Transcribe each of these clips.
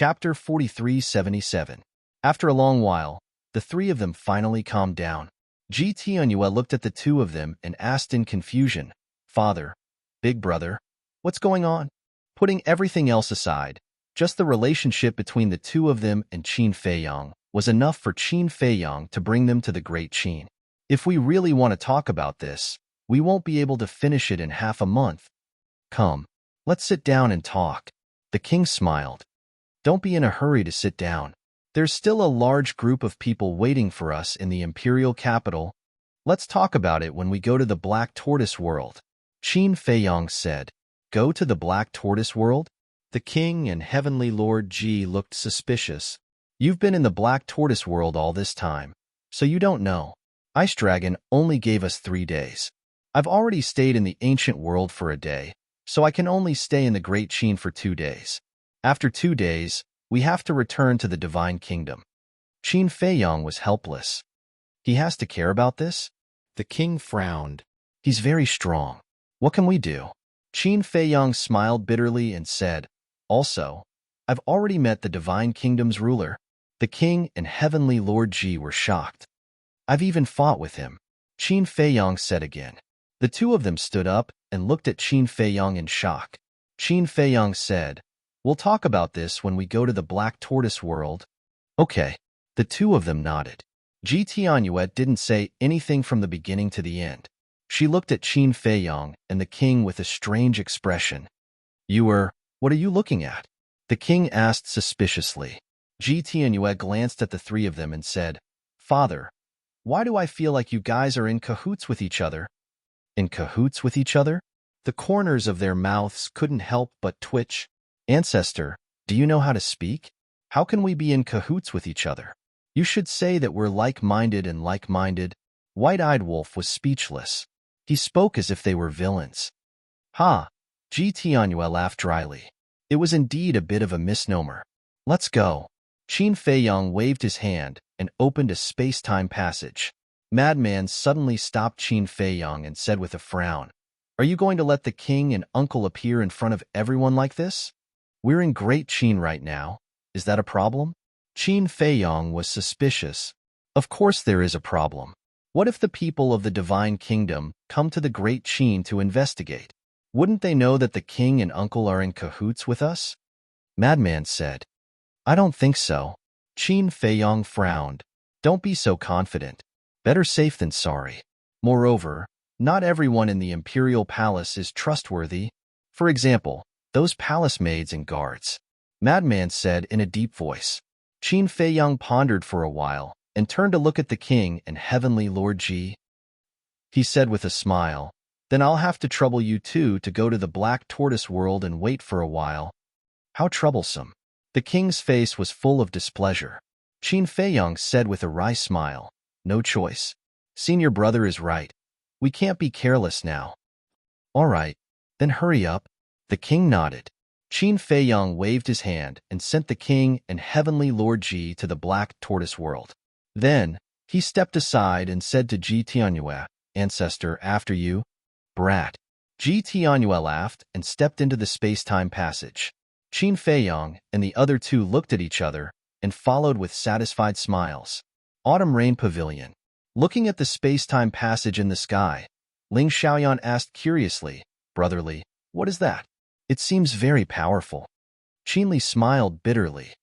Chapter 4377. After a long while, the three of them finally calmed down. Tianyue looked at the two of them and asked in confusion, "Father, big brother, what's going on?" Putting everything else aside, just the relationship between the two of them and Qin Feiyang was enough for Qin Feiyang to bring them to the great Qin. If we really want to talk about this, we won't be able to finish it in half a month. Come, let's sit down and talk. The king smiled. Don't be in a hurry to sit down. There's still a large group of people waiting for us in the imperial capital. Let's talk about it when we go to the Black Tortoise world. Qin Feiyang said. Go to the Black Tortoise world? The king and heavenly Lord Ji looked suspicious. You've been in the Black Tortoise world all this time, so you don't know. Ice Dragon only gave us 3 days. I've already stayed in the ancient world for a day, so I can only stay in the Great Qin for 2 days. After 2 days, we have to return to the Divine Kingdom. Qin Feiyang was helpless. He has to care about this? The king frowned. He's very strong. What can we do? Qin Feiyang smiled bitterly and said, Also, I've already met the Divine Kingdom's ruler. The king and heavenly Lord Ji were shocked. I've even fought with him. Qin Feiyang said again. The two of them stood up and looked at Qin Feiyang in shock. Qin Feiyang said, We'll talk about this when we go to the Black Tortoise world. Okay. The two of them nodded. Tianyue didn't say anything from the beginning to the end. She looked at Qin Feiyang and the king with a strange expression. What are you looking at? The king asked suspiciously. Tianyue glanced at the three of them and said, Father, why do I feel like you guys are in cahoots with each other? In cahoots with each other? The corners of their mouths couldn't help but twitch. Ancestor, do you know how to speak? How can we be in cahoots with each other? You should say that we're like-minded and like-minded. White-eyed Wolf was speechless. He spoke as if they were villains. Ha! Tianyue laughed dryly. It was indeed a bit of a misnomer. Let's go. Qin Feiyang waved his hand and opened a space-time passage. Madman suddenly stopped Qin Feiyang and said with a frown, Are you going to let the king and uncle appear in front of everyone like this? We're in Great Qin right now. Is that a problem? Qin Feiyang was suspicious. Of course there is a problem. What if the people of the Divine Kingdom come to the Great Qin to investigate? Wouldn't they know that the king and uncle are in cahoots with us? Madman said. I don't think so. Qin Feiyang frowned. Don't be so confident. Better safe than sorry. Moreover, not everyone in the imperial palace is trustworthy. For example, those palace maids and guards. Madman said in a deep voice. Qin Feiyang pondered for a while and turned to look at the king and heavenly Lord Ji. He said with a smile, Then I'll have to trouble you two to go to the Black Tortoise world and wait for a while. How troublesome. The king's face was full of displeasure. Qin Feiyang said with a wry smile, No choice. Senior brother is right. We can't be careless now. All right, then hurry up. The king nodded. Qin Feiyang waved his hand and sent the king and heavenly Lord Ji to the Black Tortoise world. Then, he stepped aside and said to Tianyue, Ancestor, after you. Brat. Tianyue laughed and stepped into the space-time passage. Qin Feiyang and the other two looked at each other and followed with satisfied smiles. Autumn Rain Pavilion. Looking at the space-time passage in the sky, Ling Xiaoyan asked curiously, Brotherly, what is that? It seems very powerful. Qinli smiled bitterly.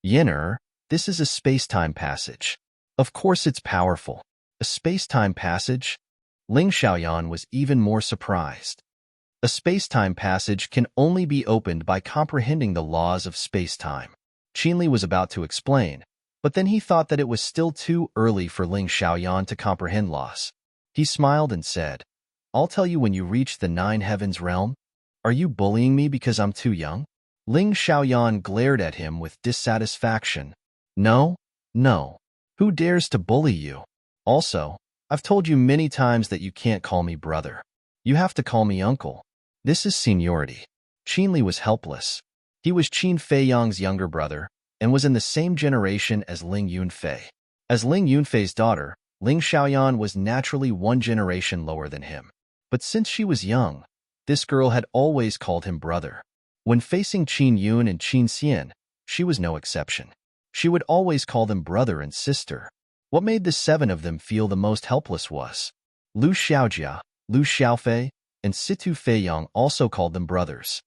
Yin'er, this is a space-time passage. Of course it's powerful. A space-time passage? Ling Xiaoyan was even more surprised. A space-time passage can only be opened by comprehending the laws of space-time. Qinli was about to explain, but then he thought that it was still too early for Ling Xiaoyan to comprehend laws. He smiled and said, I'll tell you when you reach the 9 Heavens realm. Are you bullying me because I'm too young? Ling Xiaoyan glared at him with dissatisfaction. No. Who dares to bully you? Also, I've told you many times that you can't call me brother. You have to call me uncle. This is seniority. Qinli was helpless. He was Qin Feiyang's younger brother and was in the same generation as Ling Yunfei. As Ling Yunfei's daughter, Ling Xiaoyan was naturally 1 generation lower than him. But since she was young, this girl had always called him brother. When facing Qin Yun and Qin Xian, she was no exception. She would always call them brother and sister. What made the 7 of them feel the most helpless was Lu Xiaojia, Lu Xiaofei, and Situ Feiyang also called them brothers.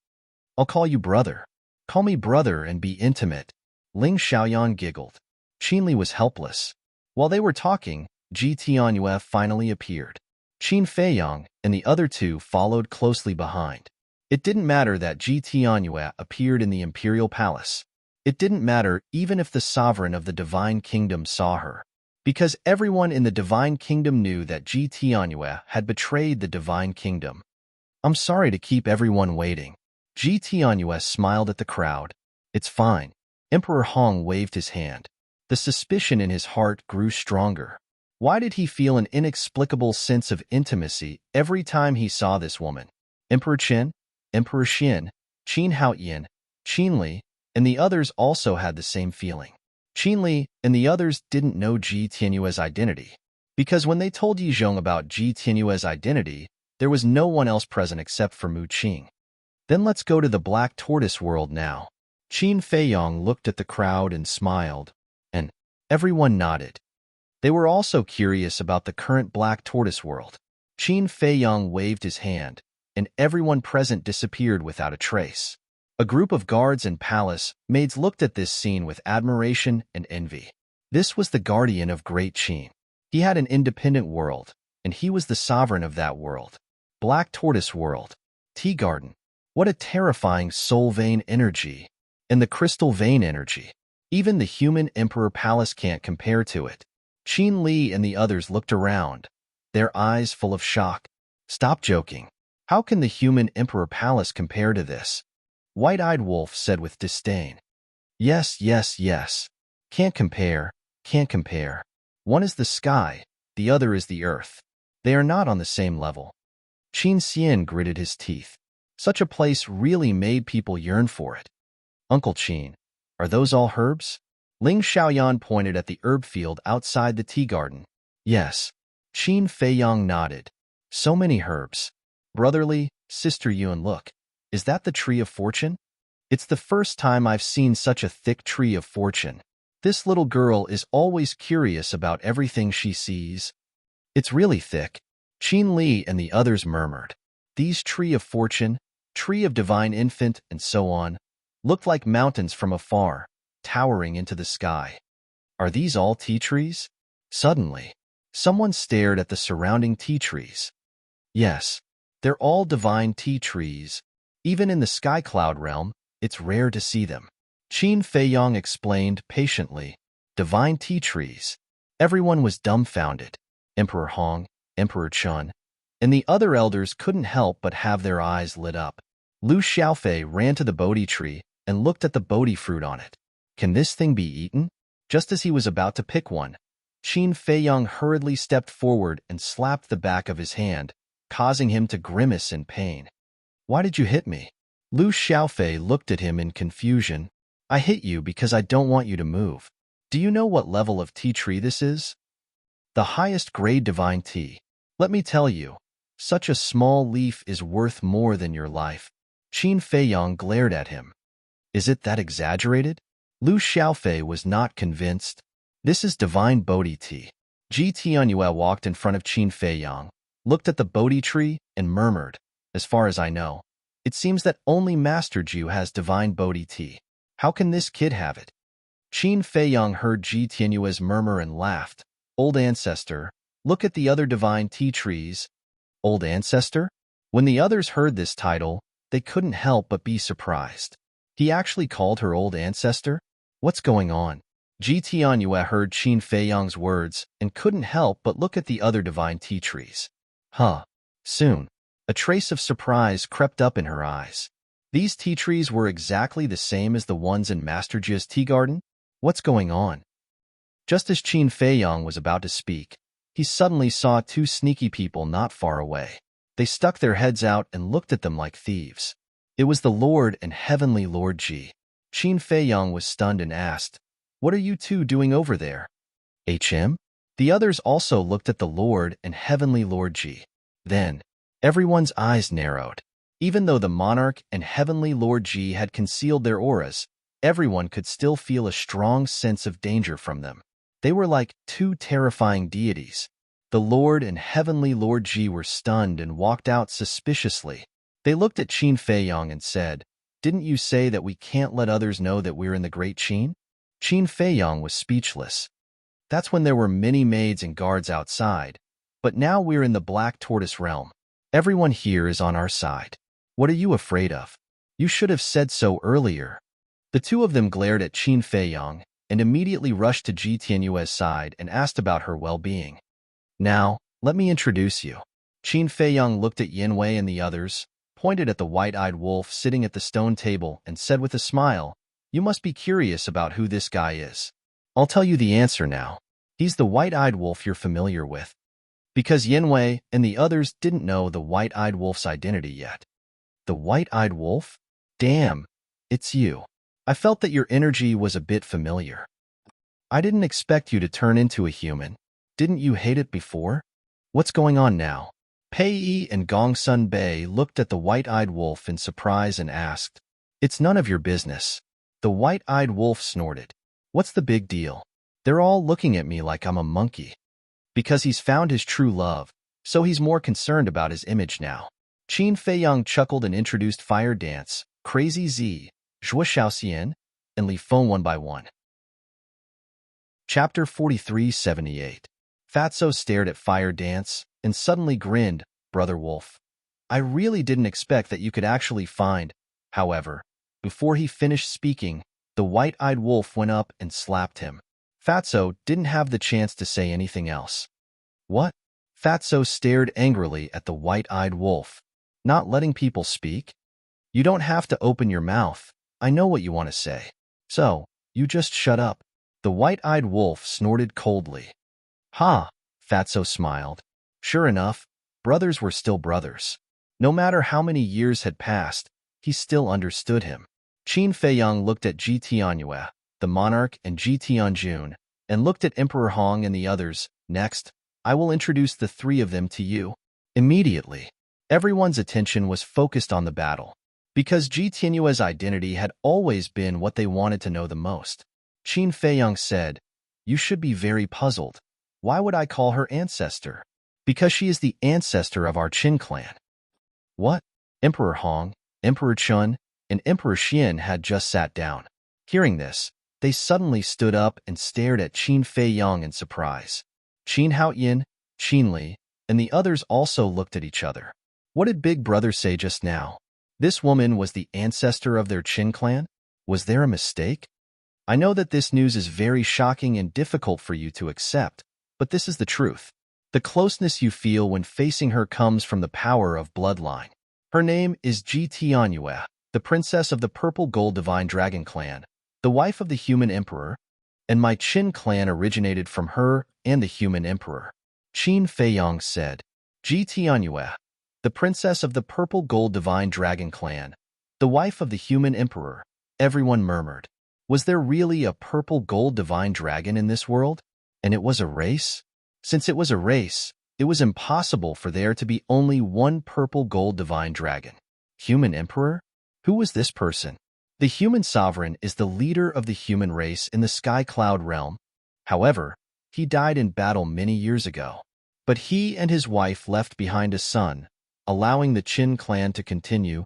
I'll call you brother. Call me brother and be intimate. Ling Xiaoyan giggled. Qinli was helpless. While they were talking, Ji Tianyue finally appeared. Qin Feiyang and the other 2 followed closely behind. It didn't matter that Ji Tianyue appeared in the imperial palace. It didn't matter even if the sovereign of the divine kingdom saw her, because everyone in the divine kingdom knew that Ji Tianyue had betrayed the divine kingdom. I'm sorry to keep everyone waiting. Ji Tianyue smiled at the crowd. It's fine. Emperor Hong waved his hand. The suspicion in his heart grew stronger. Why did he feel an inexplicable sense of intimacy every time he saw this woman? Emperor Qin, Emperor Xin, Qin Haoyan, Qinli, and the others also had the same feeling. Qinli and the others didn't know Ji Tianyue's identity, because when they told Yizhong about Ji Tianyue's identity, there was no one else present except for Mu Qing. Then let's go to the Black Tortoise world now. Qin Feiyang looked at the crowd and smiled, and everyone nodded. They were also curious about the current Black Tortoise world. Qin Feiyang waved his hand, and everyone present disappeared without a trace. A group of guards and palace maids looked at this scene with admiration and envy. This was the guardian of Great Qin. He had an independent world, and he was the sovereign of that world. Black Tortoise world. Tea garden. What a terrifying soul vein energy. And the crystal vein energy. Even the human emperor palace can't compare to it. Qin Li and the others looked around, their eyes full of shock. Stop joking. How can the human emperor palace compare to this? White-eyed Wolf said with disdain. Yes, yes, yes. Can't compare, can't compare. One is the sky, the other is the earth. They are not on the same level. Qin Xian gritted his teeth. Such a place really made people yearn for it. Uncle Qin, are those all herbs? Ling Xiaoyan pointed at the herb field outside the tea garden. Yes. Qin Feiyang nodded. So many herbs. Brotherly, Sister Yuan, look. Is that the tree of fortune? It's the first time I've seen such a thick tree of fortune. This little girl is always curious about everything she sees. It's really thick. Qin Li and the others murmured. These tree of fortune, tree of divine infant, and so on, looked like mountains from afar, towering into the sky. Are these all tea trees? Suddenly, someone stared at the surrounding tea trees. Yes, they're all divine tea trees. Even in the sky cloud realm, it's rare to see them. Qin Feiyang explained patiently. Divine tea trees. Everyone was dumbfounded. Emperor Hong, Emperor Chun, and the other elders couldn't help but have their eyes lit up. Lu Xiaofei ran to the Bodhi tree and looked at the Bodhi fruit on it. Can this thing be eaten? Just as he was about to pick one, Qin Feiyang hurriedly stepped forward and slapped the back of his hand, causing him to grimace in pain. Why did you hit me? Lu Xiaofei looked at him in confusion. I hit you because I don't want you to move. Do you know what level of tea tree this is? The highest grade divine tea. Let me tell you, such a small leaf is worth more than your life. Qin Feiyang glared at him. Is it that exaggerated? Lu Xiaofei was not convinced. This is divine Bodhi tea. Ji Tianyue walked in front of Qin Feiyang, looked at the Bodhi tree, and murmured, as far as I know, it seems that only Master Ju has divine Bodhi tea. How can this kid have it? Qin Feiyang heard Ji Tianyue's murmur and laughed. Old ancestor, look at the other divine tea trees. Old ancestor? When the others heard this title, they couldn't help but be surprised. He actually called her old ancestor? What's going on? Ji Tianyue heard Qin Feiyang's words and couldn't help but look at the other divine tea trees. Huh. Soon, a trace of surprise crept up in her eyes. These tea trees were exactly the same as the ones in Master Jia's tea garden? What's going on? Just as Qin Feiyang was about to speak, he suddenly saw 2 sneaky people not far away. They stuck their heads out and looked at them like thieves. It was the Lord and Heavenly Lord Ji. Qin Feiyang was stunned and asked, What are you 2 doing over there? HM? The others also looked at the Lord and Heavenly Lord Ji. Then, everyone's eyes narrowed. Even though the monarch and Heavenly Lord Ji had concealed their auras, everyone could still feel a strong sense of danger from them. They were like two terrifying deities. The Lord and Heavenly Lord Ji were stunned and walked out suspiciously. They looked at Qin Feiyong and said, "Didn't you say that we can't let others know that we're in the Great Qin?" Qin Feiyong was speechless. That's when there were many maids and guards outside. But now we're in the Black Tortoise realm. Everyone here is on our side. What are you afraid of? You should have said so earlier. The two of them glared at Qin Feiyong and immediately rushed to Ji Tianyue's side and asked about her well-being. Now, let me introduce you. Qin Feiyong looked at Yanwei and the others, pointed at the white-eyed wolf sitting at the stone table, and said with a smile, "You must be curious about who this guy is. I'll tell you the answer now. He's the white-eyed wolf you're familiar with." Because Yanwei and the others didn't know the white-eyed wolf's identity yet. The white-eyed wolf? Damn, it's you. I felt that your energy was a bit familiar. I didn't expect you to turn into a human. Didn't you hate it before? What's going on now? Pei Yi and Gong Sun Bei looked at the white-eyed wolf in surprise and asked, "It's none of your business." The white-eyed wolf snorted. "What's the big deal? They're all looking at me like I'm a monkey." Because he's found his true love, so he's more concerned about his image now. Qin Feiyong chuckled and introduced Fire Dance, Crazy Z, Zhuo Xiaoxian, and Li Feng one by one. Chapter 4378. Fatso stared at Fire Dance and suddenly grinned, "Brother Wolf, I really didn't expect that you could actually find." However, before he finished speaking, the white-eyed wolf went up and slapped him. Fatso didn't have the chance to say anything else. What? Fatso stared angrily at the white-eyed wolf. Not letting people speak? You don't have to open your mouth. I know what you want to say. So, you just shut up. The white-eyed wolf snorted coldly. Ha! Fatso smiled. Sure enough, brothers were still brothers. No matter how many years had passed, he still understood him. Qin Feiyong looked at Ji Tianyue, the monarch, and Ji Tianjun, and looked at Emperor Hong and the others. Next, I will introduce the three of them to you. Immediately, everyone's attention was focused on the battle. Because Ji Tianyue's identity had always been what they wanted to know the most. Qin Feiyong said, "You should be very puzzled. Why would I call her ancestor? Because she is the ancestor of our Qin clan." What? Emperor Hong, Emperor Chun, and Emperor Xian had just sat down. Hearing this, they suddenly stood up and stared at Qin Feiyong in surprise. Qin Haoyin, Qin Li, and the others also looked at each other. What did Big Brother say just now? This woman was the ancestor of their Qin clan? Was there a mistake? I know that this news is very shocking and difficult for you to accept, but this is the truth. The closeness you feel when facing her comes from the power of bloodline. Her name is Ji Tianyue, the princess of the Purple Gold Divine Dragon clan, the wife of the human emperor, and my Qin clan originated from her and the human emperor. Qin Feiyong said, Ji Tianyue, the princess of the Purple Gold Divine Dragon clan, the wife of the human emperor. Everyone murmured. Was there really a Purple Gold Divine Dragon in this world? And it was a race? Since it was a race, it was impossible for there to be only one Purple Gold Divine Dragon. Human emperor? Who was this person? The human sovereign is the leader of the human race in the Sky Cloud realm. However, he died in battle many years ago. But he and his wife left behind a son, allowing the Qin clan to continue.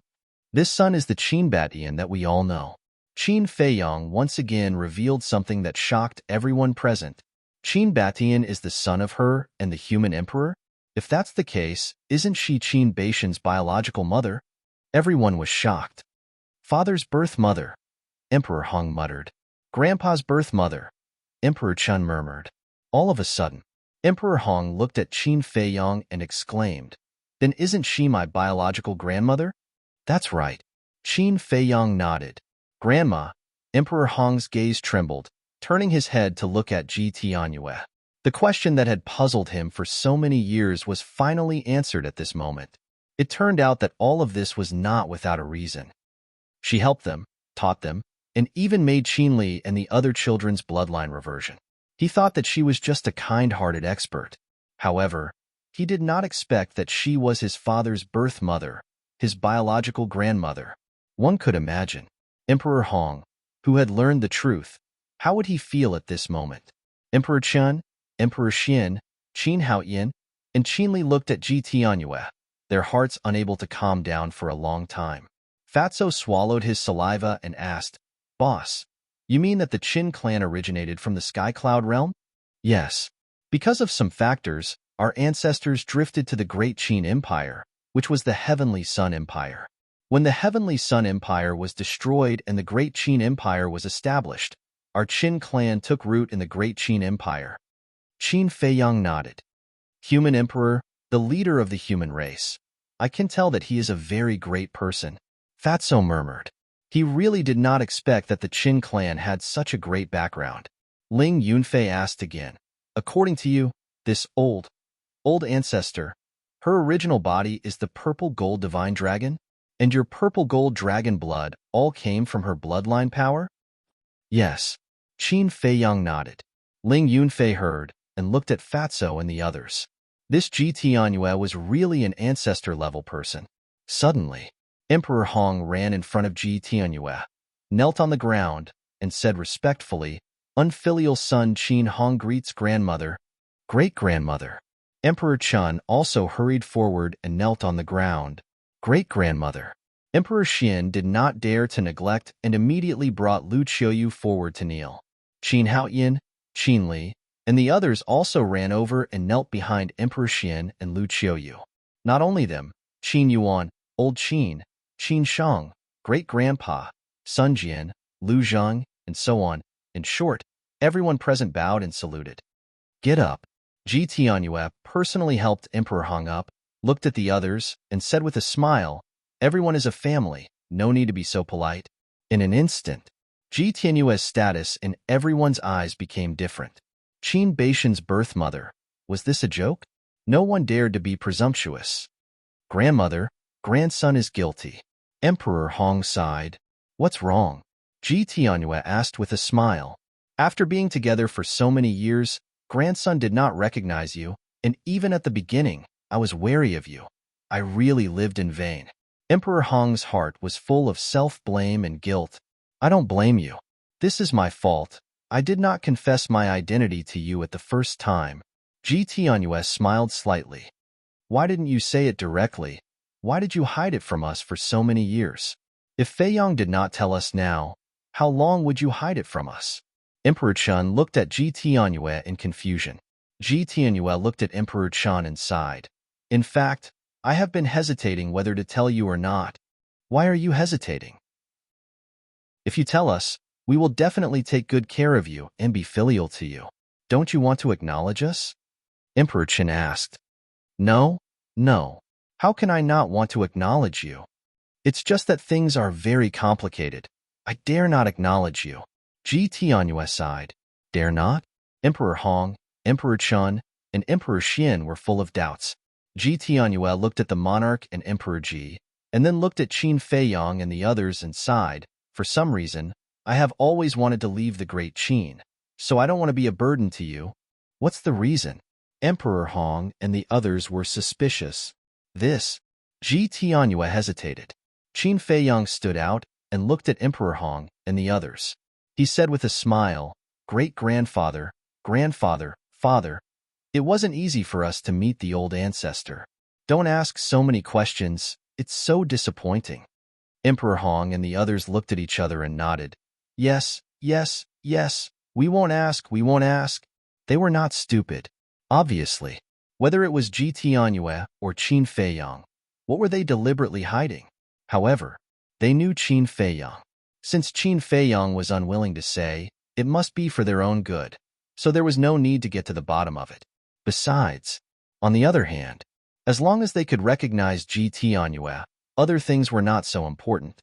This son is the Qin Batian that we all know. Qin Feiyong once again revealed something that shocked everyone present. Qin Batian is the son of her and the human emperor? If that's the case, isn't she Qin Baishan's biological mother? Everyone was shocked. Father's birth mother, Emperor Hong muttered. Grandpa's birth mother, Emperor Chun murmured. All of a sudden, Emperor Hong looked at Qin Feiyong and exclaimed, Then isn't she my biological grandmother? That's right. Qin Feiyong nodded. Grandma, Emperor Hong's gaze trembled, turning his head to look at Ji Tianyue. The question that had puzzled him for so many years was finally answered at this moment. It turned out that all of this was not without a reason. She helped them, taught them, and even made Qin Li and the other children's bloodline reversion. He thought that she was just a kind-hearted expert. However, he did not expect that she was his father's birth mother, his biological grandmother. One could imagine. Emperor Hong, who had learned the truth. How would he feel at this moment? Emperor Chen, Emperor Xian, Qin Haoyan, and Qin Li looked at Ji Tianyue, their hearts unable to calm down for a long time. Fatso swallowed his saliva and asked, "Boss, you mean that the Qin clan originated from the Sky Cloud realm?" "Yes. Because of some factors, our ancestors drifted to the Great Qin Empire, which was the Heavenly Sun Empire. When the Heavenly Sun Empire was destroyed and the Great Qin Empire was established, our Qin clan took root in the Great Qin Empire." Qin Feiyang nodded. "Human Emperor, the leader of the human race. I can tell that he is a very great person," Fatso murmured. He really did not expect that the Qin clan had such a great background. Ling Yunfei asked again, "According to you, this old ancestor, her original body is the purple gold divine dragon? And your purple gold dragon blood all came from her bloodline power?" "Yes." Qin Feiyang nodded. Ling Yunfei heard and looked at Fatso and the others. This Ji Tianyue was really an ancestor-level person. Suddenly, Emperor Hong ran in front of Ji Tianyue, knelt on the ground, and said respectfully, "Unfilial son Qin Hong greets grandmother, great-grandmother." Emperor Chun also hurried forward and knelt on the ground. "Great-grandmother." Emperor Xian did not dare to neglect and immediately brought Lu Qiuyu forward to kneel. Qin Haoyan, Qin Li, and the others also ran over and knelt behind Emperor Xian and Lu Qiuyu. Not only them, Qin Yuan, Old Qin, Qin Shang, Great-Grandpa, Sun Jian, Lu Zhang, and so on. In short, everyone present bowed and saluted. "Get up." Ji Tianyue personally helped Emperor Hong up, looked at the others, and said with a smile, "Everyone is a family, no need to be so polite." In an instant, Ji Tianyue's status in everyone's eyes became different. Qin Baishan's birth mother. Was this a joke? No one dared to be presumptuous. "Grandmother, grandson is guilty." Emperor Hong sighed. "What's wrong?" Ji Tianyue asked with a smile. "After being together for so many years, grandson did not recognize you, and even at the beginning, I was wary of you. I really lived in vain." Emperor Hong's heart was full of self-blame and guilt. "I don't blame you. This is my fault. I did not confess my identity to you at the first time." Ji Tianyue smiled slightly. "Why didn't you say it directly? Why did you hide it from us for so many years? If Feiyang did not tell us now, how long would you hide it from us?" Emperor Chun looked at Ji Tianyue in confusion. Ji Tianyue looked at Emperor Chun and sighed. "In fact, I have been hesitating whether to tell you or not." "Why are you hesitating?" "If you tell us, we will definitely take good care of you and be filial to you. Don't you want to acknowledge us?" Emperor Qin asked. No. How can I not want to acknowledge you? It's just that things are very complicated. I dare not acknowledge you." Ji Tianyue sighed. "Dare not?" Emperor Hong, Emperor Chun, and Emperor Xian were full of doubts. Ji Tianyue looked at the monarch and Emperor Ji, and then looked at Qin Feiyang and the others and sighed. "For some reason, I have always wanted to leave the Great Qin, so I don't want to be a burden to you." "What's the reason?" Emperor Hong and the others were suspicious. "This." Ji Tianyue hesitated. Qin Feiyang stood out and looked at Emperor Hong and the others. He said with a smile, "Great-grandfather, grandfather, father, it wasn't easy for us to meet the old ancestor. Don't ask so many questions, it's so disappointing." Emperor Hong and the others looked at each other and nodded. Yes, we won't ask, we won't ask." They were not stupid. Obviously, whether it was Ji Tianyue or Qin Feiyang, what were they deliberately hiding? However, they knew Qin Feiyang. Since Qin Feiyang was unwilling to say, it must be for their own good, so there was no need to get to the bottom of it. Besides, on the other hand, as long as they could recognize Ji Tianyue, other things were not so important.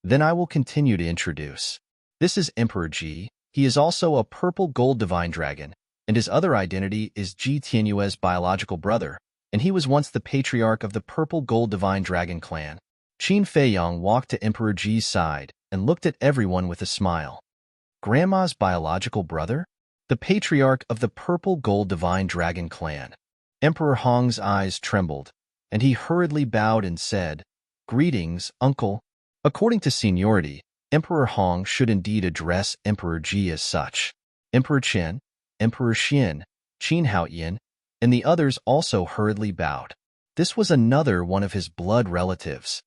Then I will continue to introduce. This is Emperor Ji. He is also a purple gold divine dragon, and his other identity is Ji Tianyue's biological brother, and he was once the patriarch of the purple gold divine dragon clan. Qin Feiyang walked to Emperor Ji's side and looked at everyone with a smile. Grandma's biological brother? The patriarch of the purple gold divine dragon clan. Emperor Hong's eyes trembled, and he hurriedly bowed and said, "Greetings, uncle." According to seniority, Emperor Hong should indeed address Emperor Ji as such. Emperor Qin, Emperor Xian, Qin Haoyan, and the others also hurriedly bowed. This was another one of his blood relatives.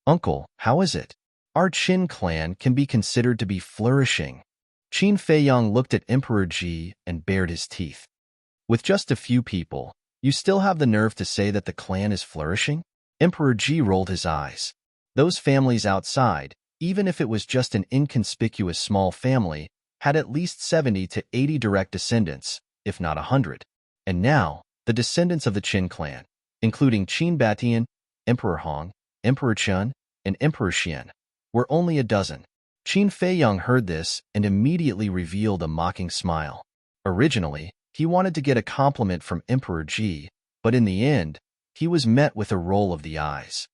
Uncle, how is it? Our Qin clan can be considered to be flourishing. Qin Feiyang looked at Emperor Ji and bared his teeth. With just a few people, you still have the nerve to say that the clan is flourishing? Emperor Ji rolled his eyes. Those families outside, even if it was just an inconspicuous small family, had at least 70 to 80 direct descendants, if not 100. And now, the descendants of the Qin clan, including Qin Batian, Emperor Hong, Emperor Chun, and Emperor Xian, were only a dozen. Qin Feiyang heard this and immediately revealed a mocking smile. Originally, he wanted to get a compliment from Emperor Ji, but in the end, he was met with a roll of the eyes.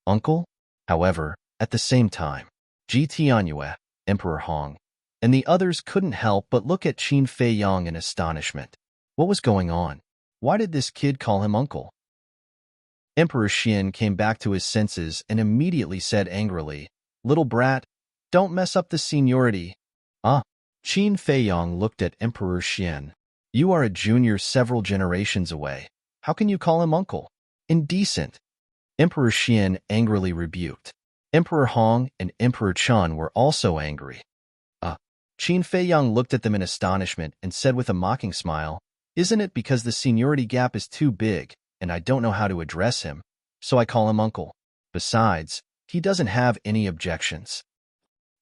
Uncle? However, at the same time, Ji Tianyue, Emperor Hong, and the others couldn't help but look at Qin Feiyang in astonishment. What was going on? Why did this kid call him uncle? Emperor Xian came back to his senses and immediately said angrily, "Little brat, don't mess up the seniority." Qin Feiyang looked at Emperor Xian. You are a junior several generations away. How can you call him uncle? Indecent. Emperor Xian angrily rebuked. Emperor Hong and Emperor Chun were also angry. Qin Feiyang looked at them in astonishment and said with a mocking smile, "Isn't it because the seniority gap is too big, and I don't know how to address him, so I call him uncle? Besides, he doesn't have any objections."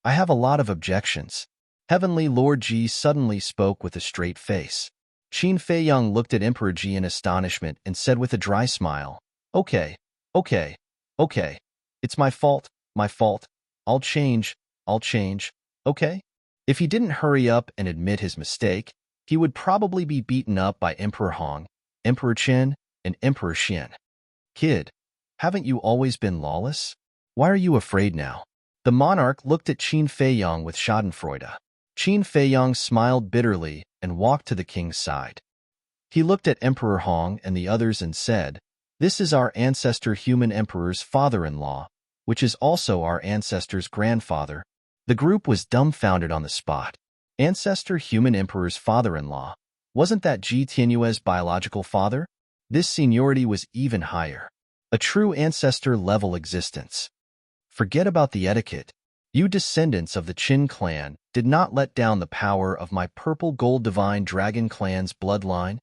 I have a lot of objections. Heavenly Lord Ji suddenly spoke with a straight face. Qin Feiyang looked at Emperor Ji in astonishment and said with a dry smile, Okay. It's my fault. I'll change, okay? If he didn't hurry up and admit his mistake, he would probably be beaten up by Emperor Hong, Emperor Qin, and Emperor Xian. Kid, haven't you always been lawless? Why are you afraid now? The monarch looked at Qin Feiyang with schadenfreude. Qin Feiyang smiled bitterly and walked to the king's side. He looked at Emperor Hong and the others and said, "This is our ancestor human emperor's father-in-law, which is also our ancestor's grandfather." The group was dumbfounded on the spot. Ancestor human emperor's father-in-law. Wasn't that Ji Tianyue's biological father? This seniority was even higher. A true ancestor-level existence. Forget about the etiquette. You descendants of the Qin clan did not let down the power of my purple gold divine dragon clan's bloodline,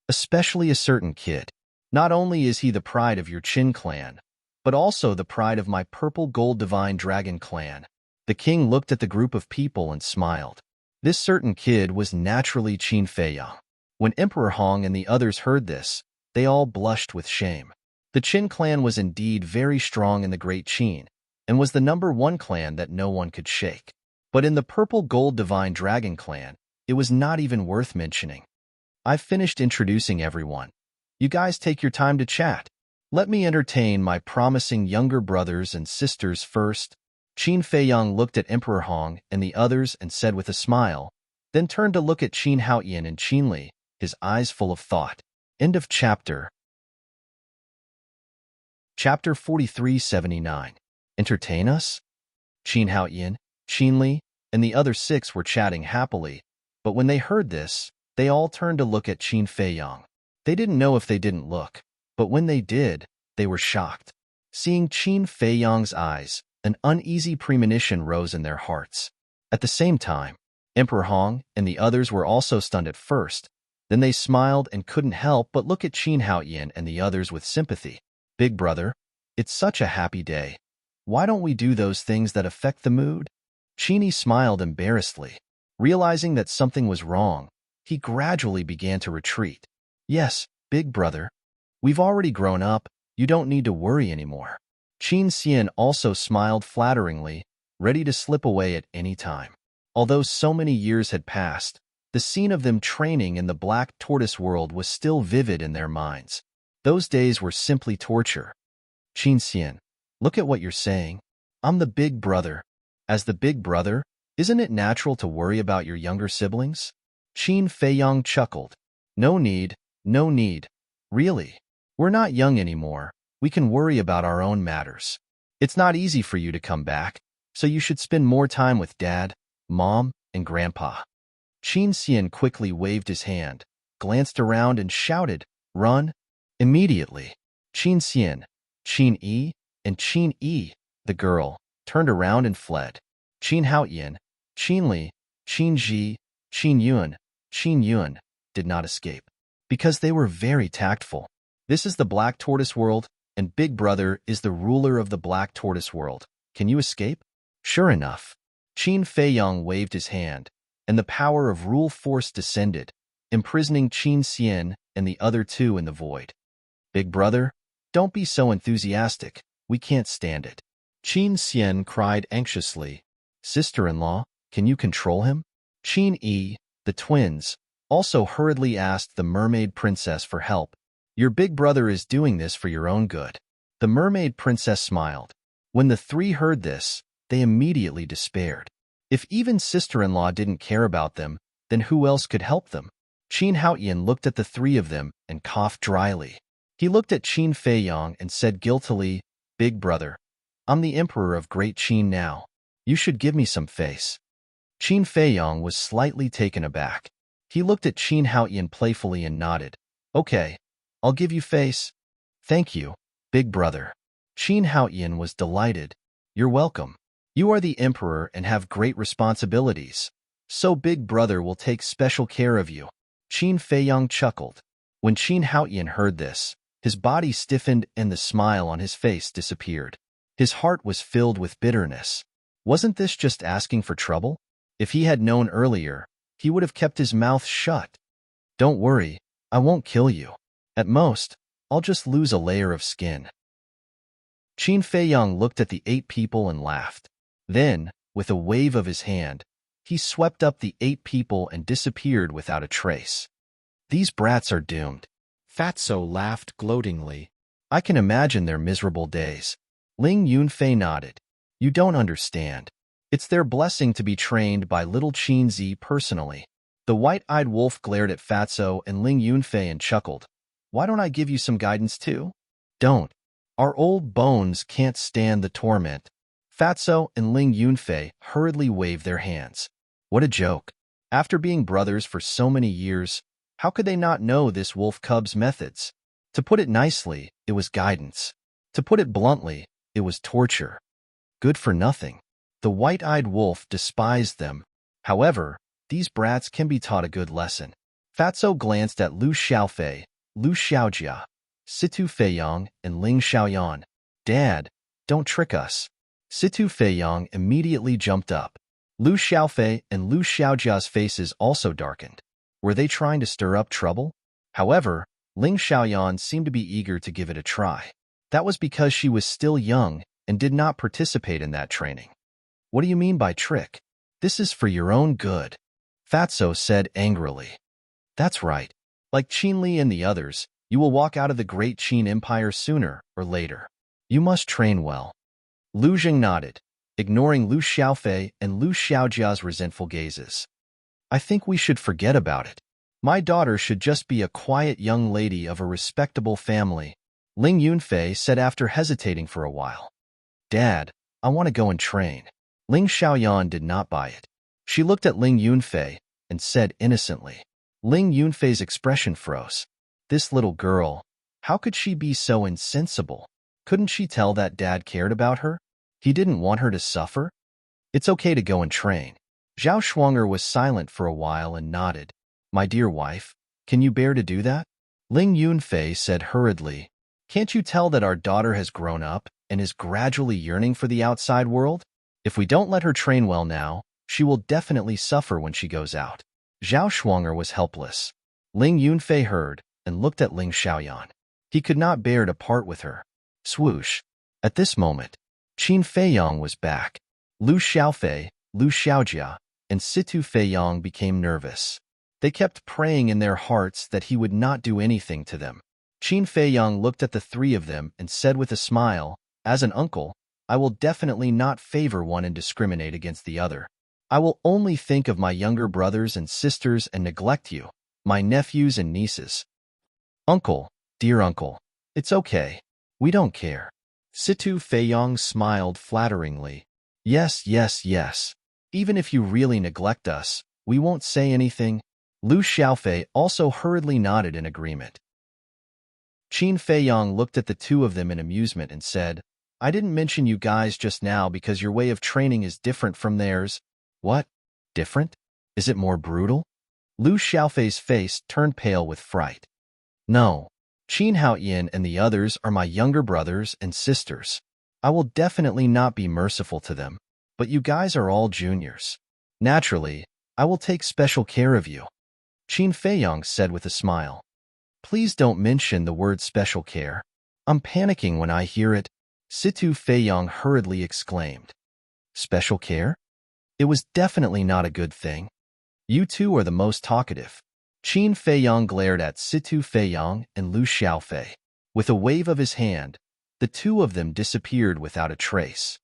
especially a certain kid. Not only is he the pride of your Qin clan, but also the pride of my purple gold divine dragon clan. The king looked at the group of people and smiled. This certain kid was naturally Qin Feiyang. When Emperor Hong and the others heard this, they all blushed with shame. The Qin clan was indeed very strong in the Great Qin, and was the #1 clan that no one could shake. But in the purple gold divine dragon clan, it was not even worth mentioning. I've finished introducing everyone. You guys take your time to chat. Let me entertain my promising younger brothers and sisters first. Qin Feiyang looked at Emperor Hong and the others and said with a smile, then turned to look at Qin Haoyan and Qin Li, his eyes full of thought. End of chapter. Chapter 4379. Entertain us? Qin Haoyan, Qin Li, and the other 6 were chatting happily, but when they heard this, they all turned to look at Qin Feiyang. They didn't know if they didn't look, but when they did, they were shocked. Seeing Qin Feiyang's eyes, an uneasy premonition rose in their hearts. At the same time, Emperor Hong and the others were also stunned at first. Then they smiled and couldn't help but look at Qin Haoyan and the others with sympathy. Big brother, it's such a happy day. Why don't we do those things that affect the mood? Qin smiled embarrassedly. Realizing that something was wrong, he gradually began to retreat. Yes, big brother. We've already grown up. You don't need to worry anymore. Qin Xian also smiled flatteringly, ready to slip away at any time. Although so many years had passed, the scene of them training in the Black Tortoise world was still vivid in their minds. Those days were simply torture. Qin Xian, look at what you're saying. I'm the big brother. As the big brother, isn't it natural to worry about your younger siblings? Qin Feiyang chuckled. No need. Really. We're not young anymore. We can worry about our own matters. It's not easy for you to come back. so you should spend more time with Dad, Mom, and Grandpa. Qin Xian quickly waved his hand, glanced around, and shouted, "Run!" Immediately, Qin Xian, Qin Yi, and Qin Yi, the girl, turned around and fled. Qin Haoyan, Qin Li, Qin Ji, Qin Yuan did not escape, because they were very tactful. This is the Black Tortoise world, and Big Brother is the ruler of the Black Tortoise world. Can you escape? Sure enough, Qin Feiyang waved his hand, and the power of rule force descended, imprisoning Qin Xian and the other two in the void. Big Brother, don't be so enthusiastic. We can't stand it. Qin Xian cried anxiously. Sister-in-law, can you control him? Qin Yi, the twins, also hurriedly asked the mermaid princess for help. Your big brother is doing this for your own good. The mermaid princess smiled. When the three heard this, they immediately despaired. If even sister-in-law didn't care about them, then who else could help them? Qin Haoyan looked at the three of them and coughed dryly. He looked at Qin Feiyang and said guiltily, Big Brother, I'm the emperor of Great Qin now. You should give me some face. Qin Feiyang was slightly taken aback. He looked at Qin Haoyan playfully and nodded. Okay, I'll give you face. Thank you, Big Brother. Qin Haoyan was delighted. You're welcome. You are the emperor and have great responsibilities, so Big Brother will take special care of you. Qin Feiyang chuckled. When Qin Haoyan heard this, his body stiffened and the smile on his face disappeared. His heart was filled with bitterness. Wasn't this just asking for trouble? If he had known earlier, he would have kept his mouth shut. Don't worry, I won't kill you. At most, I'll just lose a layer of skin. Qin Feiyang looked at the 8 people and laughed. Then, with a wave of his hand, he swept up the 8 people and disappeared without a trace. These brats are doomed. Fatso laughed gloatingly. I can imagine their miserable days. Ling Yunfei nodded. You don't understand. It's their blessing to be trained by little Qin Zi personally. The white-eyed wolf glared at Fatso and Ling Yunfei and chuckled. Why don't I give you some guidance too? Don't. Our old bones can't stand the torment. Fatso and Ling Yunfei hurriedly waved their hands. What a joke. After being brothers for so many years, how could they not know this wolf cub's methods? To put it nicely, it was guidance. To put it bluntly, it was torture. Good for nothing. The white-eyed wolf despised them. However, these brats can be taught a good lesson. Fatso glanced at Lu Xiaofei, Lu Xiaojia, Situ Feiyang, and Ling Xiaoyan. Dad, don't trick us. Situ Feiyang immediately jumped up. Lu Xiaofei and Lu Xiaojia's faces also darkened. Were they trying to stir up trouble? However, Ling Xiaoyan seemed to be eager to give it a try. That was because she was still young and did not participate in that training. What do you mean by trick? This is for your own good, Fatso said angrily. That's right. Like Qin Li and the others, you will walk out of the Great Qin Empire sooner or later. You must train well. Lu Jing nodded, ignoring Lu Xiaofei and Lu Xiaojia's resentful gazes. I think we should forget about it. My daughter should just be a quiet young lady of a respectable family, Ling Yunfei said after hesitating for a while. Dad, I want to go and train. Ling Xiaoyan did not buy it. She looked at Ling Yunfei and said innocently. Ling Yunfei's expression froze. This little girl, how could she be so insensible? Couldn't she tell that Dad cared about her? He didn't want her to suffer? It's okay to go and train. Zhao Shuanger was silent for a while and nodded. My dear wife, can you bear to do that? Ling Yunfei said hurriedly. Can't you tell that our daughter has grown up and is gradually yearning for the outside world? If we don't let her train well now, she will definitely suffer when she goes out. Zhao Shuanger was helpless. Ling Yunfei heard and looked at Ling Xiaoyan. He could not bear to part with her. Swoosh. At this moment, Qin Feiyang was back. Lu Xiaofei, Lu Xiaojia, and Situ Feiyang became nervous. They kept praying in their hearts that he would not do anything to them. Qin Feiyang looked at the 3 of them and said with a smile, As an uncle, I will definitely not favor one and discriminate against the other. I will only think of my younger brothers and sisters and neglect you, my nephews and nieces. Uncle, dear uncle, it's okay. We don't care. Situ Feiyang smiled flatteringly. Yes, yes, yes. Even if you really neglect us, we won't say anything. Lu Xiaofei also hurriedly nodded in agreement. Qin Feiyang looked at the two of them in amusement and said, I didn't mention you guys just now because your way of training is different from theirs. What? Different? Is it more brutal? Lu Xiaofei's face turned pale with fright. No. Qin Haoyin and the others are my younger brothers and sisters. I will definitely not be merciful to them, but you guys are all juniors. Naturally, I will take special care of you, Qin Feiyang said with a smile. Please don't mention the word special care. I'm panicking when I hear it, Situ Feiyang hurriedly exclaimed. Special care? It was definitely not a good thing. You two are the most talkative. Qin Feiyang glared at Situ Feiyang and Lu Xiaofei. With a wave of his hand, the two of them disappeared without a trace.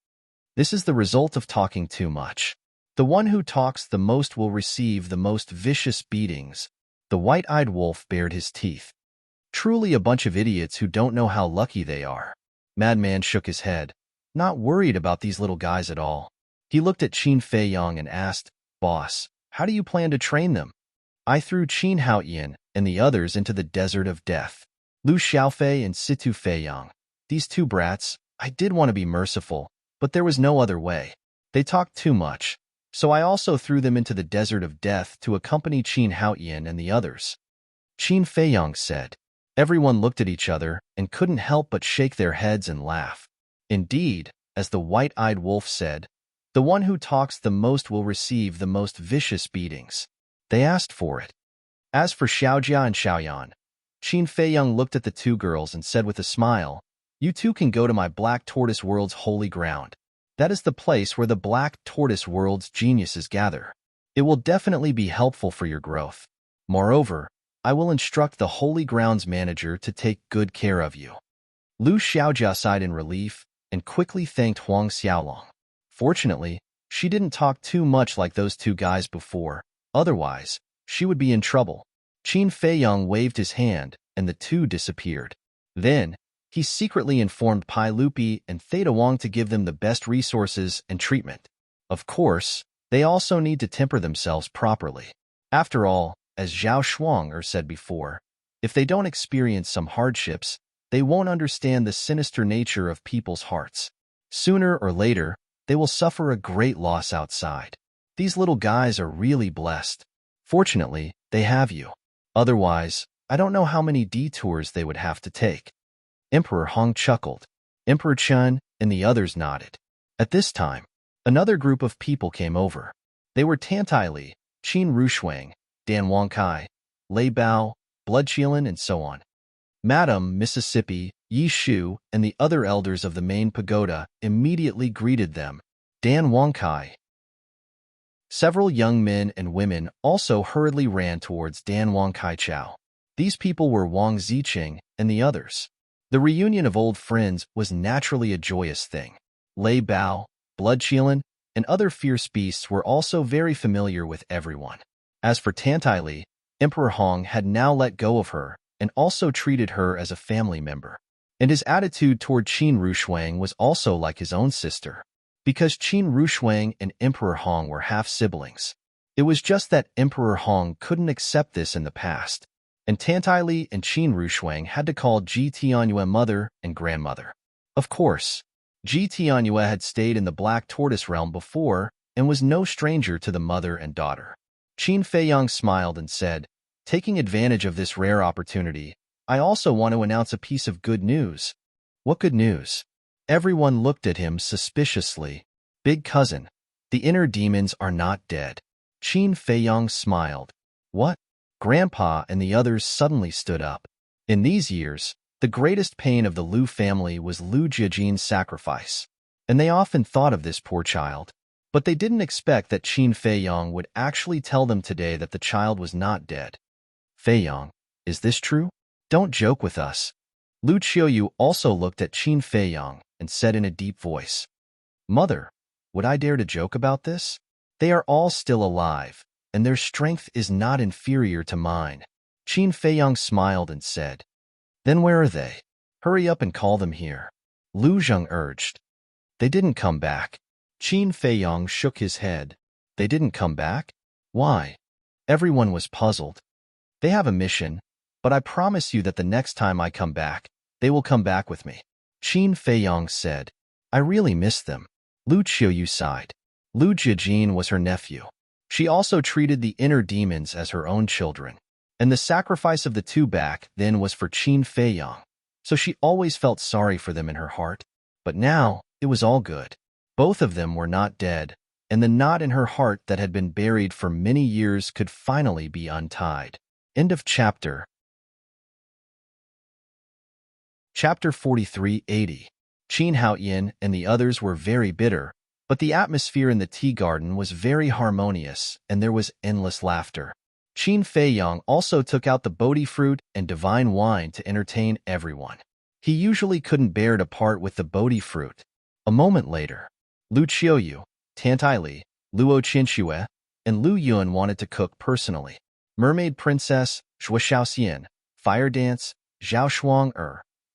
This is the result of talking too much. The one who talks the most will receive the most vicious beatings. The white-eyed wolf bared his teeth. Truly a bunch of idiots who don't know how lucky they are. Madman shook his head, not worried about these little guys at all. He looked at Qin Feiyang and asked, Boss, how do you plan to train them? I threw Qin Haoyin and the others into the desert of death. Lu Xiaofei and Situ Feiyang. These two brats, I did want to be merciful, but there was no other way. They talked too much, so I also threw them into the desert of death to accompany Qin Haoyin and the others. Qin Feiyang said. Everyone looked at each other and couldn't help but shake their heads and laugh. Indeed, as the white-eyed wolf said, the one who talks the most will receive the most vicious beatings. They asked for it. As for Xiaojia and Xiaoyan, Qin Feiyang looked at the two girls and said with a smile, You two can go to my Black Tortoise World's holy ground. That is the place where the Black Tortoise World's geniuses gather. It will definitely be helpful for your growth. Moreover, I will instruct the Holy Grounds manager to take good care of you. Lu Xiaojia sighed in relief and quickly thanked Huang Xiaolong. Fortunately, she didn't talk too much like those two guys before, otherwise, she would be in trouble. Qin Feiyang waved his hand and the two disappeared. Then, he secretly informed Pai Lupi and Theta Wang to give them the best resources and treatment. Of course, they also need to temper themselves properly. After all, as Zhao Shuang said before, if they don't experience some hardships, they won't understand the sinister nature of people's hearts. Sooner or later, they will suffer a great loss outside. These little guys are really blessed. Fortunately, they have you. Otherwise, I don't know how many detours they would have to take. Emperor Hong chuckled. Emperor Chen and the others nodded. At this time, another group of people came over. They were Tantai Li, Qin Rushuang, Dan Wangkai, Lei Bao, Blood Qilan, and so on. Madam Mississippi, Yi Shu, and the other elders of the main pagoda immediately greeted them. Dan Wangkai. Several young men and women also hurriedly ran towards Dan Wangkai Chao. These people were Wang Ziqing and the others. The reunion of old friends was naturally a joyous thing. Lei Bao, Blood Qilan, and other fierce beasts were also very familiar with everyone. As for Tantai Li, Emperor Hong had now let go of her and also treated her as a family member. And his attitude toward Qin Rushuang was also like his own sister. Because Qin Rushuang and Emperor Hong were half-siblings. It was just that Emperor Hong couldn't accept this in the past, and Tantai Li and Qin Rushuang had to call Ji Tianyue mother and grandmother. Of course, Ji Tianyue had stayed in the Black Tortoise realm before and was no stranger to the mother and daughter. Qin Feiyang smiled and said, Taking advantage of this rare opportunity, I also want to announce a piece of good news. What good news? Everyone looked at him suspiciously. Big cousin, the inner demons are not dead. Qin Feiyang smiled. What? Grandpa and the others suddenly stood up. In these years, the greatest pain of the Lu family was Lu Jiajin's sacrifice, and they often thought of this poor child. But they didn't expect that Qin Feiyang would actually tell them today that the child was not dead. Feiyang, is this true? Don't joke with us. Lu Qiuyu also looked at Qin Feiyang and said in a deep voice, Mother, would I dare to joke about this? They are all still alive, and their strength is not inferior to mine. Qin Feiyang smiled and said, Then where are they? Hurry up and call them here. Lu Zheng urged. They didn't come back. Qin Feiyong shook his head. They didn't come back? Why? Everyone was puzzled. They have a mission, but I promise you that the next time I come back, they will come back with me. Qin Feiyong said. I really miss them. Lu Qiuyu sighed. Lu Jijin was her nephew. She also treated the inner demons as her own children. And the sacrifice of the two back then was for Qin Feiyong. So she always felt sorry for them in her heart. But now, it was all good. Both of them were not dead, and the knot in her heart that had been buried for many years could finally be untied. End of chapter. Chapter 4380. Qin Haoyin and the others were very bitter, but the atmosphere in the tea garden was very harmonious, and there was endless laughter. Qin Feiyong also took out the Bodhi fruit and divine wine to entertain everyone. He usually couldn't bear to part with the Bodhi fruit. A moment later, Lu Qiuyu, Tantai Li, Luo Qinxue, and Lu Yun wanted to cook personally. Mermaid Princess, Zhuo Shaoxian, Fire Dance, Zhao Shuang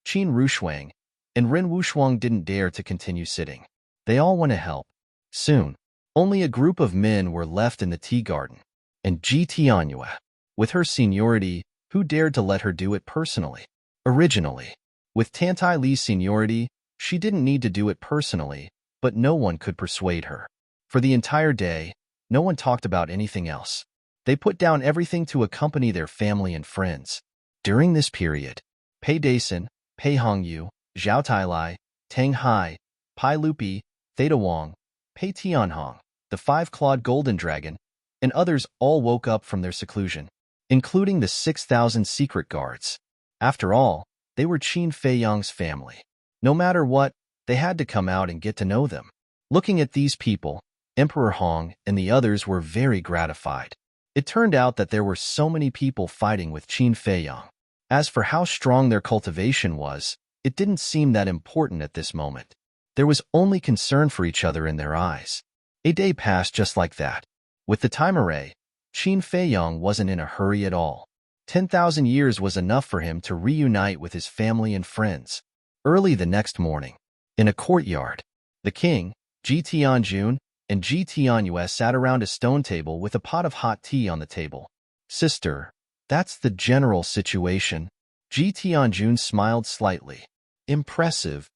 Qin Rushuang, and Ren Wushuang didn't dare to continue sitting. They all want to help. Soon, only a group of men were left in the tea garden. And Ji Tianyue, with her seniority, who dared to let her do it personally? Originally, with Tantai Li's seniority, she didn't need to do it personally, but no one could persuade her. For the entire day, no one talked about anything else. They put down everything to accompany their family and friends. During this period, Pei Daisen, Pei Hongyu, Zhao Tailai, Tang Hai, Pai Lupi, Theta Wang, Pei Tianhong, the five-clawed golden dragon, and others all woke up from their seclusion, including the 6,000 secret guards. After all, they were Qin Feiyong's family. No matter what, they had to come out and get to know them. Looking at these people, Emperor Hong and the others were very gratified. It turned out that there were so many people fighting with Qin Feiyong. As for how strong their cultivation was, it didn't seem that important at this moment. There was only concern for each other in their eyes. A day passed just like that. With the time array, Qin Feiyong wasn't in a hurry at all. 10,000 years was enough for him to reunite with his family and friends. Early the next morning, in a courtyard, the king, Ji Tianjun, and Ji Tianyue sat around a stone table with a pot of hot tea on the table. Sister, that's the general situation. Ji Tianjun smiled slightly. Impressive.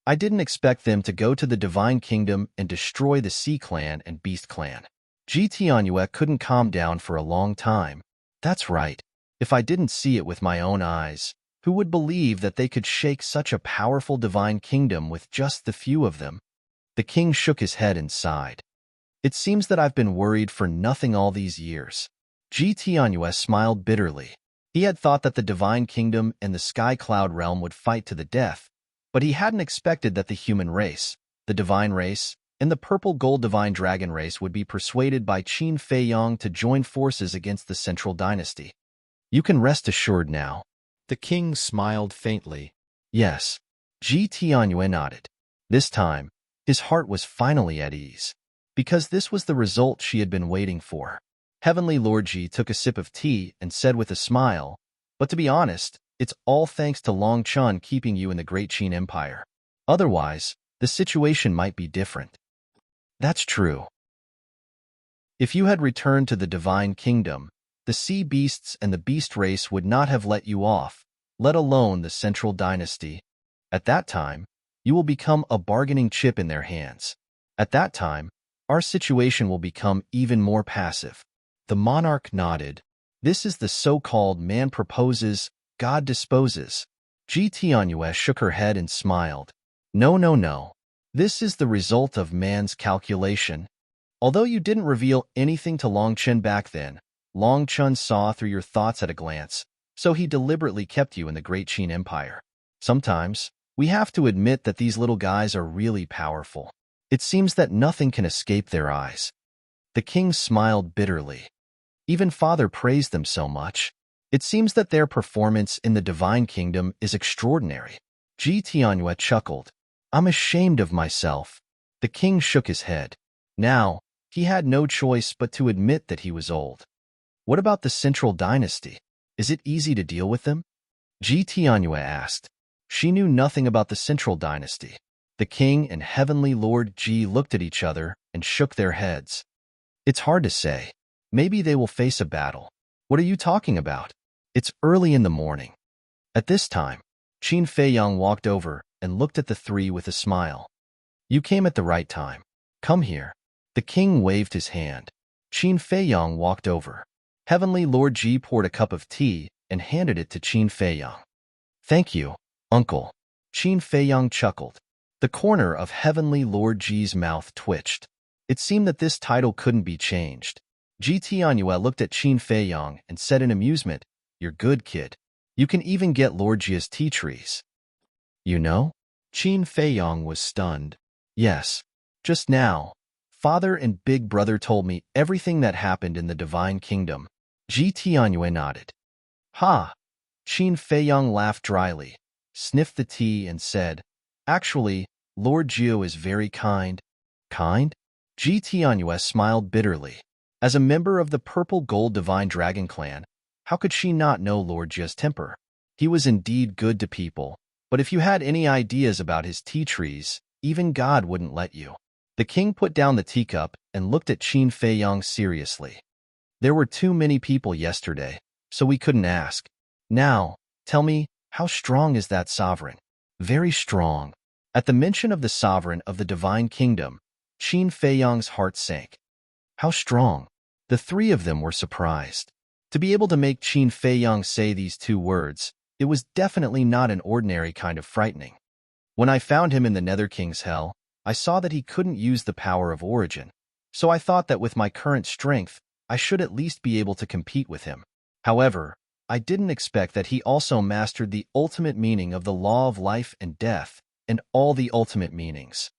I didn't expect them to go to the Divine Kingdom and destroy the Sea Clan and Beast Clan. Ji Tianyue couldn't calm down for a long time. That's right. If I didn't see it with my own eyes, who would believe that they could shake such a powerful divine kingdom with just the few of them? The king shook his head and sighed. It seems that I've been worried for nothing all these years. Ji Tianyue smiled bitterly. He had thought that the divine kingdom and the sky cloud realm would fight to the death, but he hadn't expected that the human race, the divine race, and the purple gold divine dragon race would be persuaded by Qin Feiyong to join forces against the central dynasty. You can rest assured now. The king smiled faintly. Yes. Ji Tianyue nodded. This time, his heart was finally at ease, because this was the result she had been waiting for. Heavenly Lord Ji took a sip of tea and said with a smile, but to be honest, it's all thanks to Long Chun keeping you in the Great Qin Empire. Otherwise, the situation might be different. That's true. If you had returned to the Divine Kingdom, the sea beasts and the beast race would not have let you off, let alone the central dynasty. At that time, you will become a bargaining chip in their hands. At that time, our situation will become even more passive. The monarch nodded. This is the so-called man proposes, God disposes. Ji Tianyue shook her head and smiled. No. This is the result of man's calculation. Although you didn't reveal anything to Long Chun back then, Long Chun saw through your thoughts at a glance, so he deliberately kept you in the Great Qin Empire. Sometimes, we have to admit that these little guys are really powerful. It seems that nothing can escape their eyes. The king smiled bitterly. Even Father praised them so much. It seems that their performance in the Divine Kingdom is extraordinary. Ji Tianyue chuckled. I'm ashamed of myself. The king shook his head. Now, he had no choice but to admit that he was old. What about the Central Dynasty? Is it easy to deal with them? Ji Tianyue asked. She knew nothing about the Central Dynasty. The king and heavenly Lord Ji looked at each other and shook their heads. It's hard to say. Maybe they will face a battle. What are you talking about? It's early in the morning. At this time, Qin Feiyang walked over and looked at the three with a smile. You came at the right time. Come here. The king waved his hand. Qin Feiyang walked over. Heavenly Lord Ji poured a cup of tea and handed it to Qin Feiyang. Thank you, uncle. Qin Feiyang chuckled. The corner of Heavenly Lord Ji's mouth twitched. It seemed that this title couldn't be changed. Ji Tianyue looked at Qin Feiyang and said in amusement, You're good, kid. You can even get Lord Jia's tea trees. You know? Qin Feiyang was stunned. Yes. Just now, father and big brother told me everything that happened in the divine kingdom. Ji Tianyue nodded. Ha! Qin Feiyang laughed dryly, sniffed the tea and said, Actually, Lord Jio is very kind. Kind? Ji Tianyue smiled bitterly. As a member of the Purple Gold Divine Dragon Clan, how could she not know Lord Jia's temper? He was indeed good to people, but if you had any ideas about his tea trees, even God wouldn't let you. The king put down the teacup and looked at Qin Feiyang seriously. There were too many people yesterday, so we couldn't ask. Now, tell me, how strong is that sovereign? Very strong. At the mention of the sovereign of the divine kingdom, Qin Feiyang's heart sank. How strong? The three of them were surprised. To be able to make Qin Feiyang say these two words, it was definitely not an ordinary kind of frightening. When I found him in the Nether King's Hell, I saw that he couldn't use the power of origin, so I thought that with my current strength, I should at least be able to compete with him. However, I didn't expect that he also mastered the ultimate meaning of the law of life and death and all the ultimate meanings.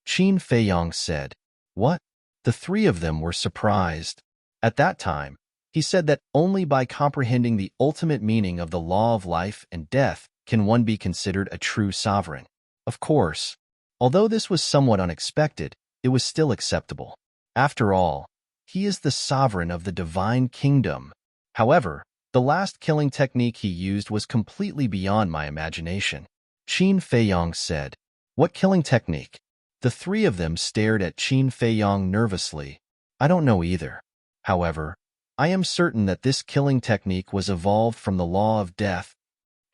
Qin Feiyang said, What? The three of them were surprised. At that time, he said that only by comprehending the ultimate meaning of the law of life and death can one be considered a true sovereign. Of course, although this was somewhat unexpected, it was still acceptable. After all, he is the sovereign of the divine kingdom. However, the last killing technique he used was completely beyond my imagination. Qin Feiyang said, What killing technique? The three of them stared at Qin Feiyang nervously. I don't know either. However, I am certain that this killing technique was evolved from the law of death.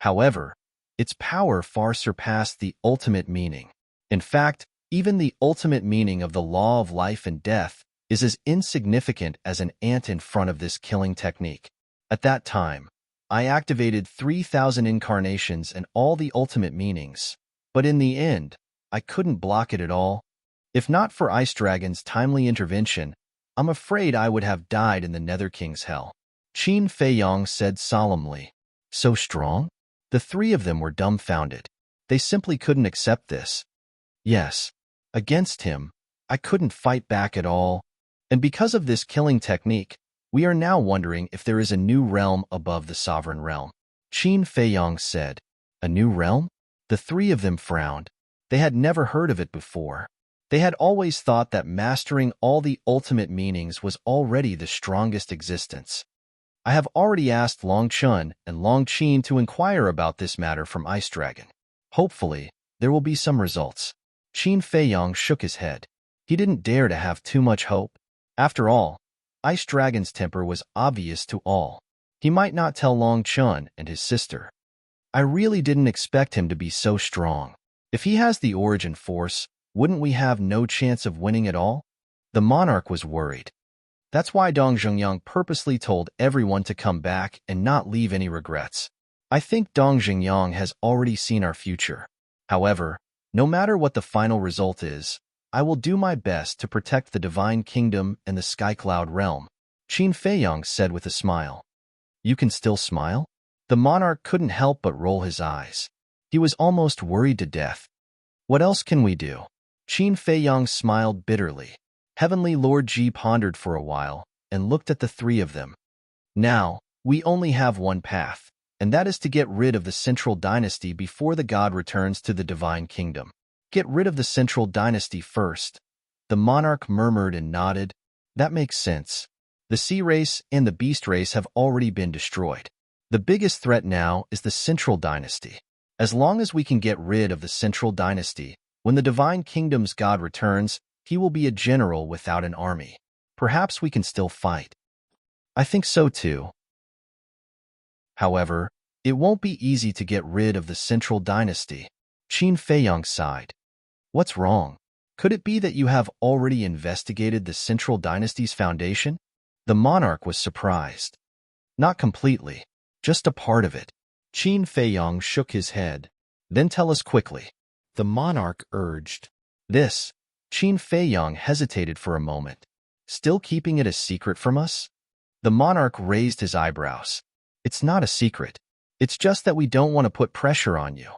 However, its power far surpassed the ultimate meaning. In fact, even the ultimate meaning of the law of life and death is as insignificant as an ant in front of this killing technique. At that time, I activated 3,000 incarnations and all the ultimate meanings, but in the end, I couldn't block it at all. If not for Ice Dragon's timely intervention, I'm afraid I would have died in the Nether King's Hell. Qin Feiyang said solemnly. So strong? The three of them were dumbfounded. They simply couldn't accept this. Yes, against him, I couldn't fight back at all. And because of this killing technique, we are now wondering if there is a new realm above the sovereign realm. Qin Feiyang said, A new realm? The three of them frowned. They had never heard of it before. They had always thought that mastering all the ultimate meanings was already the strongest existence. I have already asked Long Chun and Long Qin to inquire about this matter from Ice Dragon. Hopefully, there will be some results. Qin Feiyang shook his head. He didn't dare to have too much hope. After all, Ice Dragon's temper was obvious to all. He might not tell Long Chun and his sister. I really didn't expect him to be so strong. If he has the origin force, wouldn't we have no chance of winning at all? The monarch was worried. That's why Dong Zhengyang purposely told everyone to come back and not leave any regrets. I think Dong Zhengyang has already seen our future. However, no matter what the final result is, I will do my best to protect the Divine Kingdom and the Sky Cloud realm, Qin Feiyang said with a smile. You can still smile? The monarch couldn't help but roll his eyes. He was almost worried to death. What else can we do? Qin Feiyang smiled bitterly. Heavenly Lord Ji pondered for a while and looked at the three of them. Now, we only have one path, and that is to get rid of the Central Dynasty before the god returns to the Divine Kingdom. Get rid of the Central Dynasty first. The monarch murmured and nodded. That makes sense. The Sea Race and the Beast Race have already been destroyed. The biggest threat now is the Central Dynasty. As long as we can get rid of the central dynasty, when the divine kingdom's god returns, he will be a general without an army. Perhaps we can still fight. I think so too. However, it won't be easy to get rid of the central dynasty. Qin Feiyang sighed. What's wrong? Could it be that you have already investigated the central dynasty's foundation? The monarch was surprised. Not completely, just a part of it. Qin Feiyang shook his head. Then tell us quickly. The monarch urged. This. Qin Feiyang hesitated for a moment. Still keeping it a secret from us? The monarch raised his eyebrows. It's not a secret. It's just that we don't want to put pressure on you.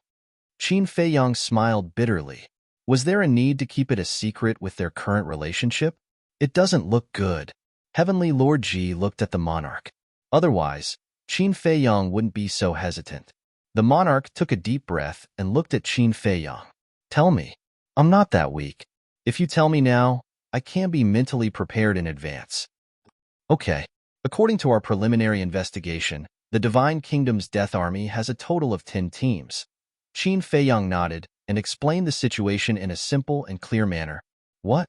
Qin Feiyang smiled bitterly. Was there a need to keep it a secret with their current relationship? It doesn't look good. Heavenly Lord Ji looked at the monarch. Otherwise, Qin Feiyang wouldn't be so hesitant. The monarch took a deep breath and looked at Qin Feiyang. Tell me. I'm not that weak. If you tell me now, I can be mentally prepared in advance. Okay. According to our preliminary investigation, the Divine Kingdom's Death Army has a total of 10 teams. Qin Feiyang nodded and explained the situation in a simple and clear manner. What?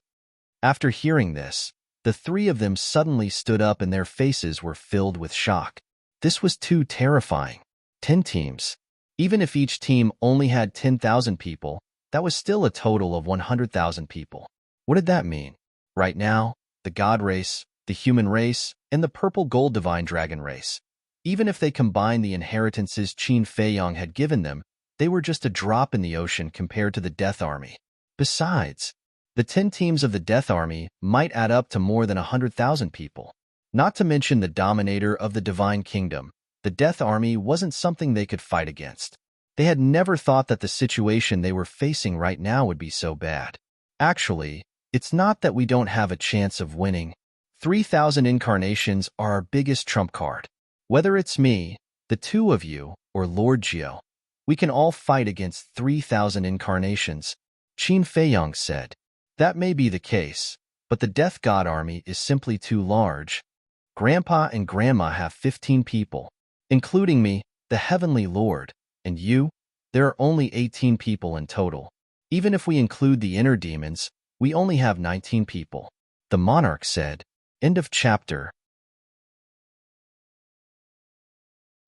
After hearing this, the three of them suddenly stood up and their faces were filled with shock. This was too terrifying. 10 teams. Even if each team only had 10,000 people, that was still a total of 100,000 people. What did that mean? Right now, the God race, the human race, and the purple gold divine dragon race. Even if they combined the inheritances Qin Feiyang had given them, they were just a drop in the ocean compared to the Death Army. Besides, the 10 teams of the Death Army might add up to more than 100,000 people. Not to mention the dominator of the Divine Kingdom, the Death Army wasn't something they could fight against. They had never thought that the situation they were facing right now would be so bad. Actually, it's not that we don't have a chance of winning. 3,000 incarnations are our biggest trump card. Whether it's me, the two of you, or Lord Jiao, we can all fight against 3,000 incarnations, Qin Feiyang said. That may be the case, but the Death God army is simply too large. Grandpa and Grandma have 15 people, including me, the Heavenly Lord, and you. There are only 18 people in total. Even if we include the inner demons, we only have 19 people. The monarch said. End of chapter.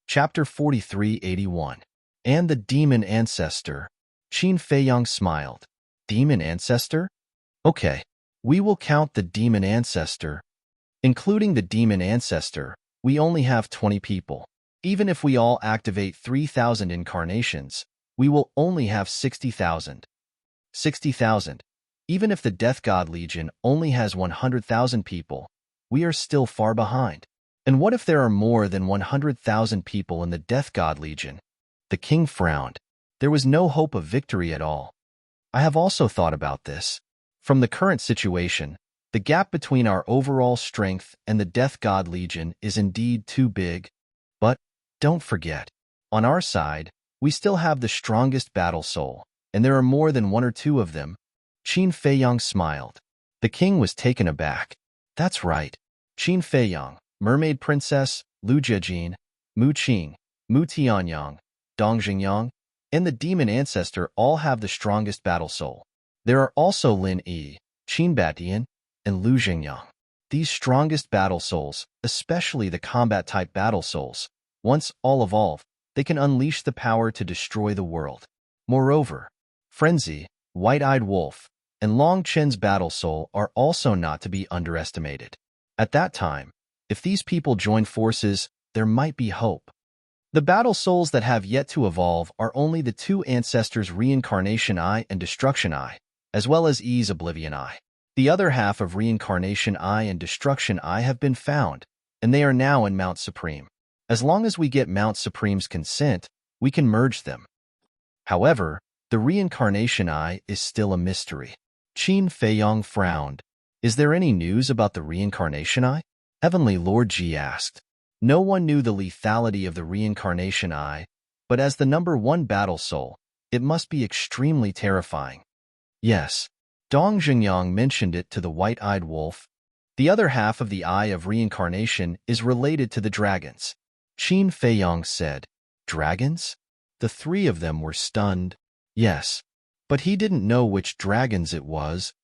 Chapter 4381. And the Demon Ancestor. Qin Feiyang smiled. Demon Ancestor? Okay, we will count the Demon Ancestor. Including the Demon Ancestor, we only have 20 people. Even if we all activate 3,000 incarnations, we will only have 60,000. 60,000. Even if the Death God Legion only has 100,000 people, we are still far behind. And what if there are more than 100,000 people in the Death God Legion? The king frowned. There was no hope of victory at all. I have also thought about this. From the current situation, the gap between our overall strength and the Death God Legion is indeed too big. But don't forget, on our side, we still have the strongest battle soul, and there are more than one or two of them. Qin Feiyang smiled. The king was taken aback. That's right. Qin Feiyang, Mermaid Princess, Lu Jiajin, Mu Qing, Mu Tianyang, Dong Xingyang, and the Demon Ancestor all have the strongest battle soul. There are also Lin Yi, Qin Batian, and Lu Xingyang. These strongest battle souls, especially the combat-type battle souls, once all evolve, they can unleash the power to destroy the world. Moreover, Frenzy, White-Eyed Wolf, and Long Chen's battle soul are also not to be underestimated. At that time, if these people join forces, there might be hope. The battle souls that have yet to evolve are only the two ancestors' Reincarnation Eye and Destruction Eye, as well as Yi's Oblivion Eye. The other half of Reincarnation Eye and Destruction Eye have been found, and they are now in Mount Supreme. As long as we get Mount Supreme's consent, we can merge them. However, the Reincarnation Eye is still a mystery. Qin Feiyang frowned. Is there any news about the Reincarnation Eye? Heavenly Lord Ji asked. No one knew the lethality of the Reincarnation Eye, but as the number 1 battle soul, it must be extremely terrifying. Yes, Dong Xingyang mentioned it to the White-Eyed Wolf. The other half of the Eye of Reincarnation is related to the dragons. Qin Feiyang said. Dragons? The three of them were stunned. Yes, but he didn't know which dragons it was.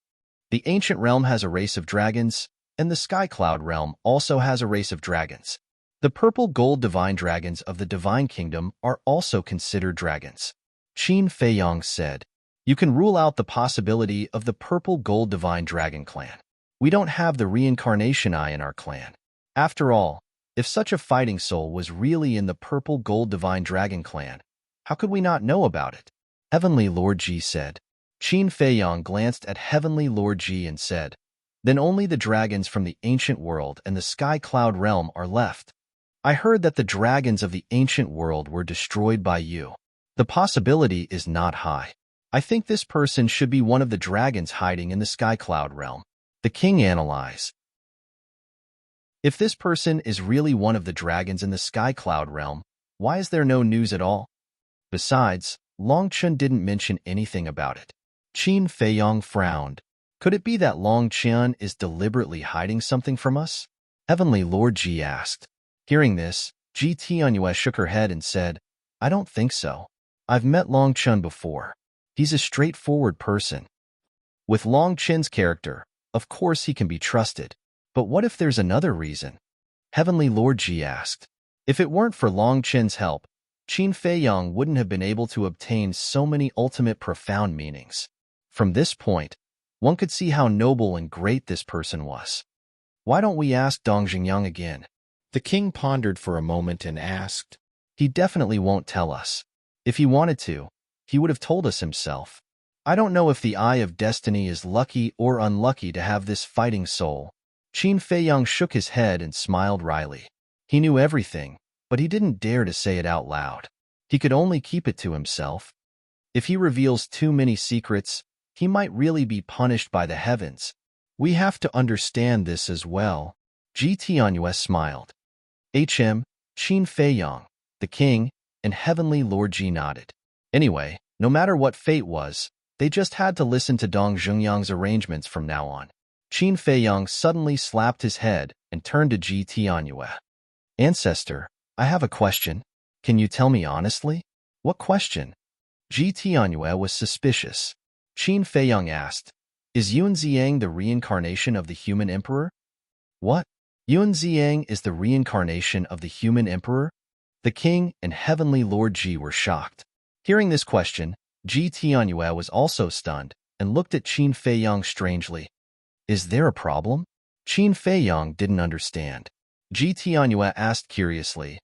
The ancient realm has a race of dragons, and the Sky Cloud realm also has a race of dragons. The purple gold divine dragons of the divine kingdom are also considered dragons. Qin Feiyang said, "You can rule out the possibility of the purple gold divine dragon clan. We don't have the reincarnation eye in our clan. After all, if such a fighting soul was really in the purple gold divine dragon clan, how could we not know about it?" Heavenly Lord Ji said. Qin Feiyang glanced at Heavenly Lord Ji and said, "Then only the dragons from the ancient world and the Sky Cloud realm are left. I heard that the dragons of the ancient world were destroyed by you. The possibility is not high. I think this person should be one of the dragons hiding in the Sky Cloud realm." The king analyzed. If this person is really one of the dragons in the Sky Cloud realm, why is there no news at all? Besides, Long Chun didn't mention anything about it. Qin Feiyang frowned. Could it be that Long Chun is deliberately hiding something from us? Heavenly Lord Ji asked. Hearing this, Ji Tianyue shook her head and said, "I don't think so. I've met Long Chun before. He's a straightforward person. With Long Chun's character, of course he can be trusted. But what if there's another reason?" Heavenly Lord Ji asked. If it weren't for Long Chun's help, Qin Feiyang wouldn't have been able to obtain so many ultimate profound meanings. From this point, one could see how noble and great this person was. Why don't we ask Dong Xingyang again? The king pondered for a moment and asked. He definitely won't tell us. If he wanted to, he would have told us himself. I don't know if the Eye of Destiny is lucky or unlucky to have this fighting soul. Qin Feiyang shook his head and smiled wryly. He knew everything, but he didn't dare to say it out loud. He could only keep it to himself. If he reveals too many secrets, he might really be punished by the heavens. We have to understand this as well. Ji Tianyue smiled. Qin Feiyang, the king, and Heavenly Lord Ji nodded. Anyway, no matter what fate was, they just had to listen to Dong Xingyang's arrangements from now on. Qin Feiyang suddenly slapped his head and turned to Ji Tianyue. Ancestor, I have a question. Can you tell me honestly? What question? Ji Tianyue was suspicious. Qin Feiyang asked, Is Yun Ziang the reincarnation of the human emperor? What? Yun Ziang is the reincarnation of the human emperor? The king and Heavenly Lord Ji were shocked. Hearing this question, Ji Tianyue was also stunned and looked at Qin Feiyang strangely. Is there a problem? Qin Feiyang didn't understand. Ji Tianyue asked curiously,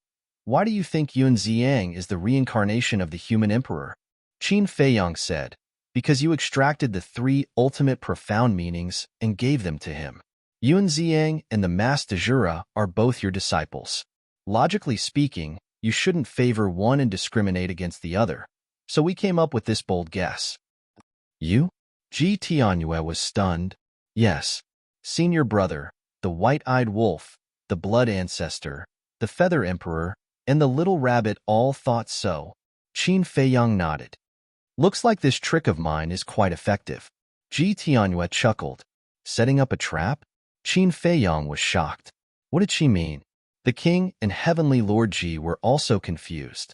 Why do you think Yun Ziang is the reincarnation of the human emperor? Qin Feiyang said, Because you extracted the three ultimate profound meanings and gave them to him. Yun Ziang and the Master Jura are both your disciples. Logically speaking, you shouldn't favor one and discriminate against the other. So we came up with this bold guess. You? Ji Tianyue was stunned. Yes. Senior brother, the white-eyed wolf, the blood ancestor, the feather emperor, and the little rabbit all thought so. Qin Feiyang nodded. Looks like this trick of mine is quite effective. Ji Tianyue chuckled. Setting up a trap? Qin Feiyang was shocked. What did she mean? The king and Heavenly Lord Ji were also confused.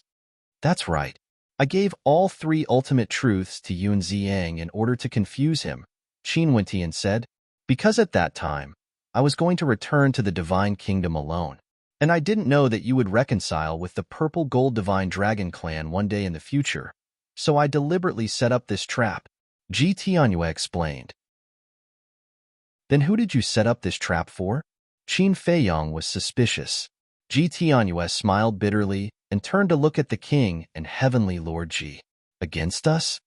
That's right. I gave all three ultimate truths to Yun Ziang in order to confuse him, Qin Wentian said, because at that time, I was going to return to the divine kingdom alone, and I didn't know that you would reconcile with the purple gold divine dragon clan one day in the future, so I deliberately set up this trap, Ji Tianyue explained. Then who did you set up this trap for? Qin Feiyang was suspicious. Ji Tianyue smiled bitterly and turned to look at the king and Heavenly Lord Ji. Against us?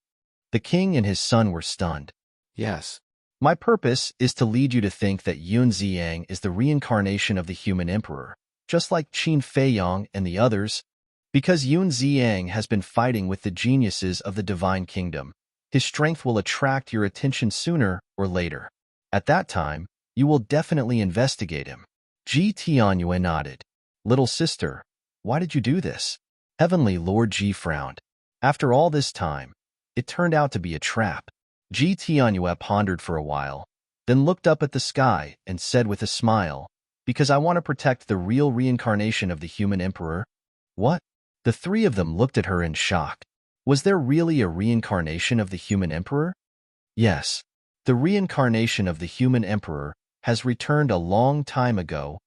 The king and his son were stunned. Yes. My purpose is to lead you to think that Yun Ziang is the reincarnation of the human emperor, just like Qin Feiyang and the others. Because Yun Ziang has been fighting with the geniuses of the divine kingdom, his strength will attract your attention sooner or later. At that time, you will definitely investigate him. Ji Tianyue nodded. Little sister, why did you do this? Heavenly Lord Ji frowned. After all this time, it turned out to be a trap. Ji Tianyue pondered for a while, then looked up at the sky and said with a smile, Because I want to protect the real reincarnation of the human emperor. What? The three of them looked at her in shock. Was there really a reincarnation of the human emperor? Yes. The reincarnation of the human emperor has returned a long time ago,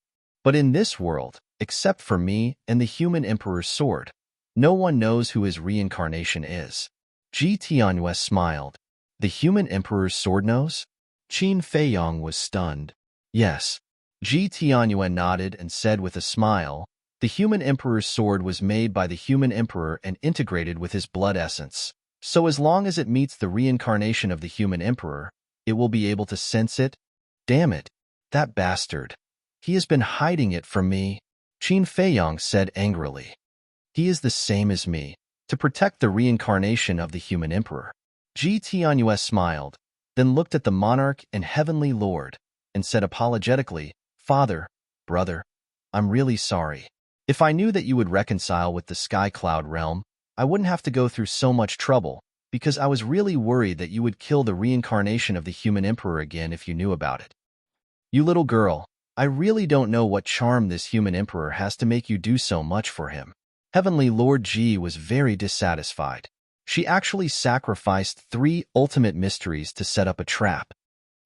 but in this world, except for me and the human emperor's sword, no one knows who his reincarnation is. Ji Tianyue smiled. The human emperor's sword knows? Qin Feiyong was stunned. Yes. Ji Tianyue nodded and said with a smile, the human emperor's sword was made by the human emperor and integrated with his blood essence. So as long as it meets the reincarnation of the human emperor, it will be able to sense it. Damn it, that bastard. He has been hiding it from me, Qin Feiyong said angrily. He is the same as me, to protect the reincarnation of the human emperor. Ji Tianyue smiled, then looked at the monarch and heavenly lord, and said apologetically, Father, brother, I'm really sorry. If I knew that you would reconcile with the Sky Cloud realm, I wouldn't have to go through so much trouble, because I was really worried that you would kill the reincarnation of the human emperor again if you knew about it. You little girl, I really don't know what charm this human emperor has to make you do so much for him. Heavenly Lord Ji was very dissatisfied. She actually sacrificed 3 ultimate mysteries to set up a trap.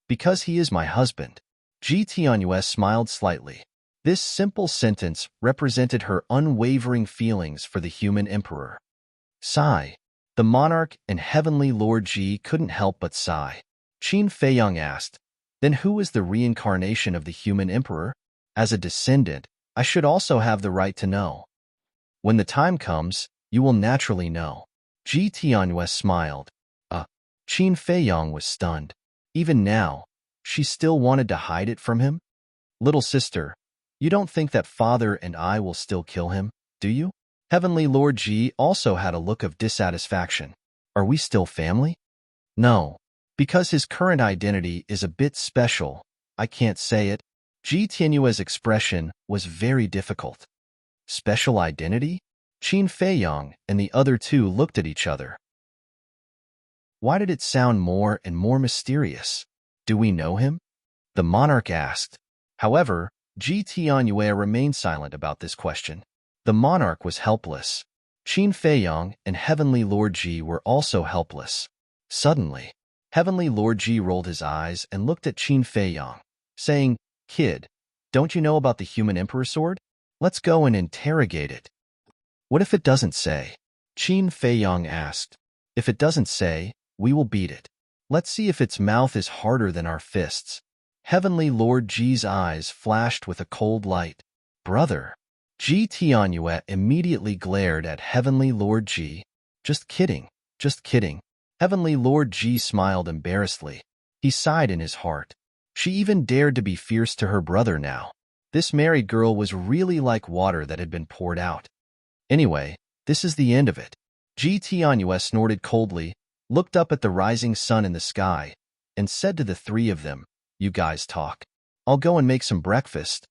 Because he is my husband. Ji Tianyue smiled slightly. This simple sentence represented her unwavering feelings for the human emperor. Sigh. The monarch and heavenly Lord Ji couldn't help but sigh. Qin Feiyong asked, then who is the reincarnation of the human emperor? As a descendant, I should also have the right to know. When the time comes, you will naturally know. Ji Tianyue smiled. Qin Feiyong was stunned. Even now, she still wanted to hide it from him? Little sister, you don't think that father and I will still kill him, do you? Heavenly Lord Ji also had a look of dissatisfaction. Are we still family? No. Because his current identity is a bit special, I can't say it. Ji Tianyue's expression was very difficult. Special identity? Qin Feiyong and the other two looked at each other. Why did it sound more and more mysterious? Do we know him? The monarch asked. However, Ji Tianyue remained silent about this question. The monarch was helpless. Qin Feiyong and Heavenly Lord Ji were also helpless. Suddenly, Heavenly Lord Ji rolled his eyes and looked at Qin Feiyong, saying, Kid, don't you know about the human emperor sword? Let's go and interrogate it. What if it doesn't say? Qin Feiyong asked. If it doesn't say, we will beat it. Let's see if its mouth is harder than our fists. Heavenly Lord Ji's eyes flashed with a cold light. Brother. Ji Tianyue immediately glared at Heavenly Lord Ji. Just kidding, just kidding. Heavenly Lord Ji smiled embarrassedly. He sighed in his heart. She even dared to be fierce to her brother now. This married girl was really like water that had been poured out. Anyway, this is the end of it. Ji Tianyue snorted coldly, looked up at the rising sun in the sky, and said to the three of them, You guys talk. I'll go and make some breakfast.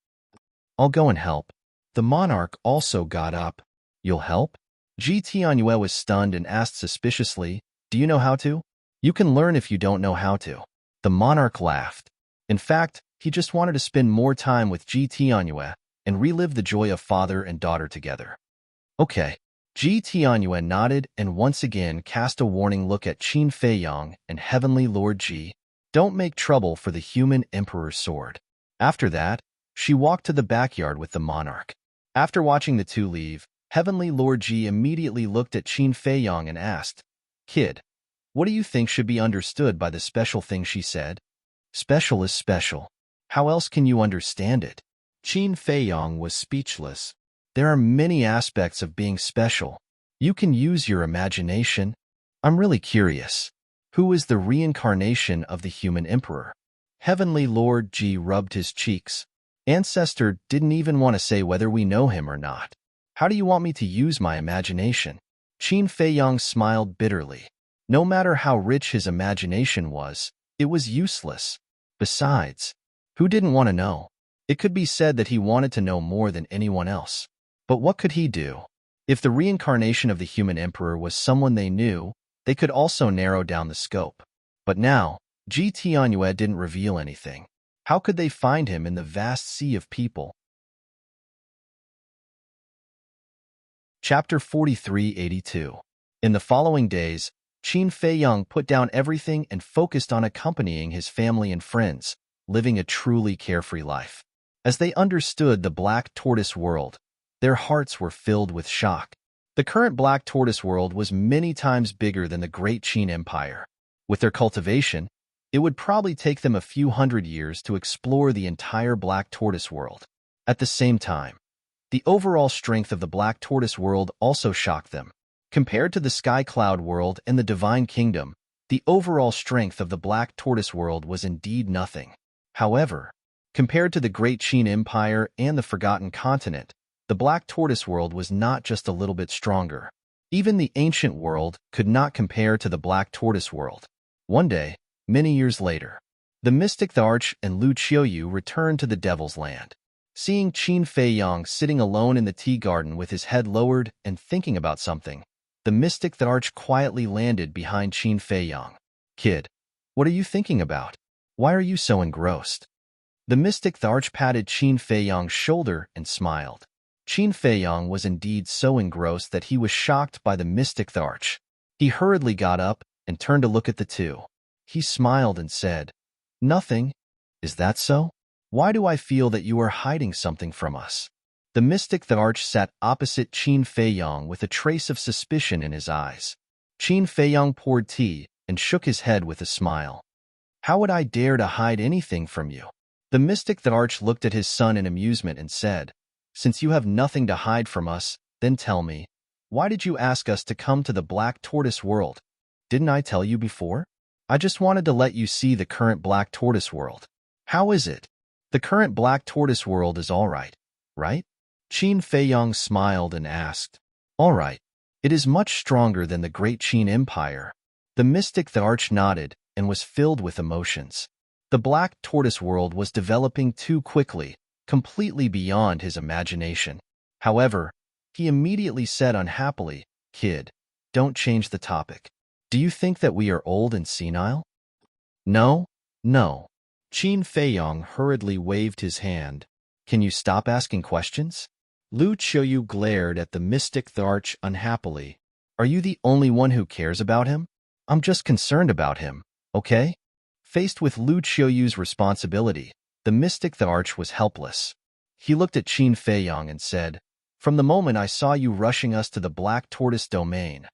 I'll go and help. The monarch also got up. You'll help? Ji Tianyue was stunned and asked suspiciously, Do you know how to? You can learn if you don't know how to. The monarch laughed. In fact, he just wanted to spend more time with Ji Tianyue and relive the joy of father and daughter together. Okay. Ji Tianyue nodded and once again cast a warning look at Qin Feiyong and Heavenly Lord Ji. Don't make trouble for the human emperor's sword. After that, she walked to the backyard with the monarch. After watching the two leave, Heavenly Lord Ji immediately looked at Qin Feiyong and asked, Kid, what do you think should be understood by the special thing she said? Special is special. How else can you understand it? Qin Feiyong was speechless. There are many aspects of being special. You can use your imagination. I'm really curious. Who is the reincarnation of the human emperor? Heavenly Lord Ji rubbed his cheeks. Ancestor didn't even want to say whether we know him or not. How do you want me to use my imagination? Qin Feiyong smiled bitterly. No matter how rich his imagination was, it was useless. Besides, who didn't want to know? It could be said that he wanted to know more than anyone else. But what could he do? If the reincarnation of the human emperor was someone they knew, they could also narrow down the scope. But now, Ji Tianyue didn't reveal anything. How could they find him in the vast sea of people? Chapter 4382. In the following days, Qin Feiyang put down everything and focused on accompanying his family and friends, living a truly carefree life. As they understood the Black Tortoise world, their hearts were filled with shock. The current Black Tortoise world was many times bigger than the Great Qin Empire. With their cultivation, it would probably take them a few hundred years to explore the entire Black Tortoise world. At the same time, the overall strength of the Black Tortoise world also shocked them. Compared to the Sky Cloud world and the Divine Kingdom, the overall strength of the Black Tortoise world was indeed nothing. However, compared to the Great Qin Empire and the Forgotten Continent, the Black Tortoise world was not just a little bit stronger. Even the ancient world could not compare to the Black Tortoise world. One day, many years later, the mystic Tharch and Lu Qiuyu returned to the Devil's Land. Seeing Qin Feiyang sitting alone in the tea garden with his head lowered and thinking about something, the mystic Tharch quietly landed behind Qin Feiyang. "Kid, what are you thinking about? Why are you so engrossed?" The mystic Tharch patted Qin Feiyang's shoulder and smiled. Qin Feiyang was indeed so engrossed that he was shocked by the mystic Tharch. He hurriedly got up and turned to look at the two. He smiled and said, "Nothing. Is that so? Why do I feel that you are hiding something from us?" The mystic Tharch sat opposite Qin Feiyang with a trace of suspicion in his eyes. Qin Feiyang poured tea and shook his head with a smile. "How would I dare to hide anything from you?" The mystic Tharch looked at his son in amusement and said, "Since you have nothing to hide from us, then tell me, why did you ask us to come to the Black Tortoise world? Didn't I tell you before? I just wanted to let you see the current Black Tortoise world. How is it? The current Black Tortoise world is all right, right?" Qin Feiyang smiled and asked, "All right. It is much stronger than the Great Qin Empire." The mystic Tharch nodded and was filled with emotions. The Black Tortoise world was developing too quickly, completely beyond his imagination. However, he immediately said unhappily, "Kid, don't change the topic. Do you think that we are old and senile?" "No, no." Qin Feiyang hurriedly waved his hand. "Can you stop asking questions?" Lu Qiuyu glared at the mystic Tharch unhappily. "Are you the only one who cares about him? I'm just concerned about him, okay?" Faced with Lu Qiuyu's responsibility, the mystic Tharch was helpless. He looked at Qin Feiyang and said, "From the moment I saw you rushing us to the Black Tortoise domain,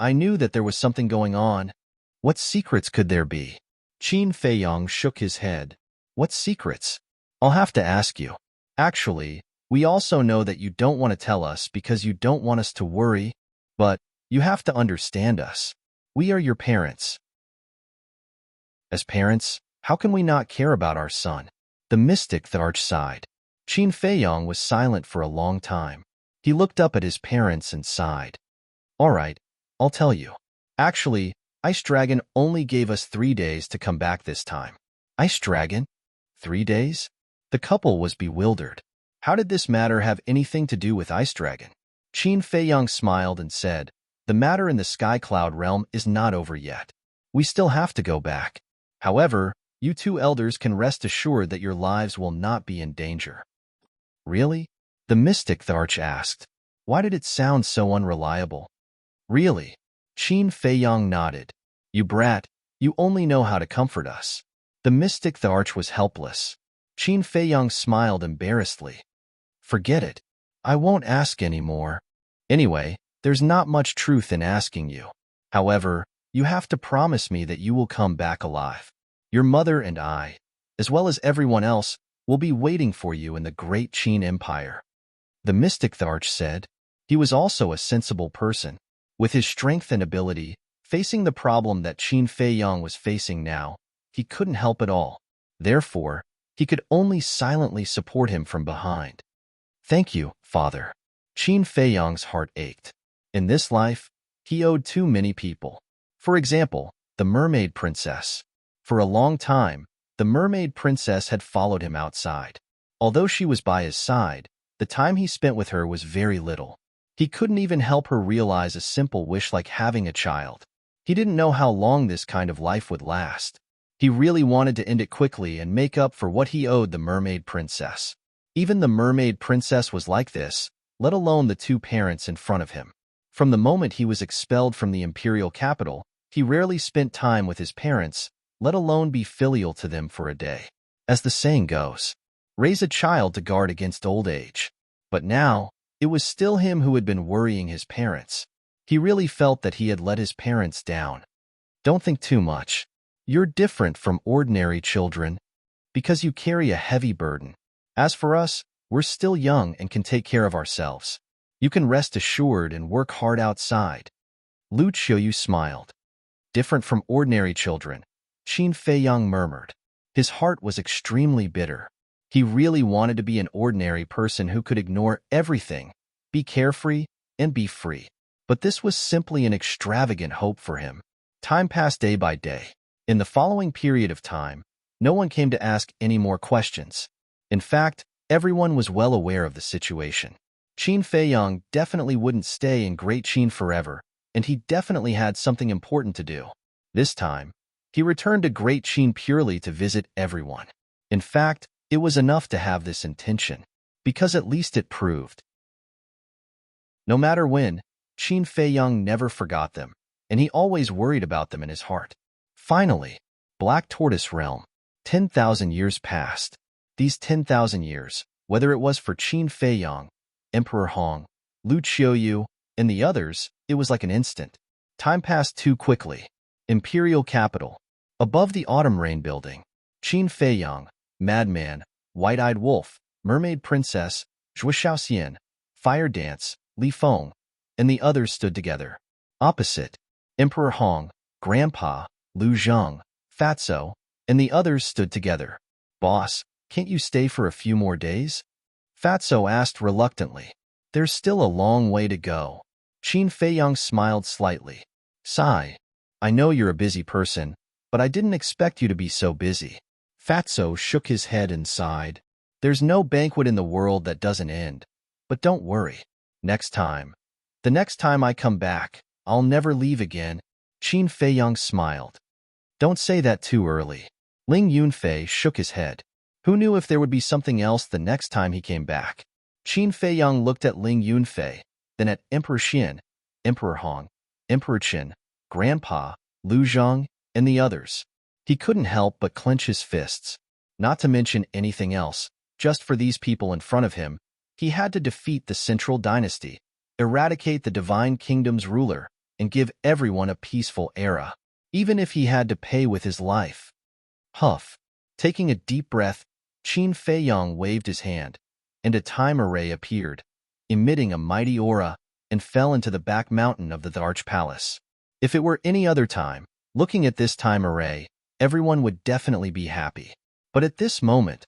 I knew that there was something going on. What secrets could there be?" Qin Feiyang shook his head. "What secrets? I'll have to ask you. Actually, we also know that you don't want to tell us because you don't want us to worry, but you have to understand us. We are your parents. As parents, how can we not care about our son?" The mystic Tharch sighed. Qin Feiyang was silent for a long time. He looked up at his parents and sighed. "All right, I'll tell you. Actually, Ice Dragon only gave us 3 days to come back this time." "Ice Dragon? 3 days?" The couple was bewildered. How did this matter have anything to do with Ice Dragon? Qin Feiyang smiled and said, "The matter in the Sky Cloud realm is not over yet. We still have to go back. However, you two elders can rest assured that your lives will not be in danger." "Really?" the mystic Tharch asked. Why did it sound so unreliable? "Really?" Qin Feiyang nodded. "You brat, you only know how to comfort us." The mystic Tharch was helpless. Qin Feiyang smiled embarrassedly. "Forget it. I won't ask anymore. Anyway, there's not much truth in asking you. However, you have to promise me that you will come back alive. Your mother and I, as well as everyone else, will be waiting for you in the Great Qin Empire." The mystic Tharch said. He was also a sensible person. With his strength and ability, facing the problem that Qin Feiyang was facing now, he couldn't help at all. Therefore, he could only silently support him from behind. "Thank you, Father." Qin Feiyang's heart ached. In this life, he owed too many people. For example, the mermaid princess. For a long time, the mermaid princess had followed him outside. Although she was by his side, the time he spent with her was very little. He couldn't even help her realize a simple wish like having a child. He didn't know how long this kind of life would last. He really wanted to end it quickly and make up for what he owed the mermaid princess. Even the mermaid princess was like this, let alone the two parents in front of him. From the moment he was expelled from the imperial capital, he rarely spent time with his parents, let alone be filial to them for a day. As the saying goes, raise a child to guard against old age. But now, it was still him who had been worrying his parents. He really felt that he had let his parents down. Don't think too much. You're different from ordinary children because you carry a heavy burden. As for us, we're still young and can take care of ourselves. You can rest assured and work hard outside. Lu Qiuyu smiled. Different from ordinary children, Qin Feiyang murmured. His heart was extremely bitter. He really wanted to be an ordinary person who could ignore everything, be carefree, and be free. But this was simply an extravagant hope for him. Time passed day by day. In the following period of time, no one came to ask any more questions. In fact, everyone was well aware of the situation. Qin Feiyang definitely wouldn't stay in Great Qin forever, and he definitely had something important to do. This time, he returned to Great Qin purely to visit everyone. In fact, it was enough to have this intention, because at least it proved. No matter when, Qin Feiyang never forgot them, and he always worried about them in his heart. Finally, Black Tortoise Realm. 10,000 years passed. These 10,000 years, whether it was for Qin Feiyang, Emperor Hong, Lu Qiuyu, and the others, it was like an instant. Time passed too quickly. Imperial Capital. Above the Autumn Rain Building, Qin Feiyang, Madman, White-Eyed Wolf, Mermaid Princess, Zhuo Xiaoxian, Fire Dance, Li Feng, and the others stood together. Opposite, Emperor Hong, Grandpa, Lu Zheng, Fatso, and the others stood together. Boss, can't you stay for a few more days? Fatso asked reluctantly. There's still a long way to go. Qin Feiyang smiled slightly. Sigh. I know you're a busy person, but I didn't expect you to be so busy. Fatso shook his head and sighed. There's no banquet in the world that doesn't end. But don't worry. Next time. The next time I come back, I'll never leave again. Qin Feiyang smiled. Don't say that too early. Ling Yunfei shook his head. Who knew if there would be something else the next time he came back? Qin Feiyang looked at Ling Yunfei, then at Emperor Xin, Emperor Hong, Emperor Qin, Grandpa, Lu Zheng, and the others. He couldn't help but clench his fists. Not to mention anything else, just for these people in front of him, he had to defeat the Central Dynasty, eradicate the Divine Kingdom's ruler, and give everyone a peaceful era, even if he had to pay with his life. Huff. Taking a deep breath, Qin Feiyang waved his hand, and a time array appeared, emitting a mighty aura, and fell into the back mountain of the Arch Palace. If it were any other time, looking at this time array, everyone would definitely be happy. But at this moment,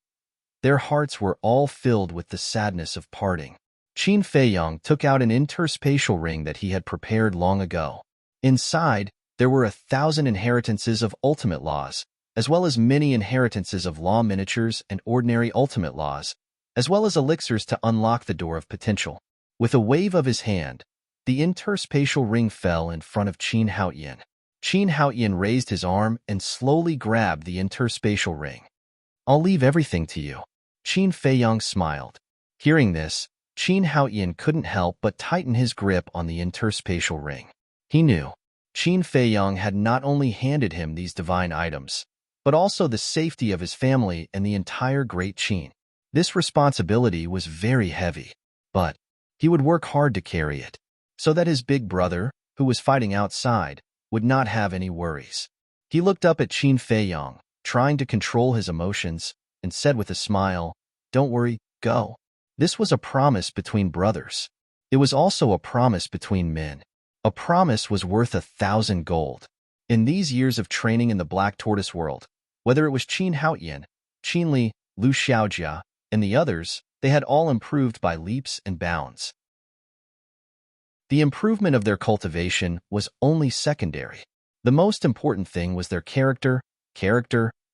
their hearts were all filled with the sadness of parting. Qin Feiyang took out an interspatial ring that he had prepared long ago. Inside, there were 1,000 inheritances of ultimate laws, as well as many inheritances of law miniatures and ordinary ultimate laws, as well as elixirs to unlock the door of potential. With a wave of his hand, the interspatial ring fell in front of Qin Haoyan. Qin Haoyan raised his arm and slowly grabbed the interspatial ring. I'll leave everything to you. Qin Feiyang smiled. Hearing this, Qin Haoyan couldn't help but tighten his grip on the interspatial ring. He knew Qin Feiyang had not only handed him these divine items, but also the safety of his family and the entire Great Qin. This responsibility was very heavy, but he would work hard to carry it, so that his big brother, who was fighting outside, would not have any worries. He looked up at Qin Feiyang, trying to control his emotions, and said with a smile, "Don't worry, go." This was a promise between brothers. It was also a promise between men. A promise was worth 1,000 gold. In these years of training in the Black Tortoise world, whether it was Qin Haoyan, Qin Li, Lu Xiaojia, and the others, they had all improved by leaps and bounds. The improvement of their cultivation was only secondary. The most important thing was their character,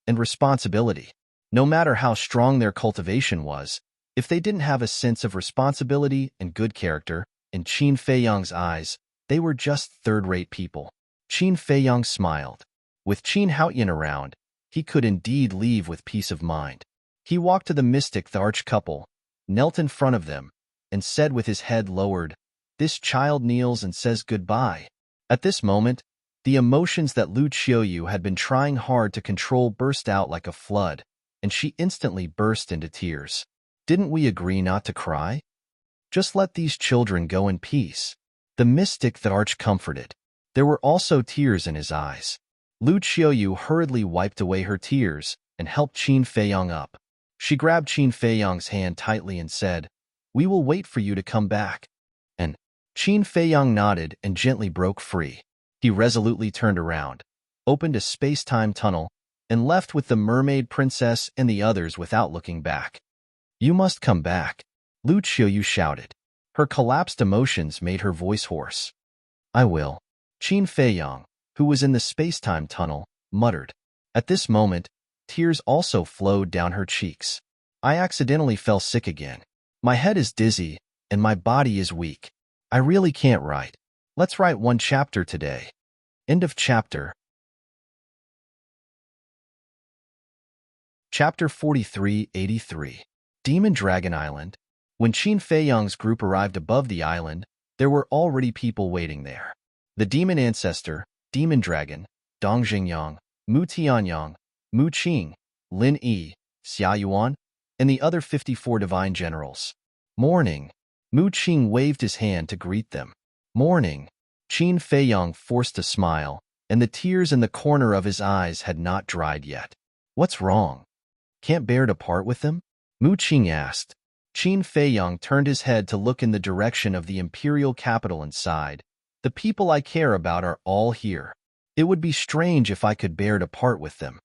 and responsibility. No matter how strong their cultivation was, if they didn't have a sense of responsibility and good character, in Qin Feiyang's eyes, they were just third-rate people. Qin Feiyang smiled. With Qin Haoyan around, he could indeed leave with peace of mind. He walked to the mystic the arch couple, knelt in front of them, and said with his head lowered, "This child kneels and says goodbye." At this moment, the emotions that Lu Qiuyu had been trying hard to control burst out like a flood, and she instantly burst into tears. "Didn't we agree not to cry? Just let these children go in peace." The mystic that Arch comforted. There were also tears in his eyes. Lu Qiuyu hurriedly wiped away her tears and helped Qin Feiyang up. She grabbed Qin Feiyang's hand tightly and said, "We will wait for you to come back." And Qin Feiyang nodded and gently broke free. He resolutely turned around, opened a space-time tunnel, and left with the mermaid princess and the others without looking back. "You must come back," Lu Qiuyu shouted. Her collapsed emotions made her voice hoarse. "I will," Qin Feiyang, who was in the space-time tunnel, muttered. At this moment, tears also flowed down her cheeks. "I accidentally fell sick again. My head is dizzy, and my body is weak. I really can't write. Let's write one chapter today." End of chapter. Chapter 4383. Demon Dragon Island. When Qin Feiyang's group arrived above the island, there were already people waiting there. The demon ancestor, Demon Dragon, Dong Jingyang, Mu Tianyang, Mu Qing, Lin Yi, Xia Yuan, and the other 54 divine generals. "Morning." Mu Qing waved his hand to greet them. "Morning." Qin Feiyang forced a smile, and the tears in the corner of his eyes had not dried yet. "What's wrong? Can't bear to part with them?" Mu Qing asked. Qin Feiyang turned his head to look in the direction of the imperial capital and sighed. "The people I care about are all here. It would be strange if I could bear to part with them."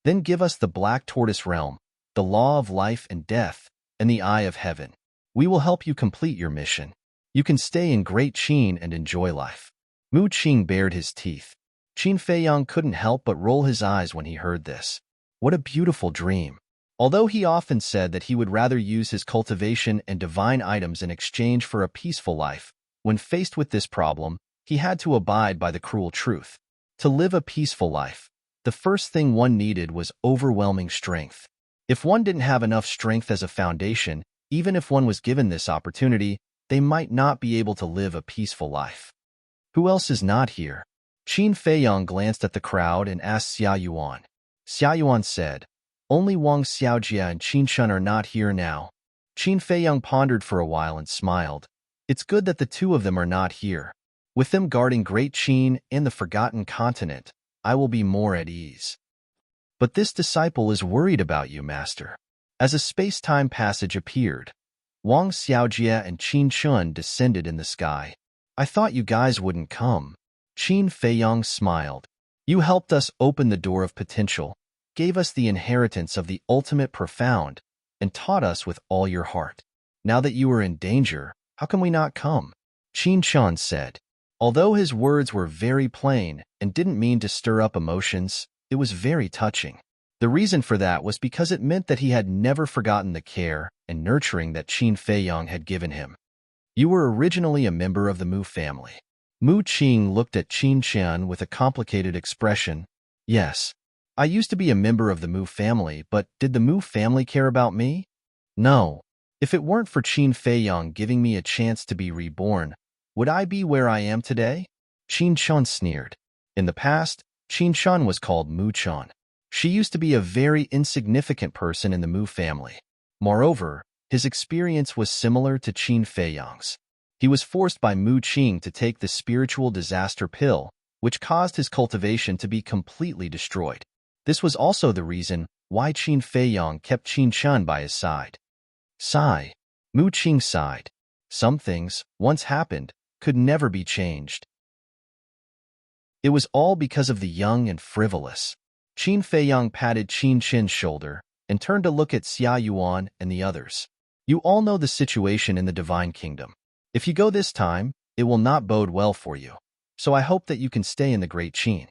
"Then give us the Black Tortoise Realm, the Law of Life and Death, and the Eye of Heaven. We will help you complete your mission. You can stay in Great Qin and enjoy life." Mu Qing bared his teeth. Qin Feiyang couldn't help but roll his eyes when he heard this. What a beautiful dream. Although he often said that he would rather use his cultivation and divine items in exchange for a peaceful life, when faced with this problem, he had to abide by the cruel truth. To live a peaceful life, the first thing one needed was overwhelming strength. If one didn't have enough strength as a foundation, even if one was given this opportunity, they might not be able to live a peaceful life. "Who else is not here?" Qin Feiyang glanced at the crowd and asked Xia Yuan. Xia Yuan said, "Only Wang Xiaojia and Qin Shun are not here now." Qin Feiyang pondered for a while and smiled. "It's good that the two of them are not here. With them guarding Great Qin and the Forgotten Continent, I will be more at ease." "But this disciple is worried about you, Master." As a space-time passage appeared, Wang Xiaojia and Qin Shun descended in the sky. "I thought you guys wouldn't come." Qin Feiyang smiled. "You helped us open the door of potential, gave us the inheritance of the ultimate profound, and taught us with all your heart. Now that you are in danger, how can we not come?" Qin Shun said. Although his words were very plain and didn't mean to stir up emotions, it was very touching. The reason for that was because it meant that he had never forgotten the care and nurturing that Qin Feiyang had given him. "You were originally a member of the Mu family." Mu Qing looked at Qin Qian with a complicated expression. "Yes. I used to be a member of the Mu family, but did the Mu family care about me? No. If it weren't for Qin Feiyang giving me a chance to be reborn, would I be where I am today?" Qin Shun sneered. In the past, Qin Shun was called Mu Chun. She used to be a very insignificant person in the Mu family. Moreover, his experience was similar to Qin Feiyang's. He was forced by Mu Qing to take the spiritual disaster pill, which caused his cultivation to be completely destroyed. This was also the reason why Qin Feiyang kept Qin Shun by his side. Sigh. Mu Qing sighed. Some things, once happened, could never be changed. It was all because of the young and frivolous. Qin Feiyang patted Qin Qin's shoulder and turned to look at Xia Yuan and the others. "You all know the situation in the Divine Kingdom. If you go this time, it will not bode well for you. So I hope that you can stay in the Great Qin."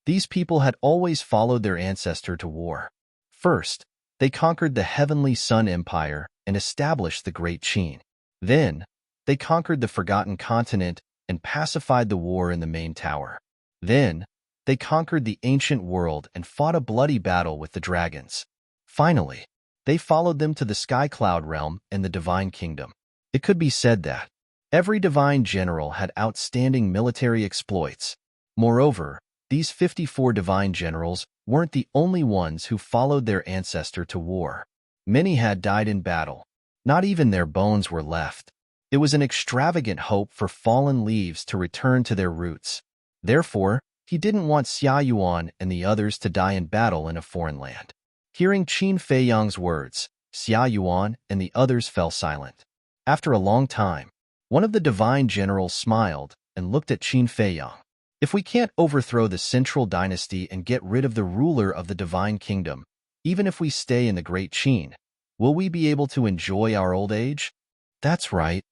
These people had always followed their ancestor to war. First, they conquered the Heavenly Sun Empire and established the Great Qin. Then, they conquered the Forgotten Continent and pacified the war in the main tower. Then, they conquered the ancient world and fought a bloody battle with the dragons. Finally, they followed them to the Sky Cloud Realm and the Divine Kingdom. It could be said that every divine general had outstanding military exploits. Moreover, these 54 divine generals weren't the only ones who followed their ancestor to war. Many had died in battle. Not even their bones were left. It was an extravagant hope for fallen leaves to return to their roots. Therefore, he didn't want Xia Yuan and the others to die in battle in a foreign land. Hearing Qin Feiyang's words, Xia Yuan and the others fell silent. After a long time, one of the divine generals smiled and looked at Qin Feiyang. If we can't overthrow the central dynasty and get rid of the ruler of the divine kingdom, even if we stay in the great Qin, will we be able to enjoy our old age? That's right.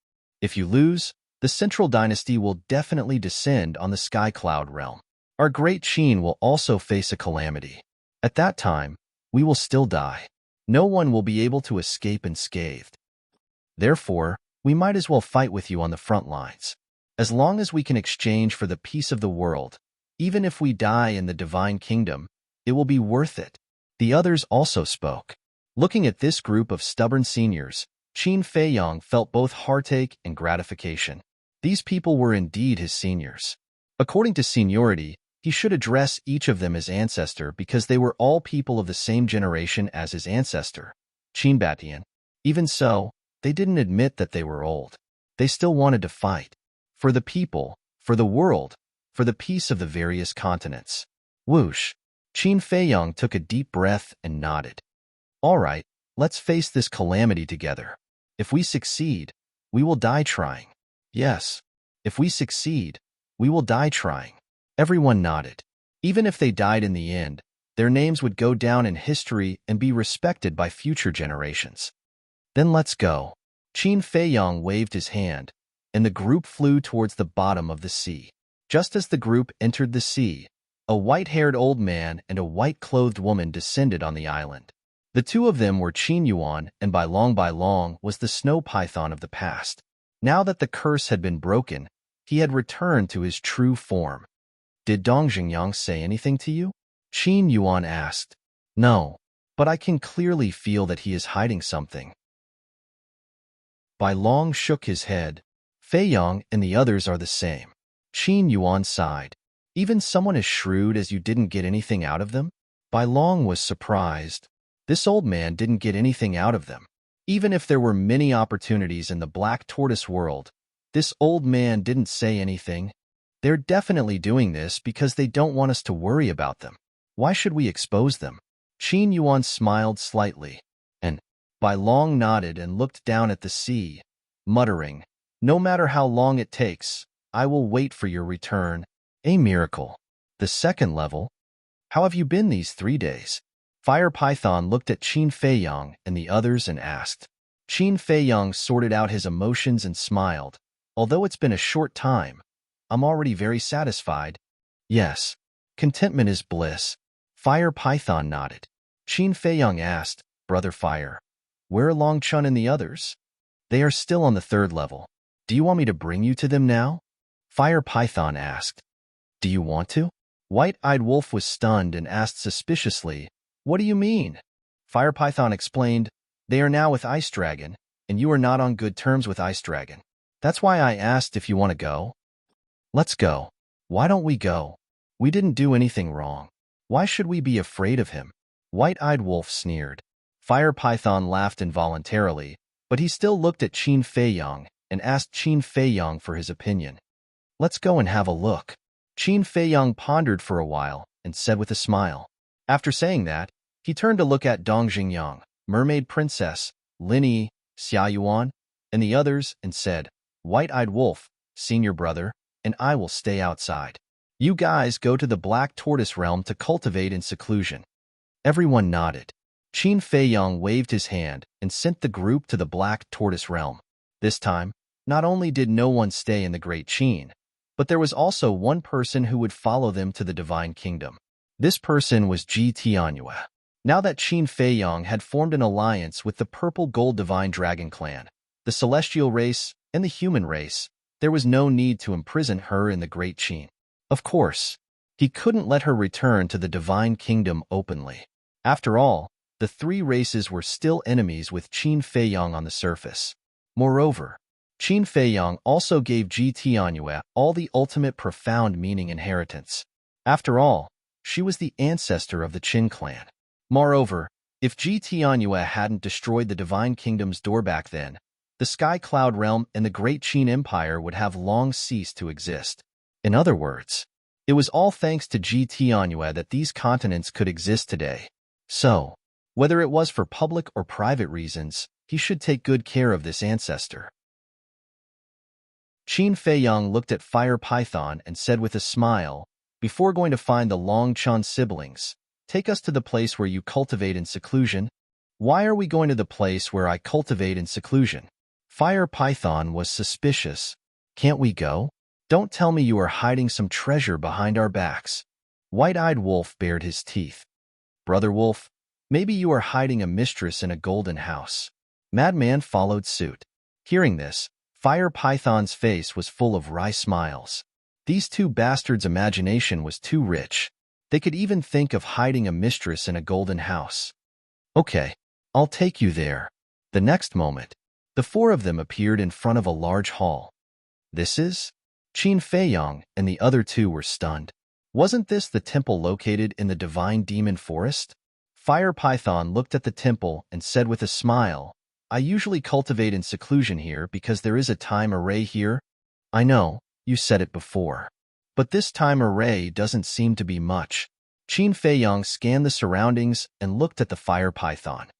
If you lose, the central dynasty will definitely descend on the sky cloud realm. Our great Qin will also face a calamity. At that time, we will still die. No one will be able to escape unscathed. Therefore, we might as well fight with you on the front lines. As long as we can exchange for the peace of the world, even if we die in the divine kingdom, it will be worth it. The others also spoke. Looking at this group of stubborn seniors, Qin Feiyang felt both heartache and gratification. These people were indeed his seniors. According to seniority, he should address each of them as ancestor because they were all people of the same generation as his ancestor, Qin Batian. Even so, they didn't admit that they were old. They still wanted to fight. For the people, for the world, for the peace of the various continents. Whoosh! Qin Feiyang took a deep breath and nodded. All right, let's face this calamity together. If we succeed, we will die trying. Yes, if we succeed, we will die trying. Everyone nodded. Even if they died in the end, their names would go down in history and be respected by future generations. Then let's go. Qin Feiyang waved his hand, and the group flew towards the bottom of the sea. Just as the group entered the sea, a white-haired old man and a white-clothed woman descended on the island. The two of them were Qin Yuan and by long was the snow python of the past. Now that the curse had been broken, he had returned to his true form. Did Dong Xingyang say anything to you? Qin Yuan asked. No, but I can clearly feel that he is hiding something. Bai Long shook his head. Feiyang and the others are the same. Qin Yuan sighed. Even someone as shrewd as you didn't get anything out of them? Bai Long was surprised. This old man didn't get anything out of them. Even if there were many opportunities in the black tortoise world, this old man didn't say anything. They're definitely doing this because they don't want us to worry about them. Why should we expose them? Qin Yuan smiled slightly, and Bai Long nodded and looked down at the sea, muttering, no matter how long it takes, I will wait for your return. A miracle. The second level? How have you been these 3 days? Fire Python looked at Qin Feiyang and the others and asked. Qin Feiyang sorted out his emotions and smiled. Although it's been a short time, I'm already very satisfied. Yes, contentment is bliss. Fire Python nodded. Qin Feiyang asked, Brother Fire, where are Long Chun and the others? They are still on the 3rd level. Do you want me to bring you to them now? Fire Python asked. Do you want to? White-Eyed Wolf was stunned and asked suspiciously, What do you mean? Fire Python explained, They are now with Ice Dragon, and you are not on good terms with Ice Dragon. That's why I asked if you want to go. Let's go. Why don't we go? We didn't do anything wrong. Why should we be afraid of him? White-Eyed Wolf sneered. Fire Python laughed involuntarily, but he still looked at Qin Feiyang and asked Qin Feiyang for his opinion. Let's go and have a look. Qin Feiyang pondered for a while and said with a smile. After saying that, he turned to look at Dong Xingyang, Mermaid Princess, Lin Yi, Xia Yuan, and the others and said, White-Eyed Wolf, senior brother, and I will stay outside. You guys go to the Black Tortoise realm to cultivate in seclusion. Everyone nodded. Qin Feiyang waved his hand and sent the group to the Black Tortoise realm. This time, not only did no one stay in the Great Qin, but there was also one person who would follow them to the Divine Kingdom. This person was Ji Tianyue. Now that Qin Feiyang had formed an alliance with the Purple Gold Divine Dragon Clan, the Celestial race, and the human race, there was no need to imprison her in the Great Qin. Of course, he couldn't let her return to the Divine Kingdom openly. After all, the 3 races were still enemies with Qin Feiyang on the surface. Moreover, Qin Feiyang also gave Ji Tianyue all the ultimate profound meaning inheritance. After all, she was the ancestor of the Qin clan. Moreover, if Ji Tianyue hadn't destroyed the Divine Kingdom's door back then, the Sky Cloud Realm and the Great Qin Empire would have long ceased to exist. In other words, it was all thanks to Ji Tianyue that these continents could exist today. So, whether it was for public or private reasons, he should take good care of this ancestor. Qin Feiyang looked at Fire Python and said with a smile, "Before going to find the Long Chun siblings, take us to the place where you cultivate in seclusion." "Why are we going to the place where I cultivate in seclusion?" Fire Python was suspicious. "Can't we go? Don't tell me you are hiding some treasure behind our backs." White-eyed Wolf bared his teeth. "Brother Wolf, maybe you are hiding a mistress in a golden house." Madman followed suit. Hearing this, Fire Python's face was full of wry smiles. These two bastards' imagination was too rich. They could even think of hiding a mistress in a golden house. "Okay, I'll take you there." The next moment, the four of them appeared in front of a large hall. "This is?" Qin Feiyang and the other two were stunned. Wasn't this the temple located in the Divine Demon Forest? Fire Python looked at the temple and said with a smile, "I usually cultivate in seclusion here because there is a time array here." "I know, you said it before. But this time array doesn't seem to be much." Qin Feiyang scanned the surroundings and looked at the Fire Python.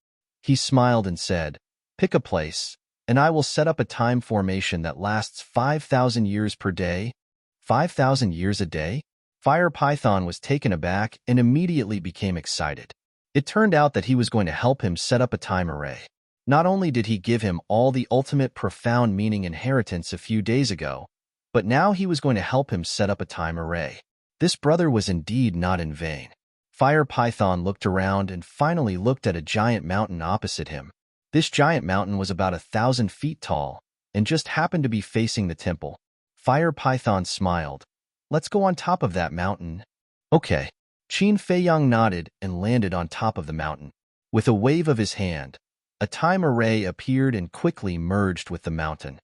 He smiled and said, "Pick a place, and I will set up a time formation that lasts 5,000 years per day." 5,000 years a day? Fire Python was taken aback and immediately became excited. It turned out that he was going to help him set up a time array. Not only did he give him all the ultimate profound meaning inheritance a few days ago, but now he was going to help him set up a time array. This brother was indeed not in vain. Fire Python looked around and finally looked at a giant mountain opposite him. This giant mountain was about 1,000 feet tall and just happened to be facing the temple. Fire Python smiled. "Let's go on top of that mountain." "Okay." Qin Feiyang nodded and landed on top of the mountain. With a wave of his hand, a time array appeared and quickly merged with the mountain.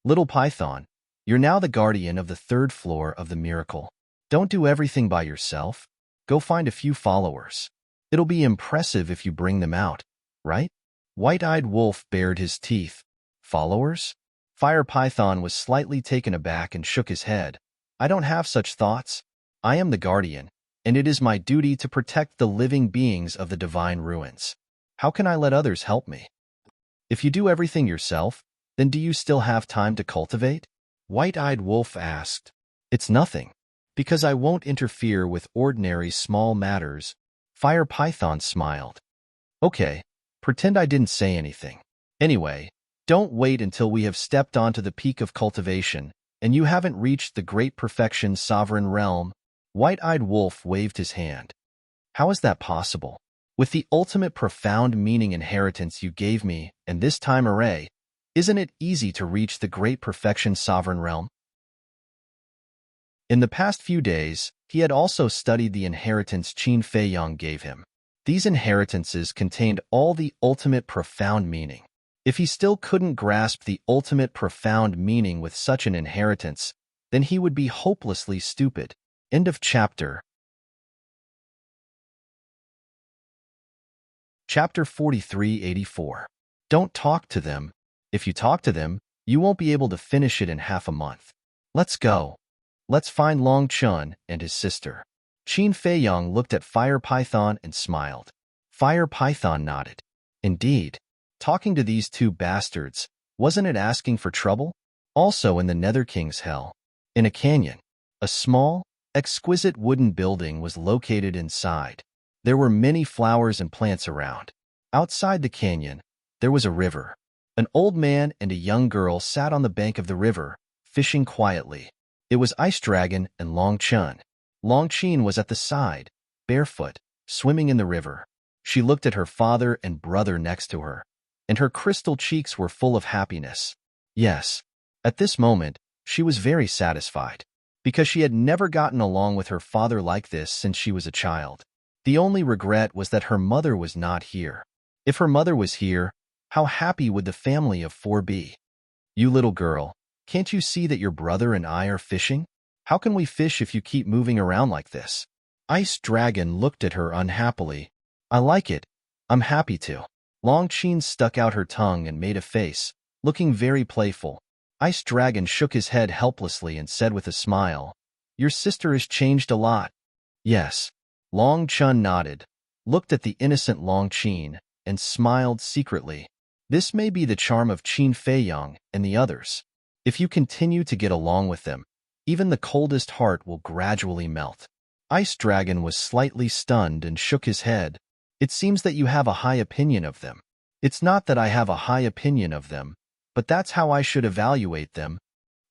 "Little Python, you're now the guardian of the 3rd floor of the miracle. Don't do everything by yourself. Go find a few followers. It'll be impressive if you bring them out, right?" White-eyed Wolf bared his teeth. "Followers?" Fire Python was slightly taken aback and shook his head. "I don't have such thoughts. I am the guardian, and it is my duty to protect the living beings of the divine ruins. How can I let others help me? If you do everything yourself, then do you still have time to cultivate?" White-eyed Wolf asked. "It's nothing, because I won't interfere with ordinary small matters." Fire Python smiled. "Okay, pretend I didn't say anything. Anyway, don't wait until we have stepped onto the peak of cultivation and you haven't reached the great perfection sovereign realm." White-eyed Wolf waved his hand. "How is that possible? With the ultimate profound meaning inheritance you gave me and this time array, isn't it easy to reach the great perfection sovereign realm?" In the past few days, he had also studied the inheritance Qin Feiyang gave him. These inheritances contained all the ultimate profound meaning. If he still couldn't grasp the ultimate profound meaning with such an inheritance, then he would be hopelessly stupid. End of chapter. Chapter 4384. Don't talk to them. If you talk to them, you won't be able to finish it in half a month. Let's go. Let's find Long Chun and his sister. Qin Feiyang looked at Fire Python and smiled. Fire Python nodded. Indeed, talking to these two bastards, wasn't it asking for trouble? Also in the Nether King's hell, in a canyon, a small, exquisite wooden building was located inside. There were many flowers and plants around. Outside the canyon, there was a river. An old man and a young girl sat on the bank of the river, fishing quietly. It was Ice Dragon and Long Chun. Long Chun was at the side, barefoot, swimming in the river. She looked at her father and brother next to her, and her crystal cheeks were full of happiness. Yes, at this moment, she was very satisfied, because she had never gotten along with her father like this since she was a child. The only regret was that her mother was not here. If her mother was here, how happy would the family of four be? You little girl, can't you see that your brother and I are fishing? How can we fish if you keep moving around like this? Ice Dragon looked at her unhappily. I like it. I'm happy to. Longchen's stuck out her tongue and made a face, looking very playful. Ice Dragon shook his head helplessly and said with a smile, Your sister has changed a lot. Yes. Longchen nodded, looked at the innocent Longchen, and smiled secretly. This may be the charm of Qin Feiyang and the others. If you continue to get along with them, even the coldest heart will gradually melt. Ice Dragon was slightly stunned and shook his head. It seems that you have a high opinion of them. It's not that I have a high opinion of them, but that's how I should evaluate them.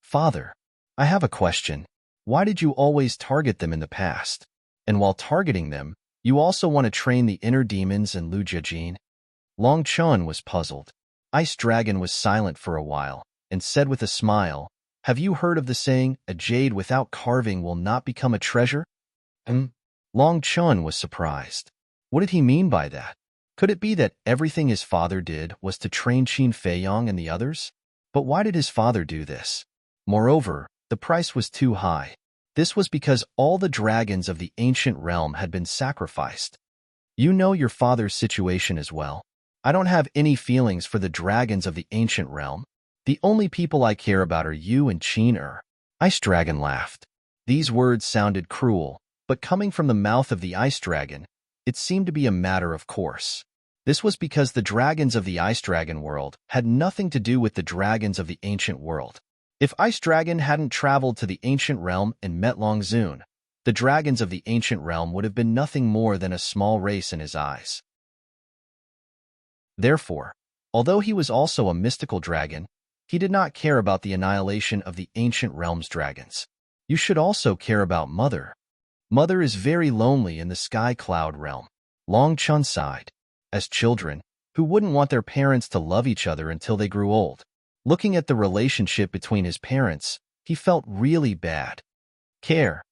Father, I have a question. Why did you always target them in the past? And while targeting them, you also want to train the inner demons and Lu Jiajin? Longchen was puzzled. Ice Dragon was silent for a while, and said with a smile, Have you heard of the saying, a jade without carving will not become a treasure? Longchen was surprised. What did he mean by that? Could it be that everything his father did was to train Qin Feiyang and the others? But why did his father do this? Moreover, the price was too high. This was because all the dragons of the ancient realm had been sacrificed. You know your father's situation as well. I don't have any feelings for the dragons of the ancient realm. The only people I care about are you and Qin. Ice Dragon laughed. These words sounded cruel, but coming from the mouth of the Ice Dragon, it seemed to be a matter of course. This was because the dragons of the Ice Dragon world had nothing to do with the dragons of the ancient world. If Ice Dragon hadn't traveled to the ancient realm and met Longzun, the dragons of the ancient realm would have been nothing more than a small race in his eyes. Therefore, although he was also a mystical dragon, he did not care about the annihilation of the ancient realm's dragons. You should also care about Mother. Mother is very lonely in the Sky Cloud realm. Longchen sighed. As children, who wouldn't want their parents to love each other until they grew old? Looking at the relationship between his parents, he felt really bad. Care.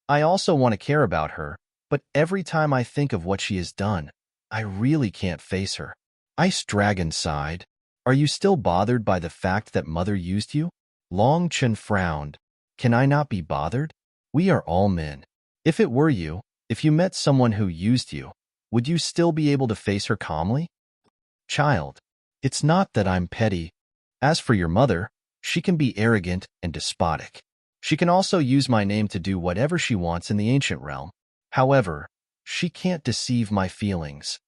I also want to care about her, but every time I think of what she has done, I really can't face her. Ice Dragon sighed. Are you still bothered by the fact that Mother used you? Longchen frowned. Can I not be bothered? We are all men. If it were you, if you met someone who used you, would you still be able to face her calmly? Child, it's not that I'm petty. As for your mother, she can be arrogant and despotic. She can also use my name to do whatever she wants in the ancient realm. However, she can't deceive my feelings.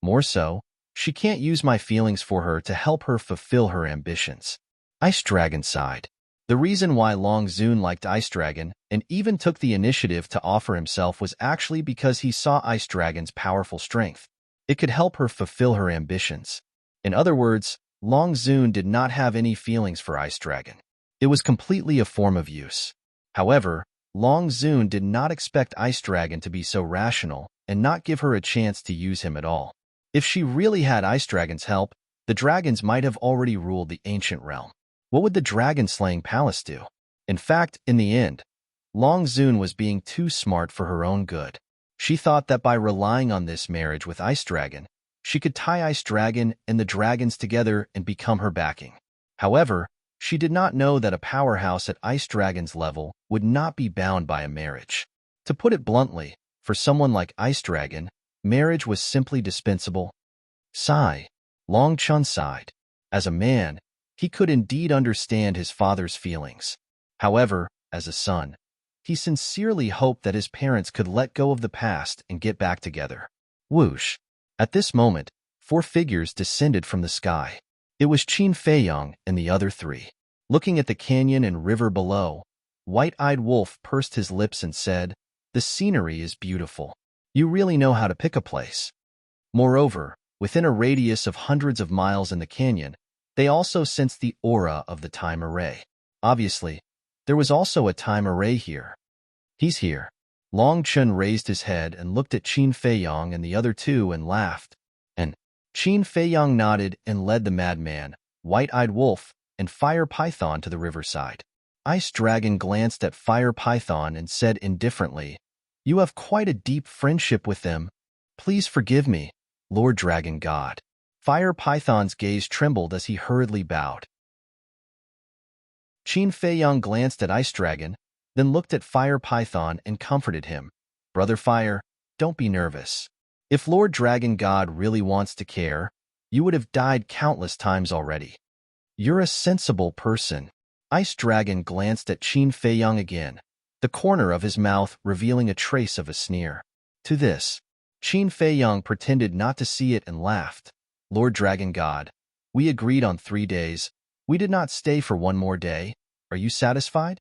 More so, she can't use my feelings for her to help her fulfill her ambitions. Ice Dragon sighed. The reason why Longzun liked Ice Dragon and even took the initiative to offer himself was actually because he saw Ice Dragon's powerful strength. It could help her fulfill her ambitions. In other words, Longzun did not have any feelings for Ice Dragon. It was completely a form of use. However, Longzun did not expect Ice Dragon to be so rational and not give her a chance to use him at all. If she really had Ice Dragon's help, the dragons might have already ruled the ancient realm. What would the dragon-slaying palace do? In fact, in the end, Longzun was being too smart for her own good. She thought that by relying on this marriage with Ice Dragon, she could tie Ice Dragon and the dragons together and become her backing. However, she did not know that a powerhouse at Ice Dragon's level would not be bound by a marriage. To put it bluntly, for someone like Ice Dragon, marriage was simply dispensable. Sigh. Longchen sighed. As a man, he could indeed understand his father's feelings. However, as a son, he sincerely hoped that his parents could let go of the past and get back together. Whoosh! At this moment, 4 figures descended from the sky. It was Qin Feiyang and the other 3. Looking at the canyon and river below, White-Eyed Wolf pursed his lips and said, The scenery is beautiful. You really know how to pick a place. Moreover, within a radius of hundreds of miles in the canyon, they also sensed the aura of the time array. Obviously, there was also a time array here. He's here. Longchen raised his head and looked at Qin Feiyang and the other 2 and laughed. And Qin Feiyang nodded and led the madman, White-Eyed Wolf, and Fire Python to the riverside. Ice Dragon glanced at Fire Python and said indifferently, You have quite a deep friendship with them. Please forgive me, Lord Dragon God. Fire Python's gaze trembled as he hurriedly bowed. Qin Feiyang glanced at Ice Dragon, then looked at Fire Python and comforted him. Brother Fire, don't be nervous. If Lord Dragon God really wants to care, you would have died countless times already. You're a sensible person. Ice Dragon glanced at Qin Feiyang again, the corner of his mouth revealing a trace of a sneer. To this, Qin Feiyang pretended not to see it and laughed. Lord Dragon God, we agreed on 3 days. We did not stay for one more day. Are you satisfied?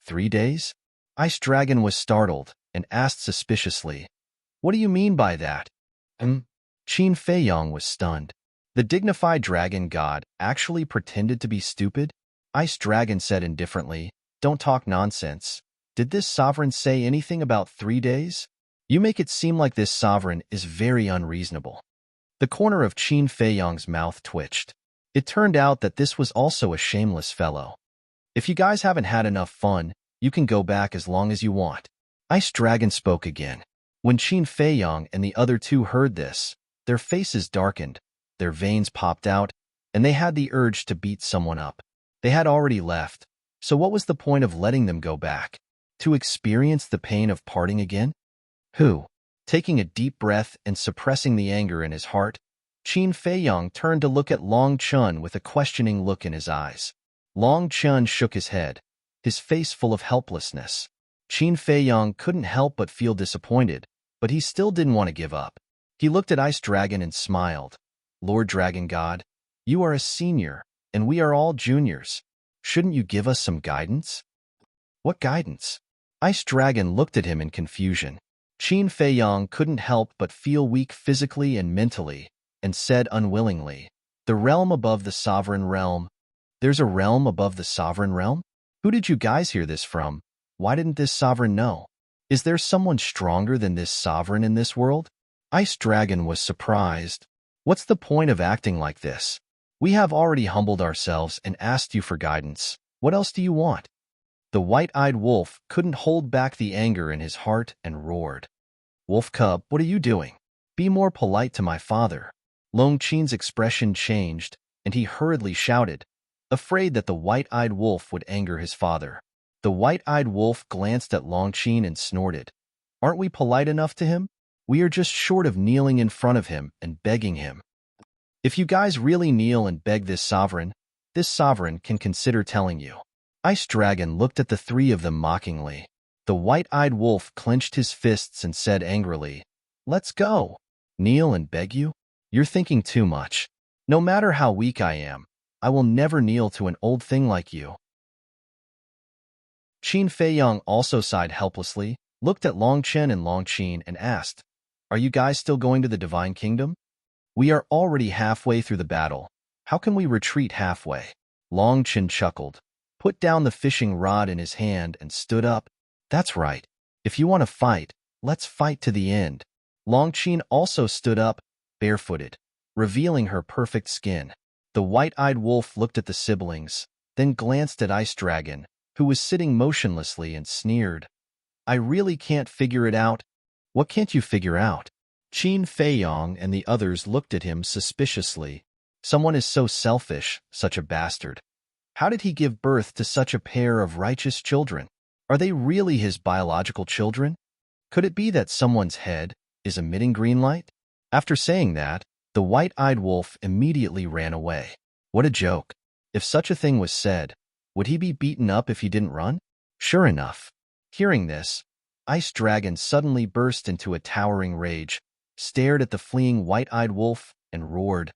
3 days? Ice Dragon was startled and asked suspiciously, what do you mean by that? Qin Feiyang was stunned. The dignified dragon god actually pretended to be stupid? Ice Dragon said indifferently, don't talk nonsense. Did this sovereign say anything about 3 days? You make it seem like this sovereign is very unreasonable. The corner of Qin Feiyang's mouth twitched. It turned out that this was also a shameless fellow. If you guys haven't had enough fun, you can go back as long as you want. Ice Dragon spoke again. When Qin Feiyang and the other two heard this, their faces darkened, their veins popped out, and they had the urge to beat someone up. They had already left, so what was the point of letting them go back? To experience the pain of parting again? Who? Taking a deep breath and suppressing the anger in his heart, Qin Feiyang turned to look at Long Chun with a questioning look in his eyes. Long Chun shook his head, his face full of helplessness. Qin Feiyang couldn't help but feel disappointed, but he still didn't want to give up. He looked at Ice Dragon and smiled. Lord Dragon God, you are a senior, and we are all juniors. Shouldn't you give us some guidance? What guidance? Ice Dragon looked at him in confusion. Qin Feiyang couldn't help but feel weak physically and mentally, and said unwillingly, the realm above the sovereign realm. There's a realm above the sovereign realm? Who did you guys hear this from? Why didn't this sovereign know? Is there someone stronger than this sovereign in this world? Ice Dragon was surprised. What's the point of acting like this? We have already humbled ourselves and asked you for guidance. What else do you want? The white-eyed wolf couldn't hold back the anger in his heart and roared. Wolf Cub, what are you doing? Be more polite to my father. Long Qin's expression changed, and he hurriedly shouted, afraid that the white-eyed wolf would anger his father. The white-eyed wolf glanced at Long Qin and snorted. Aren't we polite enough to him? We are just short of kneeling in front of him and begging him. If you guys really kneel and beg this sovereign can consider telling you. Ice Dragon looked at the three of them mockingly. The white-eyed wolf clenched his fists and said angrily, let's go. Kneel and beg you? You're thinking too much. No matter how weak I am, I will never kneel to an old thing like you. Qin Feiyang also sighed helplessly, looked at Long Chen and Long Qin and asked, are you guys still going to the Divine Kingdom? We are already halfway through the battle. How can we retreat halfway? Long Chen chuckled, put down the fishing rod in his hand and stood up. That's right. If you want to fight, let's fight to the end. Long Qin also stood up, barefooted, revealing her perfect skin. The white-eyed wolf looked at the siblings, then glanced at Ice Dragon, who was sitting motionlessly, and sneered. I really can't figure it out. What can't you figure out? Qin Feiyang and the others looked at him suspiciously. Someone is so selfish, such a bastard. How did he give birth to such a pair of righteous children? Are they really his biological children? Could it be that someone's head is emitting green light? After saying that, the white-eyed wolf immediately ran away. What a joke. If such a thing was said, would he be beaten up if he didn't run? Sure enough. Hearing this, Ice Dragon suddenly burst into a towering rage, stared at the fleeing white-eyed wolf, and roared,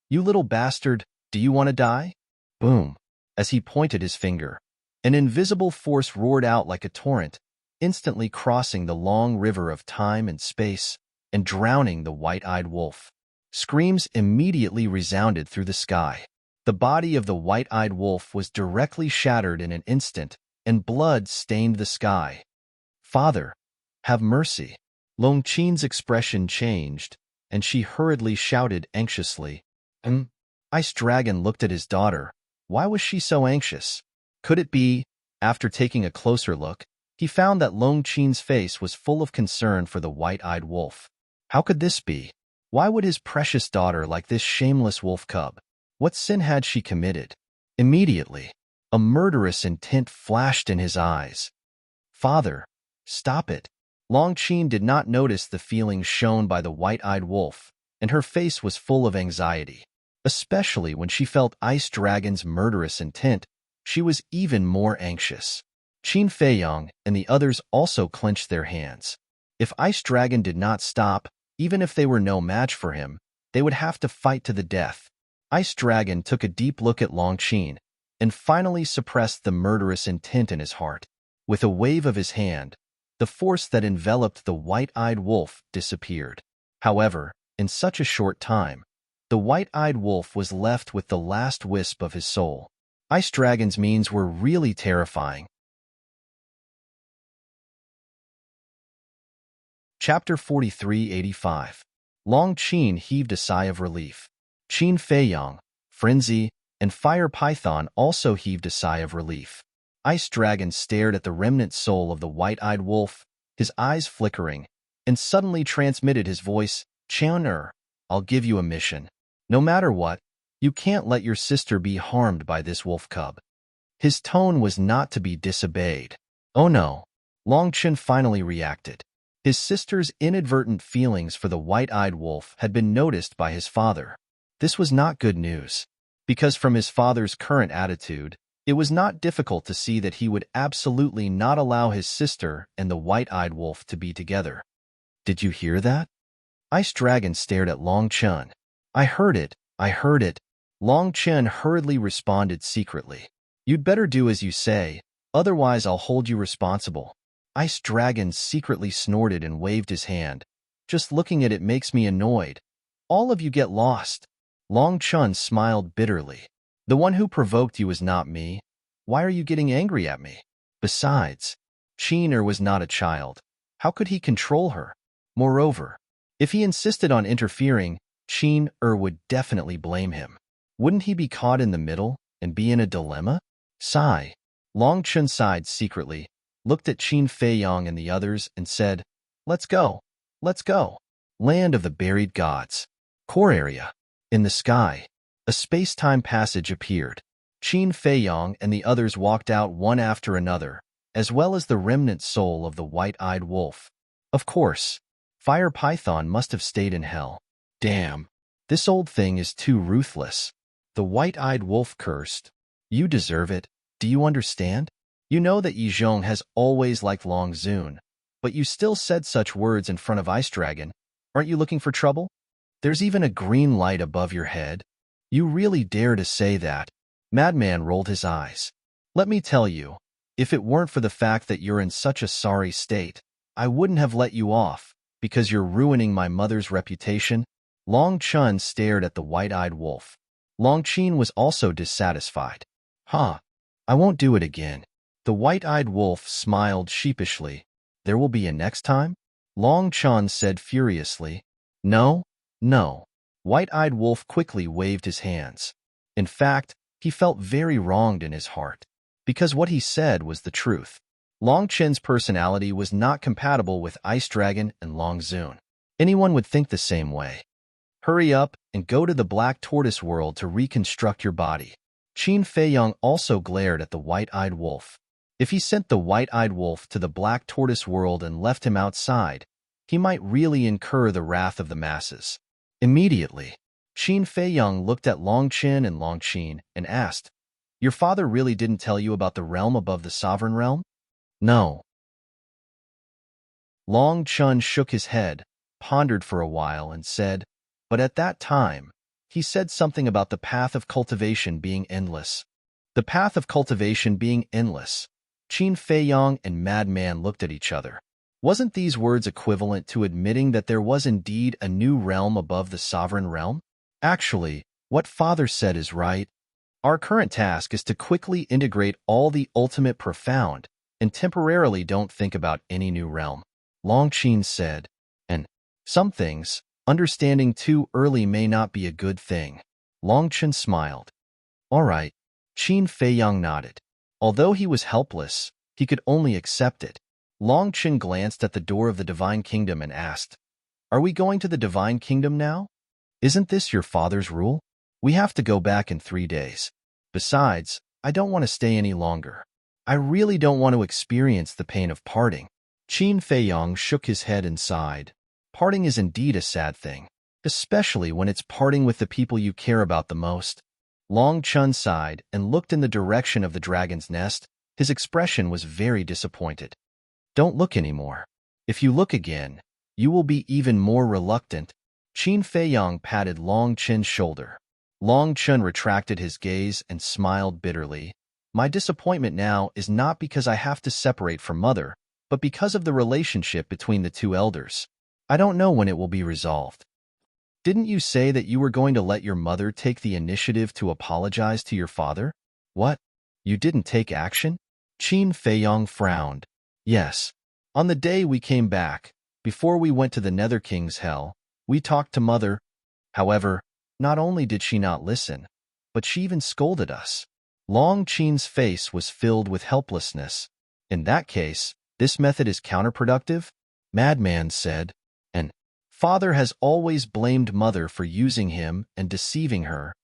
you little bastard, do you want to die? Boom. As he pointed his finger, an invisible force roared out like a torrent, instantly crossing the long river of time and space and drowning the white-eyed wolf. Screams immediately resounded through the sky. The body of the white-eyed wolf was directly shattered in an instant, and blood stained the sky. Father, have mercy. Long Qin's expression changed, and she hurriedly shouted anxiously. Ice Dragon looked at his daughter. Why was she so anxious? Could it be, after taking a closer look, he found that Long Qin's face was full of concern for the white-eyed wolf. How could this be? Why would his precious daughter like this shameless wolf cub? What sin had she committed? Immediately, A murderous intent flashed in his eyes. "Father, stop it." Long Qin did not notice the feelings shown by the white-eyed wolf, and her face was full of anxiety. Especially when she felt Ice Dragon's murderous intent, she was even more anxious. Qin Feiyang and the others also clenched their hands. If Ice Dragon did not stop, even if they were no match for him, they would have to fight to the death. Ice Dragon took a deep look at Long Qin and finally suppressed the murderous intent in his heart. With a wave of his hand, the force that enveloped the white-eyed wolf disappeared. However, in such a short time, the white-eyed wolf was left with the last wisp of his soul. Ice Dragon's means were really terrifying. Chapter 4385. Long Qin heaved a sigh of relief. Qin Feiyang, Frenzy, and Fire Python also heaved a sigh of relief. Ice Dragon stared at the remnant soul of the white-eyed wolf, his eyes flickering, and suddenly transmitted his voice, "Qian, I'll give you a mission. No matter what, you can't let your sister be harmed by this wolf cub." His tone was not to be disobeyed. Oh no, Long Qin finally reacted. His sister's inadvertent feelings for the white-eyed wolf had been noticed by his father. This was not good news, because from his father's current attitude, it was not difficult to see that he would absolutely not allow his sister and the white-eyed wolf to be together. "Did you hear that?" Ice Dragon stared at Long Qin. I heard it. Long Qin hurriedly responded secretly. "You'd better do as you say, otherwise I'll hold you responsible." Ice Dragon secretly snorted and waved his hand. "Just looking at it makes me annoyed. All of you get lost." Long Qin smiled bitterly. "The one who provoked you is not me. Why are you getting angry at me? Besides, Qin was not a child. How could he control her? Moreover, if he insisted on interfering, Qin would definitely blame him. Wouldn't he be caught in the middle and be in a dilemma?" Sigh. Long Qin sighed secretly, looked at Qin Feiyang and the others, and said, Let's go. Land of the buried gods. Core area. In the sky, a space-time passage appeared. Qin Feiyang and the others walked out one after another, as well as the remnant soul of the white-eyed wolf. Of course, Fire Python must have stayed in hell. Damn, this old thing is too ruthless. The white-eyed wolf cursed. "You deserve it. Do you understand? You know that Yi Zhong has always liked Long Zun, but you still said such words in front of Ice Dragon. Aren't you looking for trouble? There's even a green light above your head. You really dare to say that?" Madman rolled his eyes. "Let me tell you, if it weren't for the fact that you're in such a sorry state, I wouldn't have let you off, because you're ruining my mother's reputation." Long Qin stared at the white-eyed wolf. Long Qin was also dissatisfied. I won't do it again." The white-eyed wolf smiled sheepishly. "There will be a next time?" Long Qin said furiously. No. White-eyed wolf quickly waved his hands. In fact, he felt very wronged in his heart, because what he said was the truth. Long Qin's personality was not compatible with Ice Dragon and Long Zun. Anyone would think the same way. Hurry up and go to the Black Tortoise world to reconstruct your body. Qin Feiyang also glared at the white-eyed wolf. If he sent the white-eyed wolf to the Black Tortoise world and left him outside, he might really incur the wrath of the masses. Immediately, Qin Feiyang looked at Long Qin and asked, "Your father really didn't tell you about the realm above the sovereign realm?" "No." Long Qin shook his head, pondered for a while, and said, "But at that time, he said something about the path of cultivation being endless." The path of cultivation being endless. Qin Feiyang and Madman looked at each other. Wasn't these words equivalent to admitting that there was indeed a new realm above the sovereign realm? Actually, what father said is right. Our current task is to quickly integrate all the ultimate profound and temporarily don't think about any new realm. Long Qin said, "And some things, understanding too early may not be a good thing." Long Qin smiled. "All right." Qin Feiyang nodded. Although he was helpless, he could only accept it. Long Qin glanced at the door of the Divine Kingdom and asked, "Are we going to the Divine Kingdom now? Isn't this your father's rule? We have to go back in 3 days. Besides, I don't want to stay any longer. I really don't want to experience the pain of parting. Qin Feiyang shook his head and sighed. Parting is indeed a sad thing, especially when it's parting with the people you care about the most. Long Chun sighed and looked in the direction of the dragon's nest. His expression was very disappointed. Don't look anymore. If you look again, you will be even more reluctant. Qin Feiyang patted Long Chen's shoulder. Long Chen retracted his gaze and smiled bitterly. My disappointment now is not because I have to separate from Mother, but because of the relationship between the two elders. I don't know when it will be resolved. Didn't you say that you were going to let your mother take the initiative to apologize to your father? What? You didn't take action? Qin Feiyang frowned. Yes. On the day we came back, before we went to the Nether King's hell, we talked to Mother. However, not only did she not listen, but she even scolded us. Long Qin's face was filled with helplessness. In that case, this method is counterproductive? Madman said. And Father has always blamed Mother for using him and deceiving her.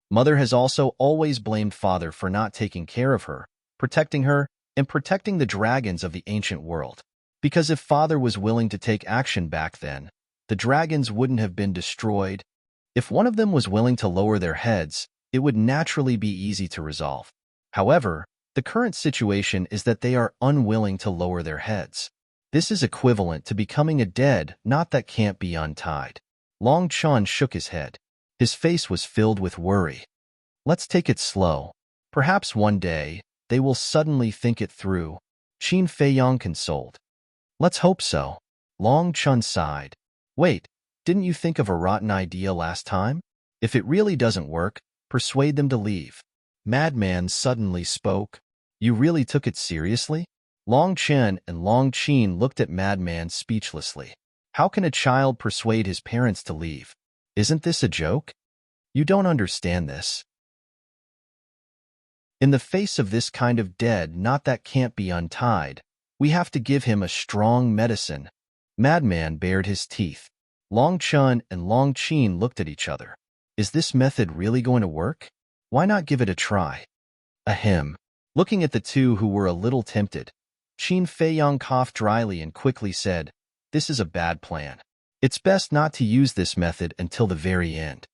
Mother has also always blamed Father for not taking care of her, protecting her, and protecting the dragons of the ancient world. Because if Father was willing to take action back then, the dragons wouldn't have been destroyed. If one of them was willing to lower their heads, it would naturally be easy to resolve. However, the current situation is that they are unwilling to lower their heads. This is equivalent to becoming a dead knot that can't be untied. Long Chun shook his head. His face was filled with worry. Let's take it slow. Perhaps one day, they will suddenly think it through. Qin Feiyang consoled. Let's hope so. Long Chun sighed. Wait, didn't you think of a rotten idea last time? If it really doesn't work, persuade them to leave. Madman suddenly spoke. You really took it seriously? Long Chen and Long Qin looked at Madman speechlessly. How can a child persuade his parents to leave? Isn't this a joke? You don't understand this. In the face of this kind of dead knot that can't be untied, we have to give him a strong medicine. Madman bared his teeth. Long Chun and Long Qin looked at each other. Is this method really going to work? Why not give it a try? Ahem. Looking at the two who were a little tempted, Qin Feiyang coughed dryly and quickly said, This is a bad plan. It's best not to use this method until the very end.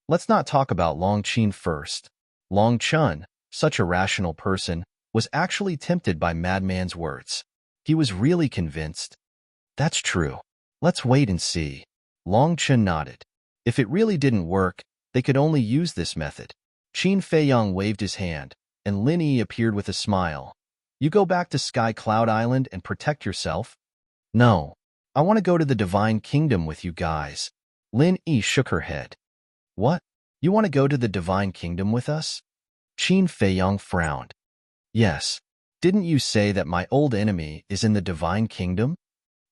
Let's not talk about Long Qin first. Long Chun, such a rational person, was actually tempted by Madman's words. He was really convinced. That's true. Let's wait and see. Long Chun nodded. If it really didn't work, they could only use this method. Qin Feiyang waved his hand, and Lin Yi appeared with a smile. You go back to Sky Cloud Island and protect yourself? No. I want to go to the Divine Kingdom with you guys. Lin Yi shook her head. What? You want to go to the Divine Kingdom with us? Qin Feiyang frowned. Yes. Didn't you say that my old enemy is in the Divine Kingdom?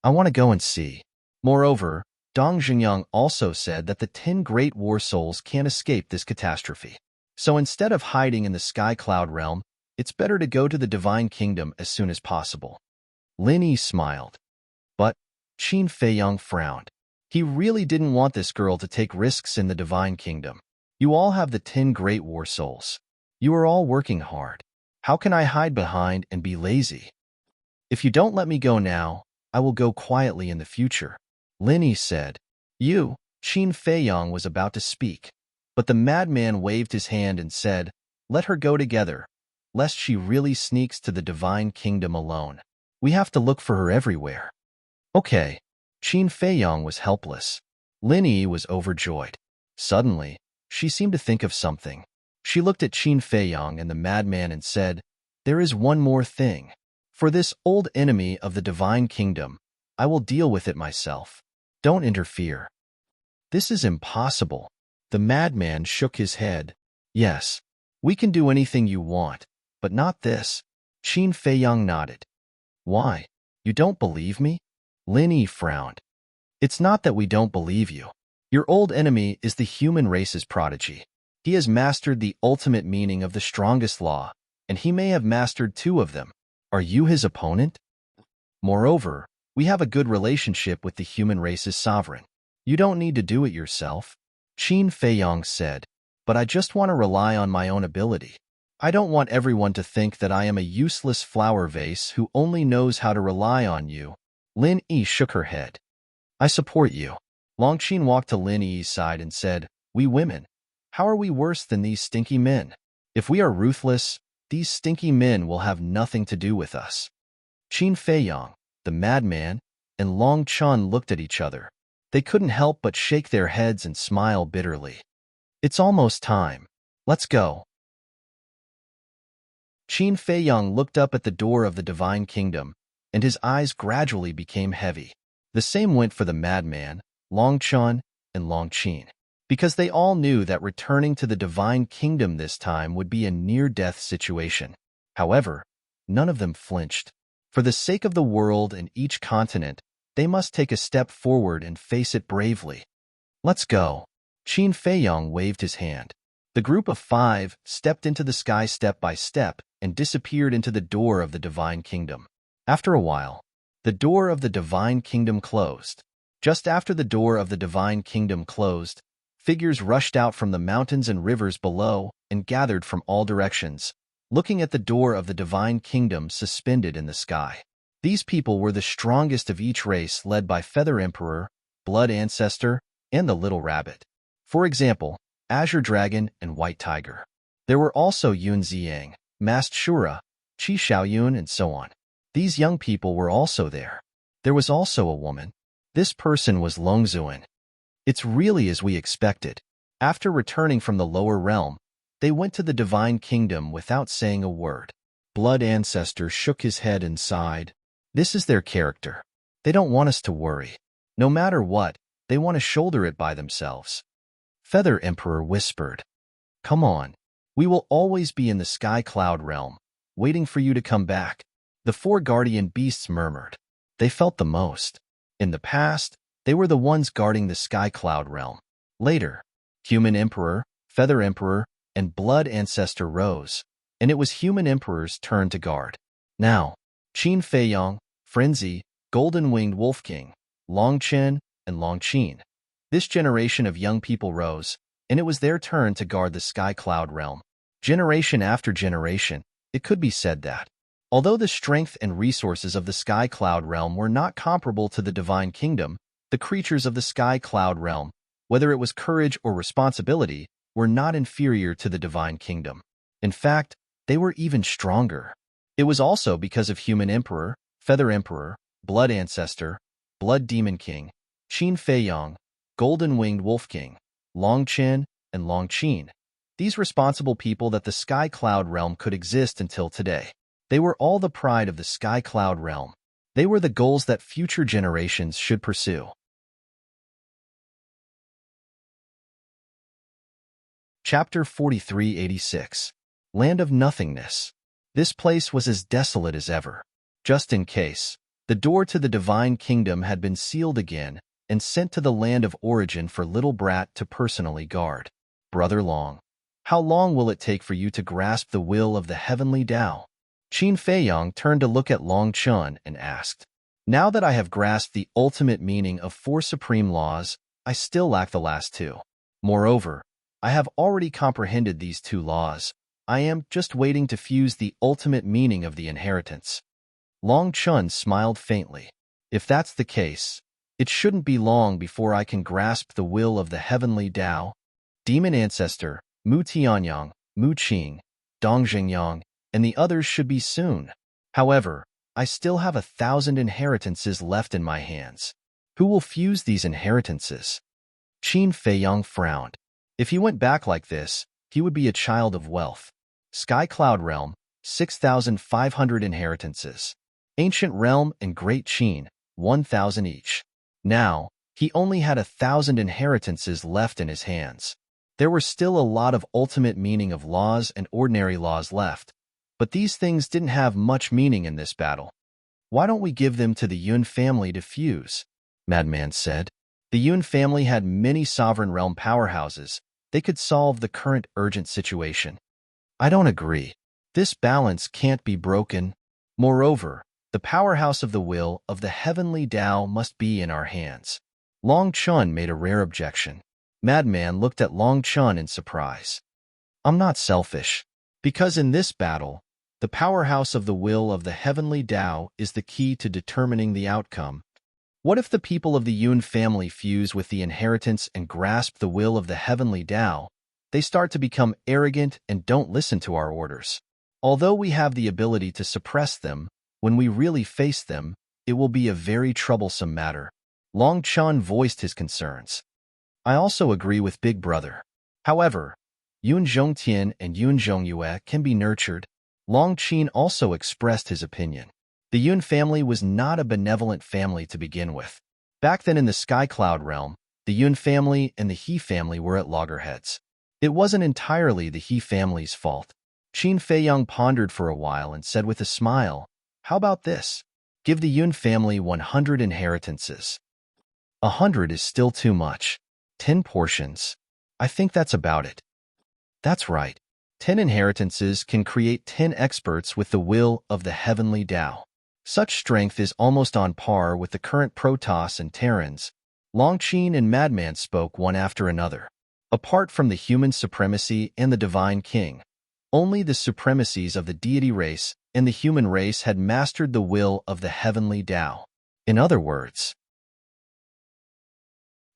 I want to go and see. Moreover, Dong Xingyang also said that the 10 great war souls can't escape this catastrophe. So instead of hiding in the Sky Cloud realm, it's better to go to the Divine Kingdom as soon as possible. Lin Yi smiled. But Qin Feiyang frowned. He really didn't want this girl to take risks in the Divine Kingdom. You all have the 10 great war souls. You are all working hard. How can I hide behind and be lazy? If you don't let me go now, I will go quietly in the future. Lin Yi said. Qin Feiyang was about to speak, but the madman waved his hand and said, Let her go together, lest she really sneaks to the Divine Kingdom alone. We have to look for her everywhere. Okay. Qin Feiyang was helpless. Lin Yi was overjoyed. Suddenly, she seemed to think of something. She looked at Qin Feiyang and the madman and said, There is one more thing. For this old enemy of the Divine Kingdom, I will deal with it myself. Don't interfere. This is impossible. The madman shook his head. Yes, we can do anything you want, but not this. Qin Feiyang nodded. Why? You don't believe me? Lin Yi frowned. It's not that we don't believe you. Your old enemy is the human race's prodigy. He has mastered the ultimate meaning of the strongest law, and he may have mastered 2 of them. Are you his opponent? Moreover, we have a good relationship with the human race's sovereign. You don't need to do it yourself. Qin Feiyang said, but I just want to rely on my own ability. I don't want everyone to think that I am a useless flower vase who only knows how to rely on you. Lin Yi shook her head. I support you. Longqin walked to Lin Yi's side and said, We women, how are we worse than these stinky men? If we are ruthless, these stinky men will have nothing to do with us. Qin Feiyang, the madman, and Long Chun looked at each other. They couldn't help but shake their heads and smile bitterly. It's almost time. Let's go. Qin Feiyang looked up at the door of the Divine Kingdom, and his eyes gradually became heavy. The same went for the madman, Long Chun, and Long Qin, because they all knew that returning to the Divine Kingdom this time would be a near-death situation. However, none of them flinched. For the sake of the world and each continent, they must take a step forward and face it bravely. Let's go. Qin Feiyang waved his hand. The group of 5 stepped into the sky step by step and disappeared into the door of the Divine Kingdom. After a while, the door of the Divine Kingdom closed. Just after the door of the Divine Kingdom closed, figures rushed out from the mountains and rivers below and gathered from all directions, looking at the door of the Divine Kingdom suspended in the sky. These people were the strongest of each race, led by Feather Emperor, Blood Ancestor, and the Little Rabbit. For example, Azure Dragon and White Tiger. There were also Yun Ziyang, Masked Shura, Qi Xiaoyun, and so on. These young people were also there. There was also a woman. This person was Longzuan. It's really as we expected. After returning from the lower realm, they went to the Divine Kingdom without saying a word. Blood Ancestor shook his head and sighed. This is their character. They don't want us to worry. No matter what, they want to shoulder it by themselves. Feather Emperor whispered, Come on. We will always be in the Sky Cloud realm, waiting for you to come back. The 4 guardian beasts murmured. They felt the most. In the past, they were the ones guarding the Sky Cloud realm. Later, Human Emperor, Feather Emperor, and Blood Ancestor rose, and it was Human Emperor's turn to guard. Now, Qin Feiyang, Frenzy, Golden-Winged Wolf King, Long Chen, and Long Qin. This generation of young people rose, and it was their turn to guard the Sky Cloud realm. Generation after generation, it could be said that, although the strength and resources of the Sky Cloud realm were not comparable to the Divine Kingdom, the creatures of the Sky Cloud realm, whether it was courage or responsibility, were not inferior to the Divine Kingdom. In fact, they were even stronger. It was also because of Human Emperor, Feather Emperor, Blood Ancestor, Blood Demon King, Qin Feiyang, Golden-Winged Wolf King, Long Chen, and Long Qin, these responsible people that the Sky Cloud realm could exist until today. They were all the pride of the Sky Cloud realm. They were the goals that future generations should pursue. Chapter 4386. Land of Nothingness. This place was as desolate as ever. Just in case, the door to the Divine Kingdom had been sealed again and sent to the land of origin for Little Brat to personally guard. Brother Long, how long will it take for you to grasp the will of the heavenly Tao? Qin Feiyang turned to look at Long Chun and asked, Now that I have grasped the ultimate meaning of 4 supreme laws, I still lack the last 2. Moreover, I have already comprehended these 2 laws. I am just waiting to fuse the ultimate meaning of the inheritance. Long Chun smiled faintly. If that's the case, it shouldn't be long before I can grasp the will of the heavenly Tao. Demon Ancestor, Mu Tianyang, Mu Qing, Dong Xingyang, and the others should be soon. However, I still have 1,000 inheritances left in my hands. Who will fuse these inheritances? Qin Feiyang frowned. If he went back like this, he would be a child of wealth. Sky Cloud Realm, 6,500 inheritances. Ancient Realm and Great Qin, 1,000 each. Now, he only had 1,000 inheritances left in his hands. There were still a lot of ultimate meaning of laws and ordinary laws left, but these things didn't have much meaning in this battle. Why don't we give them to the Yun family to fuse? Madman said. The Yun family had many sovereign realm powerhouses. They could solve the current urgent situation. I don't agree. This balance can't be broken. Moreover, the powerhouse of the will of the heavenly Tao must be in our hands. Long Chun made a rare objection. Madman looked at Long Chun in surprise. I'm not selfish. Because in this battle, the powerhouse of the will of the heavenly Tao is the key to determining the outcome. What if the people of the Yun family fuse with the inheritance and grasp the will of the heavenly Tao? They start to become arrogant and don't listen to our orders. Although we have the ability to suppress them, when we really face them, it will be a very troublesome matter. Long Chun voiced his concerns. I also agree with Big Brother. However, Yun Zhongtian and Yun Zhongyue can be nurtured. Long Qin also expressed his opinion. The Yun family was not a benevolent family to begin with. Back then in the Sky Cloud realm, the Yun family and the He family were at loggerheads. It wasn't entirely the He family's fault. Qin Feiyang pondered for a while and said with a smile, "How about this? Give the Yun family 100 inheritances." 100 is still too much. 10 portions. I think that's about it. That's right. 10 inheritances can create 10 experts with the will of the heavenly Tao. Such strength is almost on par with the current Protoss and Terrans. Longqin and Madman spoke one after another. Apart from the human supremacy and the divine king, only the supremacies of the deity race and the human race had mastered the will of the heavenly Tao. In other words,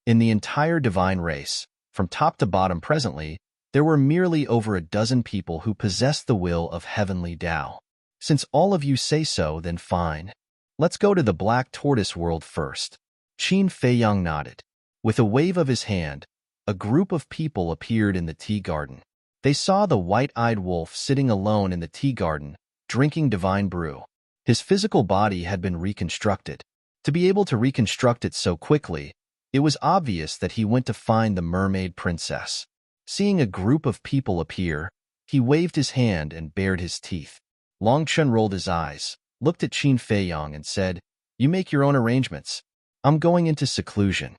in the entire divine race, from top to bottom presently, there were merely over a dozen people who possessed the will of heavenly Tao. Since all of you say so, then fine. Let's go to the Black Tortoise world first. Qin Feiyang nodded. With a wave of his hand, a group of people appeared in the tea garden. They saw the white-eyed wolf sitting alone in the tea garden, drinking divine brew. His physical body had been reconstructed. To be able to reconstruct it so quickly, it was obvious that he went to find the mermaid princess. Seeing a group of people appear, he waved his hand and bared his teeth. Long Chun rolled his eyes, looked at Qin Feiyang and said, "You make your own arrangements. I'm going into seclusion."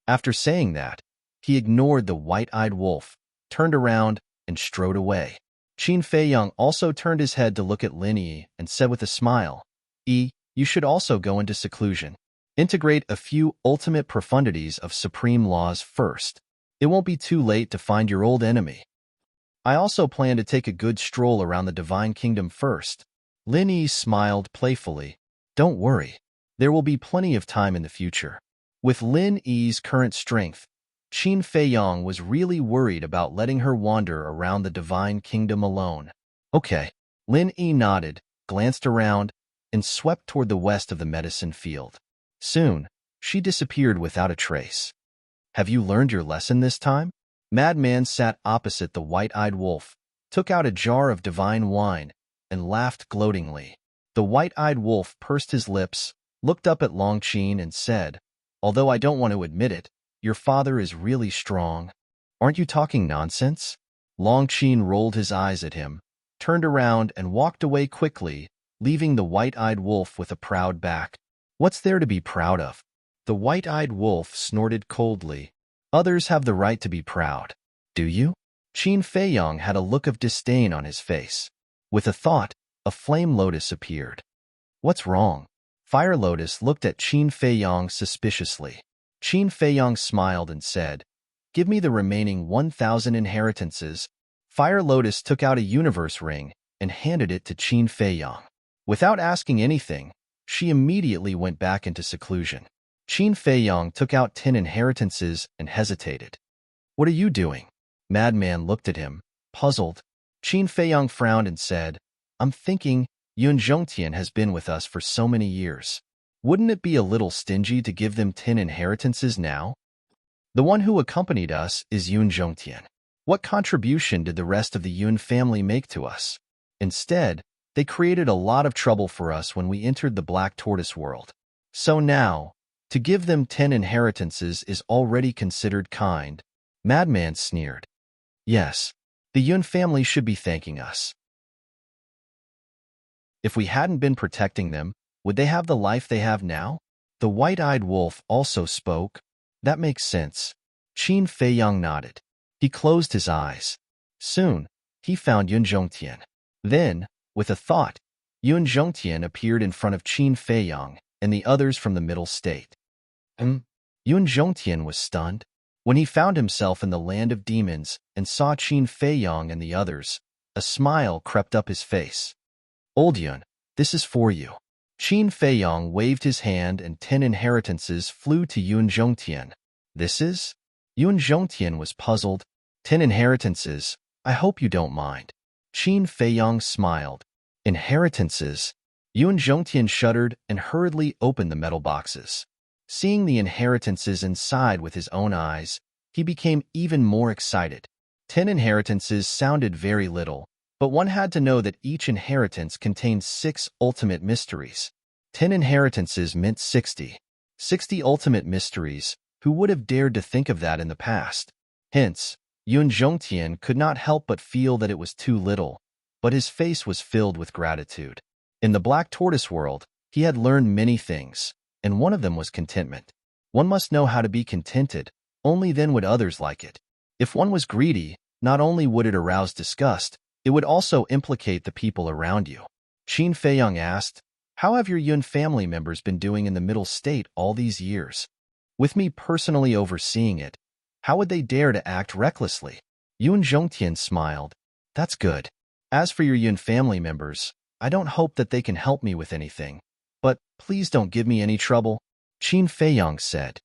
After saying that, he ignored the white-eyed wolf, turned around, and strode away. Qin Feiyang also turned his head to look at Lin Yi and said with a smile, "You should also go into seclusion. Integrate a few ultimate profundities of supreme laws first. It won't be too late to find your old enemy." I also plan to take a good stroll around the Divine Kingdom first. Lin Yi smiled playfully. Don't worry, there will be plenty of time in the future. With Lin Yi's current strength, Qin Feiyang was really worried about letting her wander around the Divine Kingdom alone. Okay, Lin Yi nodded, glanced around, and swept toward the west of the medicine field. Soon, she disappeared without a trace. Have you learned your lesson this time? Madman sat opposite the white-eyed wolf, took out a jar of divine wine, and laughed gloatingly. The white-eyed wolf pursed his lips, looked up at Longqin and said, "Although I don't want to admit it, your father is really strong. Aren't you talking nonsense?" Longqin rolled his eyes at him, turned around and walked away quickly, leaving the white-eyed wolf with a proud back. What's there to be proud of? The white-eyed wolf snorted coldly. Others have the right to be proud. Do you? Qin Feiyang had a look of disdain on his face. With a thought, a flame lotus appeared. What's wrong? Fire Lotus looked at Qin Feiyang suspiciously. Qin Feiyang smiled and said, "Give me the remaining 1,000 inheritances." Fire Lotus took out a universe ring and handed it to Qin Feiyang. Without asking anything, she immediately went back into seclusion. Qin Feiyang took out 10 inheritances and hesitated. "What are you doing?" Madman looked at him, puzzled. Qin Feiyang frowned and said, "I'm thinking Yun Zhongtian has been with us for so many years. Wouldn't it be a little stingy to give them 10 inheritances now? The one who accompanied us is Yun Zhongtian. What contribution did the rest of the Yun family make to us? Instead, they created a lot of trouble for us when we entered the Black Tortoise world. So now, to give them 10 inheritances is already considered kind." Madman sneered. "Yes, the Yun family should be thanking us. If we hadn't been protecting them, would they have the life they have now?" The white-eyed wolf also spoke. "That makes sense." Qin Feiyang nodded. He closed his eyes. Soon, he found Yun Zhongtian. Then, with a thought, Yun Zhongtian appeared in front of Qin Feiyang and the others from the middle state. Yun Zhongtian was stunned. When he found himself in the land of demons and saw Qin Feiyang and the others, A smile crept up his face. Old Yun, this is for you. Qin Feiyong waved his hand and 10 inheritances flew to Yun Zhongtian. This is? Yun Zhongtian was puzzled. 10 inheritances, I hope you don't mind. Qin Feiyong smiled. Inheritances? Yun Zhongtian shuddered and hurriedly opened the metal boxes. Seeing the inheritances inside with his own eyes, he became even more excited. 10 inheritances sounded very little, but one had to know that each inheritance contained 6 ultimate mysteries. 10 inheritances meant 60. 60 ultimate mysteries. Who would have dared to think of that in the past? Hence, Yun Zhongtian could not help but feel that it was too little, but his face was filled with gratitude. In the Black Tortoise world, he had learned many things, and one of them was contentment. One must know how to be contented, only then would others like it. If one was greedy, not only would it arouse disgust, it would also implicate the people around you. Qin Feiyong asked, how have your Yun family members been doing in the Middle State all these years? With me personally overseeing it, how would they dare to act recklessly? Yun Zhongtian smiled. That's good. As for your Yun family members, I don't hope that they can help me with anything, but please don't give me any trouble, Qin Feiyong said.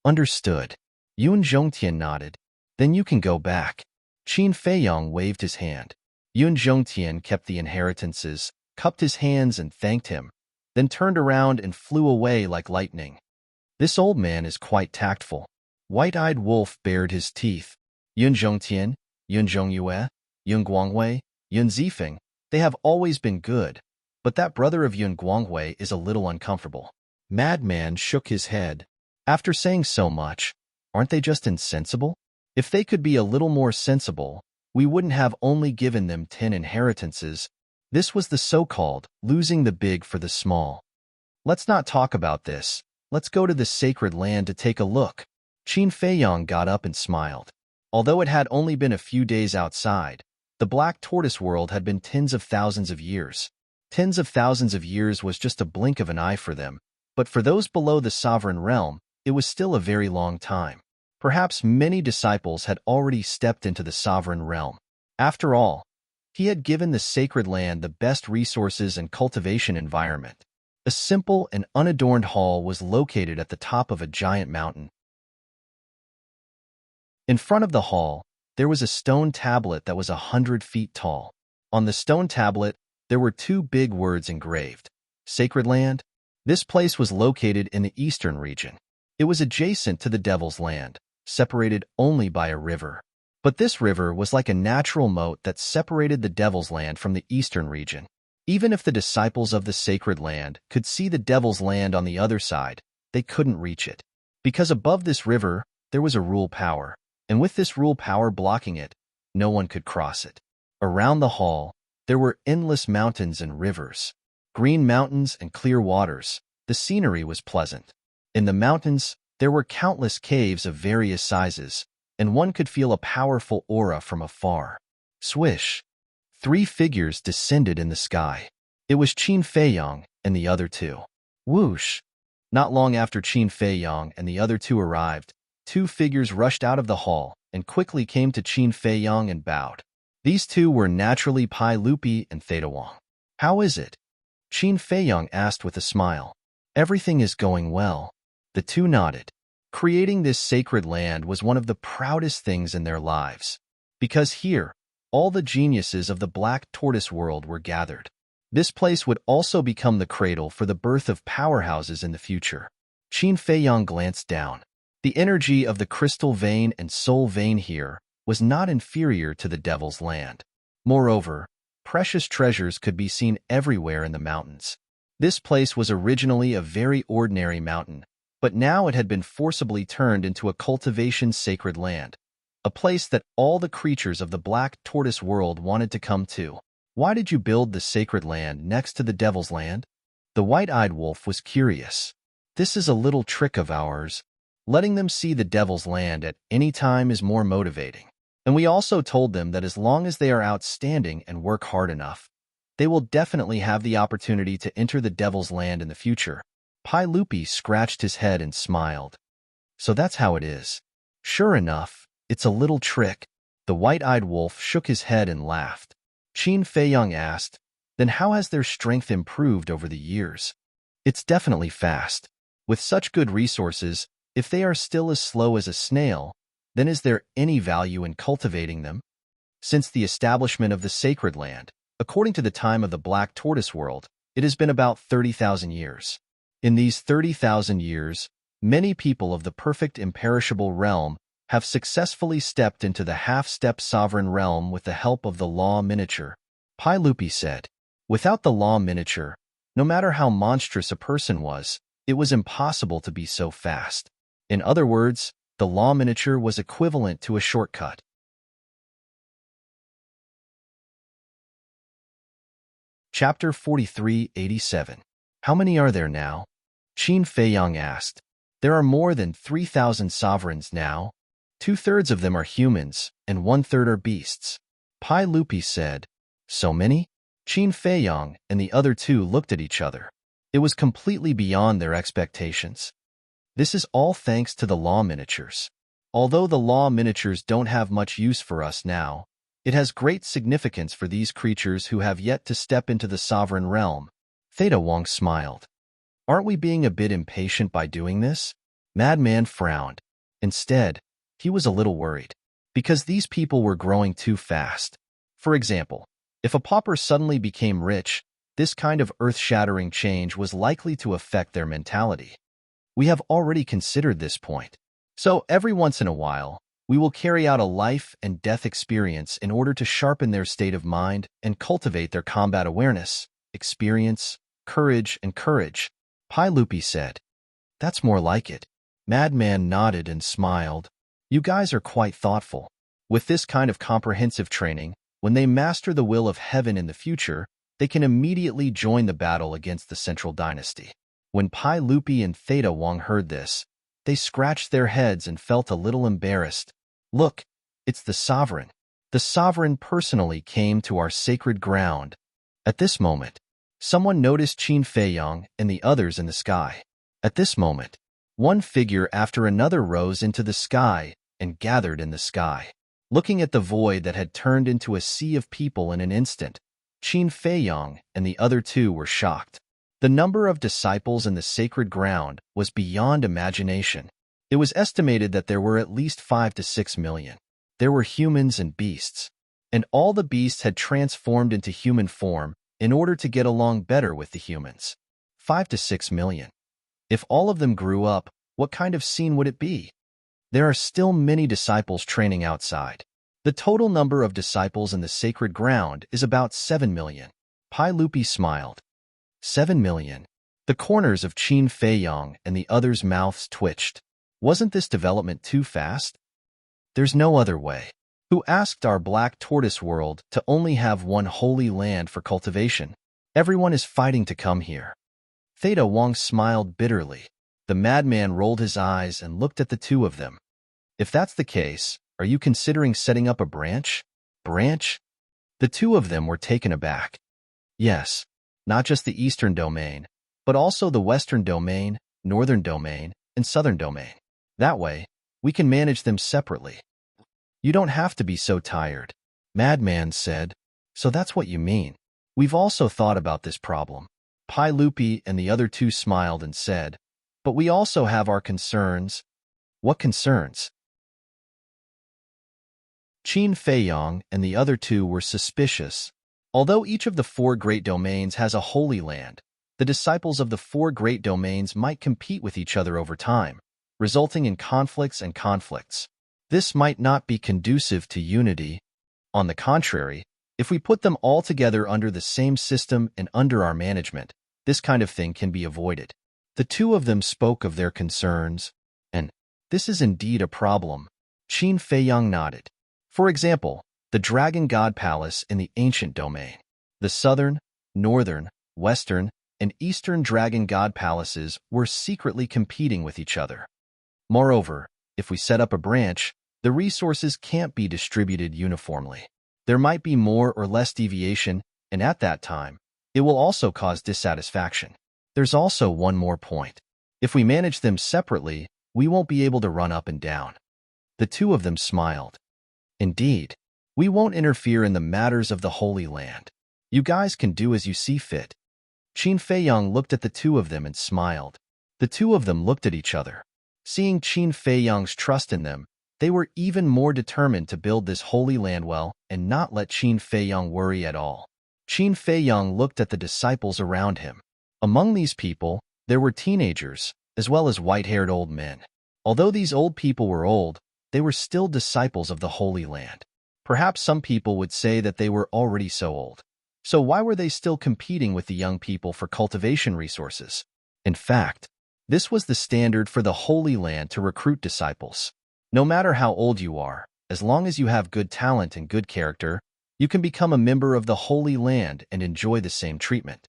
Understood. Yun Zhongtian nodded. Then you can go back. Qin Feiyong waved his hand. Yun Zhongtian kept the inheritances, cupped his hands and thanked him, then turned around and flew away like lightning. This old man is quite tactful. White-eyed Wolf bared his teeth. Yun Zhongtian, Yun Zhongyue, Yun Guangwei, Yun Zifeng, they have always been good, but that brother of Yun Guangwei is a little uncomfortable. Madman shook his head. After saying so much, aren't they just insensible? If they could be a little more sensible, we wouldn't have only given them 10 inheritances. This was the so-called losing the big for the small. Let's not talk about this. Let's go to the sacred land to take a look. Qin Feiyong got up and smiled. Although it had only been a few days outside, the Black Tortoise world had been tens of thousands of years. Tens of thousands of years was just a blink of an eye for them, but for those below the sovereign realm, it was still a very long time. Perhaps many disciples had already stepped into the sovereign realm. After all, he had given the sacred land the best resources and cultivation environment. A simple and unadorned hall was located at the top of a giant mountain. In front of the hall, there was a stone tablet that was 100 feet tall. On the stone tablet, there were 2 big words engraved. Sacred Land. This place was located in the eastern region. It was adjacent to the Devil's Land, separated only by a river. But this river was like a natural moat that separated the Devil's Land from the eastern region. Even if the disciples of the Sacred Land could see the Devil's Land on the other side, they couldn't reach it. Because above this river, there was a rule power, and with this rule power blocking it, no one could cross it. Around the hall, there were endless mountains and rivers. Green mountains and clear waters. The scenery was pleasant. In the mountains, there were countless caves of various sizes, and one could feel a powerful aura from afar. Swish! 3 figures descended in the sky. It was Qin Feiyong and the other 2. Whoosh! Not long after Qin Feiyong and the other 2 arrived, 2 figures rushed out of the hall and quickly came to Qin Feiyong and bowed. These 2 were naturally Pai Lupi and Theta Wang. How is it? Qin Feiyong asked with a smile. Everything is going well. The 2 nodded. Creating this sacred land was one of the proudest things in their lives. Because here, all the geniuses of the Black Tortoise world were gathered. This place would also become the cradle for the birth of powerhouses in the future. Qin Feiyong glanced down. The energy of the crystal vein and soul vein here was not inferior to the Devil's Land. Moreover, precious treasures could be seen everywhere in the mountains. This place was originally a very ordinary mountain, but now it had been forcibly turned into a cultivation sacred land, a place that all the creatures of the Black Tortoise world wanted to come to. Why did you build the sacred land next to the Devil's Land? The white-eyed wolf was curious. This is a little trick of ours. Letting them see the Devil's Land at any time is more motivating. And we also told them that as long as they are outstanding and work hard enough, they will definitely have the opportunity to enter the Devil's Land in the future. Pai Lupi scratched his head and smiled. So that's how it is. Sure enough, it's a little trick. The white-eyed wolf shook his head and laughed. Qin Feiyang asked. Then how has their strength improved over the years? It's definitely fast. With such good resources, if they are still as slow as a snail, then is there any value in cultivating them? Since the establishment of the sacred land, according to the time of the Black Tortoise world, it has been about 30,000 years. In these 30,000 years, many people of the perfect imperishable realm have successfully stepped into the half-step sovereign realm with the help of the law miniature. Pai Lupi said. Without the law miniature, no matter how monstrous a person was, it was impossible to be so fast. In other words, the law miniature was equivalent to a shortcut. Chapter 4387. How many are there now? Qin Feiyang asked. There are more than 3,000 sovereigns now. 2/3 of them are humans, and 1/3 are beasts. Pai Lupi said. So many? Qin Feiyang and the other two looked at each other. It was completely beyond their expectations. This is all thanks to the law miniatures. Although the law miniatures don't have much use for us now, it has great significance for these creatures who have yet to step into the sovereign realm. Theta Wong smiled. Aren't we being a bit impatient by doing this? Madman frowned. Instead, he was a little worried, because these people were growing too fast. For example, if a pauper suddenly became rich, this kind of earth-shattering change was likely to affect their mentality. We have already considered this point. So every once in a while, we will carry out a life and death experience in order to sharpen their state of mind and cultivate their combat awareness, experience, courage, and courage, Pai Lupi said. That's more like it. Madman nodded and smiled. You guys are quite thoughtful. With this kind of comprehensive training, when they master the will of heaven in the future, they can immediately join the battle against the Central Dynasty. When Pai Lupi and Theta Wong heard this, they scratched their heads and felt a little embarrassed. Look, it's the sovereign. The sovereign personally came to our sacred ground. At this moment, someone noticed Qin Feiyang and the others in the sky. At this moment, one figure after another rose into the sky and gathered in the sky. Looking at the void that had turned into a sea of people in an instant, Qin Feiyang and the other two were shocked. The number of disciples in the sacred ground was beyond imagination. It was estimated that there were at least 5 to 6 million. There were humans and beasts, and all the beasts had transformed into human form in order to get along better with the humans. 5 to 6 million. If all of them grew up, what kind of scene would it be? There are still many disciples training outside. The total number of disciples in the sacred ground is about 7 million. Pai Lupi smiled. 7 million. The corners of Qin Feiyang and the others' mouths twitched. Wasn't this development too fast? There's no other way. Who asked our Black Tortoise world to only have one holy land for cultivation? Everyone is fighting to come here. Theta Wong smiled bitterly. The madman rolled his eyes and looked at the two of them. If that's the case, are you considering setting up a branch? Branch? The two of them were taken aback. Yes, not just the Eastern Domain, but also the Western Domain, Northern Domain, and Southern Domain. That way, we can manage them separately. You don't have to be so tired, Madman said. So that's what you mean. We've also thought about this problem. Pai Lupi and the other two smiled and said, but we also have our concerns. What concerns? Qin Feiyang and the other two were suspicious. Although each of the 4 great domains has a holy land, the disciples of the 4 great domains might compete with each other over time, resulting in conflicts and conflicts. This might not be conducive to unity. On the contrary, if we put them all together under the same system and under our management, this kind of thing can be avoided. The two of them spoke of their concerns, and this is indeed a problem. Qin Feiyang nodded. For example, the Dragon God Palace in the ancient domain. The southern, northern, western, and eastern Dragon God Palaces were secretly competing with each other. Moreover, if we set up a branch, the resources can't be distributed uniformly. There might be more or less deviation, and at that time, it will also cause dissatisfaction. There's also one more point. If we manage them separately, we won't be able to run up and down. The two of them smiled. Indeed, We won't interfere in the matters of the Holy Land. You guys can do as you see fit." Qin Feiyang looked at the two of them and smiled. The two of them looked at each other. Seeing Qin Feiyang's trust in them, they were even more determined to build this Holy Land well and not let Qin Feiyang worry at all. Qin Feiyang looked at the disciples around him. Among these people, there were teenagers, as well as white-haired old men. Although these old people were old, they were still disciples of the Holy Land. Perhaps some people would say that they were already so old. So why were they still competing with the young people for cultivation resources? In fact, this was the standard for the Holy Land to recruit disciples. No matter how old you are, as long as you have good talent and good character, you can become a member of the Holy Land and enjoy the same treatment.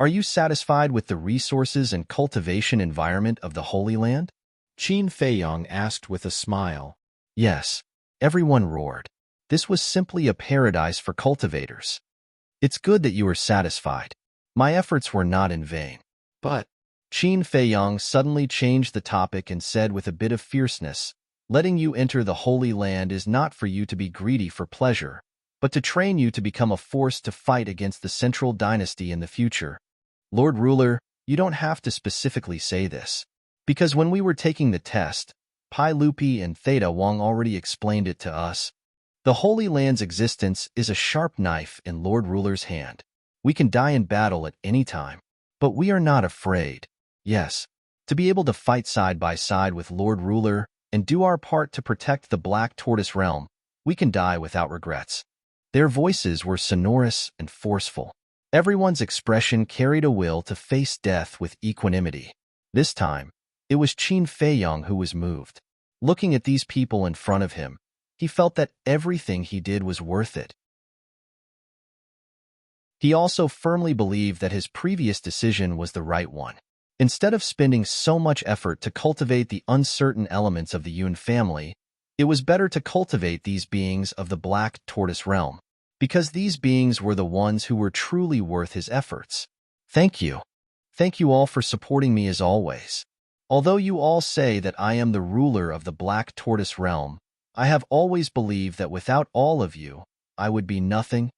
Are you satisfied with the resources and cultivation environment of the Holy Land? Qin Feiyang asked with a smile. Yes, everyone roared. This was simply a paradise for cultivators. It's good that you are satisfied. My efforts were not in vain. But Qin Feiyang suddenly changed the topic and said with a bit of fierceness, "Letting you enter the Holy Land is not for you to be greedy for pleasure, but to train you to become a force to fight against the Central Dynasty in the future. Lord Ruler, you don't have to specifically say this. Because when we were taking the test, Pai Lupi and Theta Wong already explained it to us. The Holy Land's existence is a sharp knife in Lord Ruler's hand. We can die in battle at any time, but we are not afraid. Yes, to be able to fight side by side with Lord Ruler and do our part to protect the Black Tortoise Realm, we can die without regrets." Their voices were sonorous and forceful. Everyone's expression carried a will to face death with equanimity. This time, it was Qin Feiyang who was moved. Looking at these people in front of him, he felt that everything he did was worth it. He also firmly believed that his previous decision was the right one. Instead of spending so much effort to cultivate the uncertain elements of the Yun family, it was better to cultivate these beings of the Black Tortoise Realm, because these beings were the ones who were truly worth his efforts. Thank you. Thank you all for supporting me as always. Although you all say that I am the ruler of the Black Tortoise Realm, I have always believed that without all of you, I would be nothing.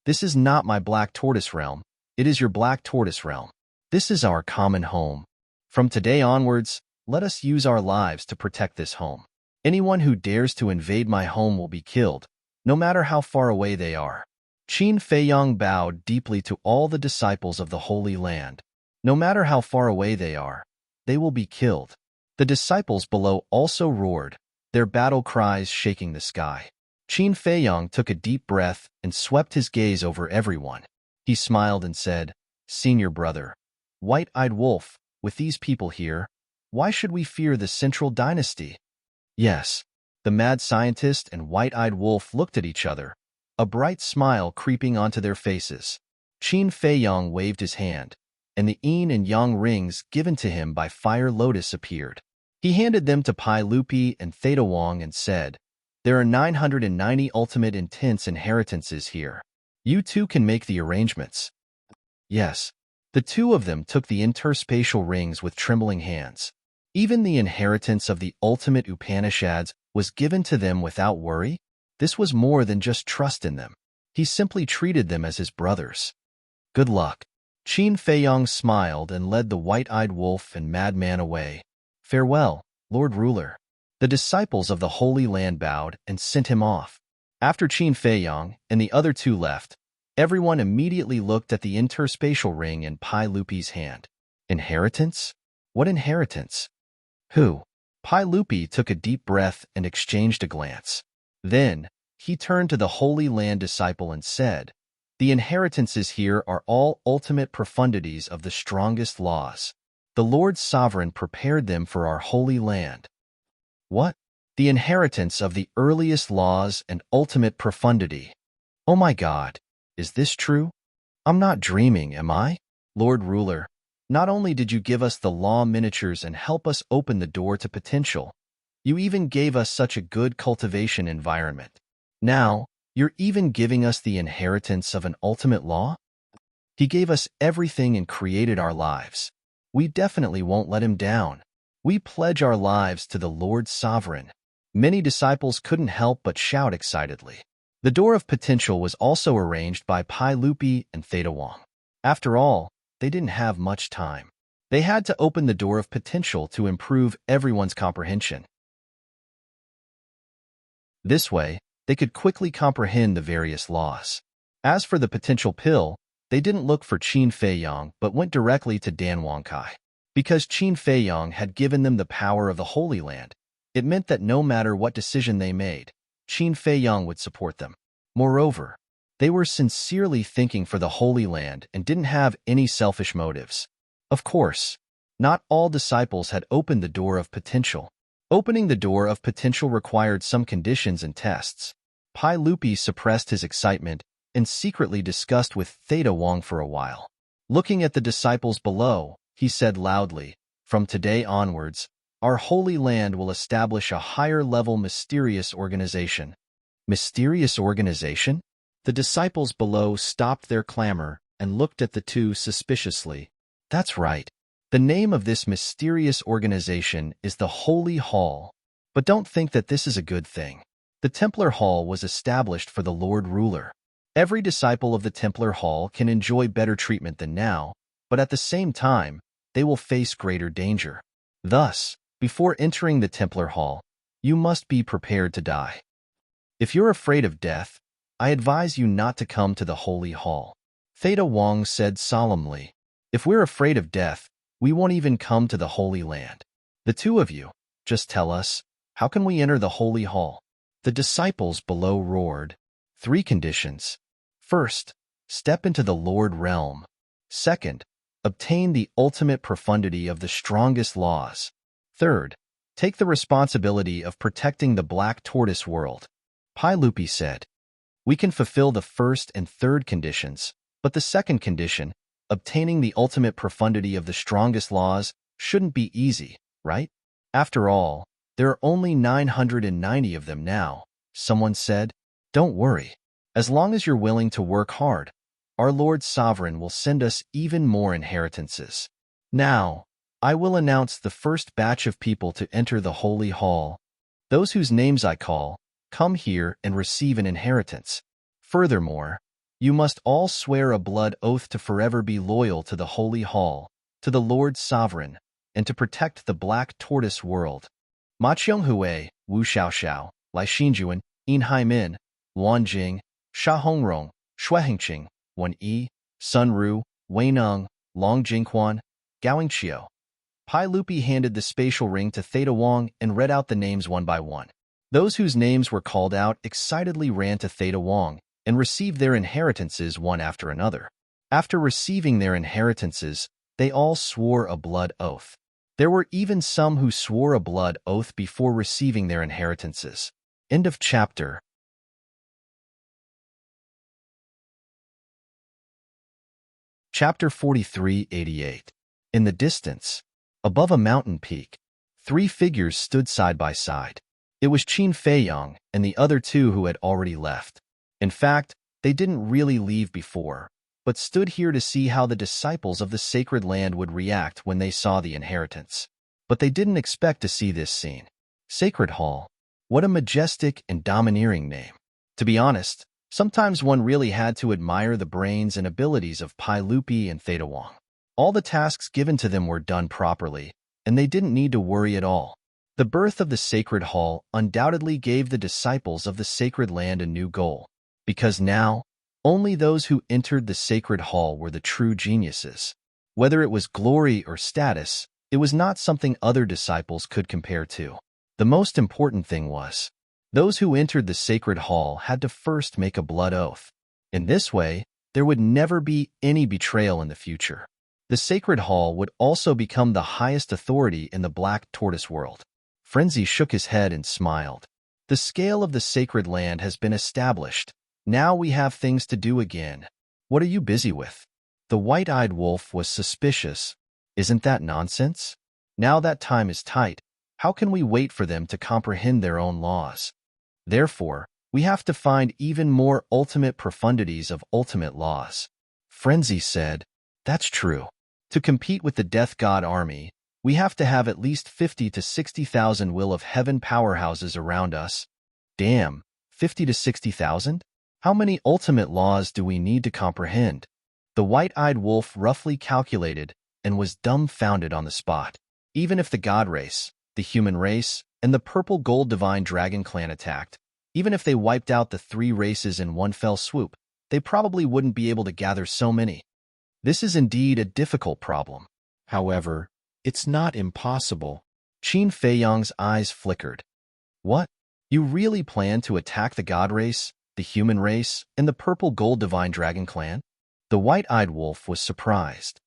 This is not my Black Tortoise Realm. It is your Black Tortoise Realm. This is our common home. From today onwards, let us use our lives to protect this home. Anyone who dares to invade my home will be killed, no matter how far away they are. Qin Feiyang bowed deeply to all the disciples of the Holy Land. No matter how far away they are, they will be killed. The disciples below also roared, their battle cries shaking the sky. Qin Feiyang took a deep breath and swept his gaze over everyone. He smiled and said, "Senior brother, White-Eyed Wolf, with these people here, why should we fear the Central Dynasty?" Yes, the mad scientist and White-Eyed Wolf looked at each other, a bright smile creeping onto their faces. Qin Feiyang waved his hand, and the yin and yang rings given to him by Fire Lotus appeared. He handed them to Pai Lupi and Theta Wong and said, "There are 990 ultimate intense inheritances here. You two can make the arrangements." Yes, the two of them took the interspatial rings with trembling hands. Even the inheritance of the ultimate Upanishads was given to them without worry. This was more than just trust in them. He simply treated them as his brothers. Good luck. Qin Feiyang smiled and led the White-Eyed Wolf and Madman away. Farewell, Lord Ruler. The disciples of the Holy Land bowed and sent him off. After Qin Feiyang and the other two left, everyone immediately looked at the interspatial ring in Pai Lupi's hand. Inheritance? What inheritance? Who? Pai Lupi took a deep breath and exchanged a glance. Then, he turned to the Holy Land disciple and said, "The inheritances here are all ultimate profundities of the strongest laws. The Lord Sovereign prepared them for our Holy Land." What? The inheritance of the earliest laws and ultimate profundity. Oh my God, is this true? I'm not dreaming, am I? Lord Ruler, not only did you give us the law miniatures and help us open the door to potential, you even gave us such a good cultivation environment. Now, you're even giving us the inheritance of an ultimate law? He gave us everything and created our lives. We definitely won't let him down. We pledge our lives to the Lord Sovereign. Many disciples couldn't help but shout excitedly. The door of potential was also arranged by Pai Lupi and Theta Wang. After all, they didn't have much time. They had to open the door of potential to improve everyone's comprehension. This way, they could quickly comprehend the various laws. As for the potential pill, they didn't look for Qin Feiyang but went directly to Dan Wangkai. Because Qin Feiyang had given them the power of the Holy Land, it meant that no matter what decision they made, Qin Feiyang would support them. Moreover, they were sincerely thinking for the Holy Land and didn't have any selfish motives. Of course, not all disciples had opened the door of potential. Opening the door of potential required some conditions and tests. Pai Lupi suppressed his excitement and secretly discussed with Theta Wang for a while. Looking at the disciples below, he said loudly, "From today onwards, our Holy Land will establish a higher-level mysterious organization." Mysterious organization? The disciples below stopped their clamor and looked at the two suspiciously. That's right. The name of this mysterious organization is the Holy Hall. But don't think that this is a good thing. The Templar Hall was established for the Lord Ruler. Every disciple of the Templar Hall can enjoy better treatment than now, but at the same time, they will face greater danger. Thus, before entering the Templar Hall, you must be prepared to die. If you're afraid of death, I advise you not to come to the Holy Hall. Theta Wang said solemnly, "If we're afraid of death, we won't even come to the Holy Land. The two of you, just tell us, how can we enter the Holy Hall?" The disciples below roared. 3 conditions. First, step into the Lord Realm. Second, obtain the ultimate profundity of the strongest laws. Third, take the responsibility of protecting the Black Tortoise world. Pai Lupi said, "We can fulfill the first and third conditions, but the second condition, obtaining the ultimate profundity of the strongest laws, shouldn't be easy, right? After all, there are only 990 of them now," someone said. "Don't worry. As long as you're willing to work hard, our Lord Sovereign will send us even more inheritances. Now, I will announce the first batch of people to enter the Holy Hall. Those whose names I call, come here and receive an inheritance. Furthermore, you must all swear a blood oath to forever be loyal to the Holy Hall, to the Lord Sovereign, and to protect the Black Tortoise world." Ma Qionghui, Wu Xiaoxiao, Lai Xinjuan, Yin Haimin, Luan Jing, Sha Hongrong, Shuehengqing, Wen Yi, Sun Ru, Wei Neng, Long Jingquan, Gaoing Qiu. Pai Lupi handed the spatial ring to Theta Wang and read out the names one by one. Those whose names were called out excitedly ran to Theta Wang and received their inheritances one after another. After receiving their inheritances, they all swore a blood oath. There were even some who swore a blood oath before receiving their inheritances. End of chapter. Chapter 4388. In the distance, above a mountain peak, 3 figures stood side by side. It was Qin Feiyang and the other 2 who had already left. In fact, they didn't really leave before, but stood here to see how the disciples of the sacred land would react when they saw the inheritance. But they didn't expect to see this scene. Sacred Hall. What a majestic and domineering name. To be honest, sometimes one really had to admire the brains and abilities of Pai Lupi and Theta Wang. All the tasks given to them were done properly, and they didn't need to worry at all. The birth of the Sacred Hall undoubtedly gave the disciples of the Sacred Land a new goal, because now, only those who entered the Sacred Hall were the true geniuses. Whether it was glory or status, it was not something other disciples could compare to. The most important thing was, those who entered the Sacred Hall had to first make a blood oath. In this way, there would never be any betrayal in the future. The Sacred Hall would also become the highest authority in the Black Tortoise world. Frenzy shook his head and smiled. The scale of the Sacred Land has been established. Now we have things to do again. What are you busy with? The white-eyed wolf was suspicious. Isn't that nonsense? Now that time is tight. How can we wait for them to comprehend their own laws? Therefore, we have to find even more ultimate profundities of ultimate laws. Frenzy said, "That's true. To compete with the Death God army, we have to have at least 50 to 60,000 Will of Heaven powerhouses around us." Damn, 50 to 60,000? How many ultimate laws do we need to comprehend? The white-eyed wolf roughly calculated and was dumbfounded on the spot. Even if the god race, the human race, and the purple gold divine dragon clan attacked, even if they wiped out the three races in one fell swoop, they probably wouldn't be able to gather so many. This is indeed a difficult problem. However, it's not impossible. Qin Feiyang's eyes flickered. What? You really plan to attack the god race, the human race, and the purple gold divine dragon clan? The white-eyed wolf was surprised.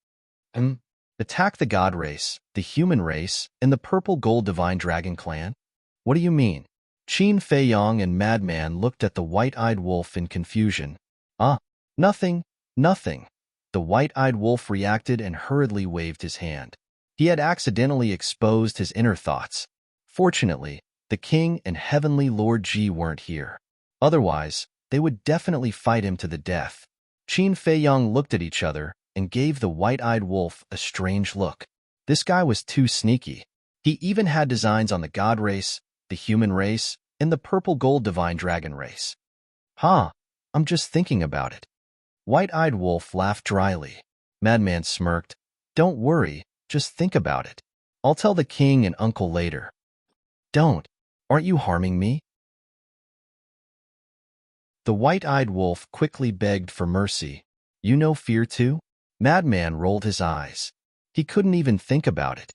Attack the god race, the human race, and the purple gold divine dragon clan? What do you mean? Qin Feiyang and Madman looked at the white-eyed wolf in confusion. Nothing, nothing. The white-eyed wolf reacted and hurriedly waved his hand. He had accidentally exposed his inner thoughts. Fortunately, the king and heavenly Lord Ji weren't here. Otherwise, they would definitely fight him to the death. Qin Feiyang looked at each other and gave the white-eyed wolf a strange look. This guy was too sneaky. He even had designs on the god race, the human race, and the purple gold divine dragon race. I'm just thinking about it. White-eyed wolf laughed dryly. Madman smirked. Don't worry, just think about it. I'll tell the king and uncle later. Don't. Aren't you harming me? The white-eyed wolf quickly begged for mercy. You know fear too? Madman rolled his eyes. He couldn't even think about it.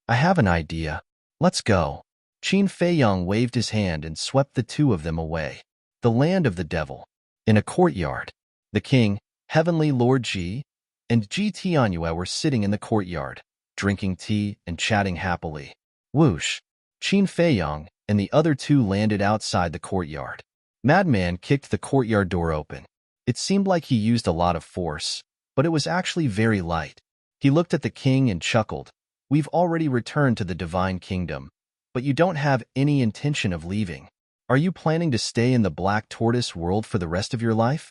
I have an idea. Let's go. Qin Feiyang waved his hand and swept the two of them away. The land of the devil. In a courtyard. The king, heavenly Lord Ji, and Ji Tianyue were sitting in the courtyard, drinking tea and chatting happily. Whoosh! Qin Feiyang and the other two landed outside the courtyard. Madman kicked the courtyard door open. It seemed like he used a lot of force, but it was actually very light. He looked at the king and chuckled. We've already returned to the divine kingdom, but you don't have any intention of leaving. Are you planning to stay in the Black Tortoise world for the rest of your life?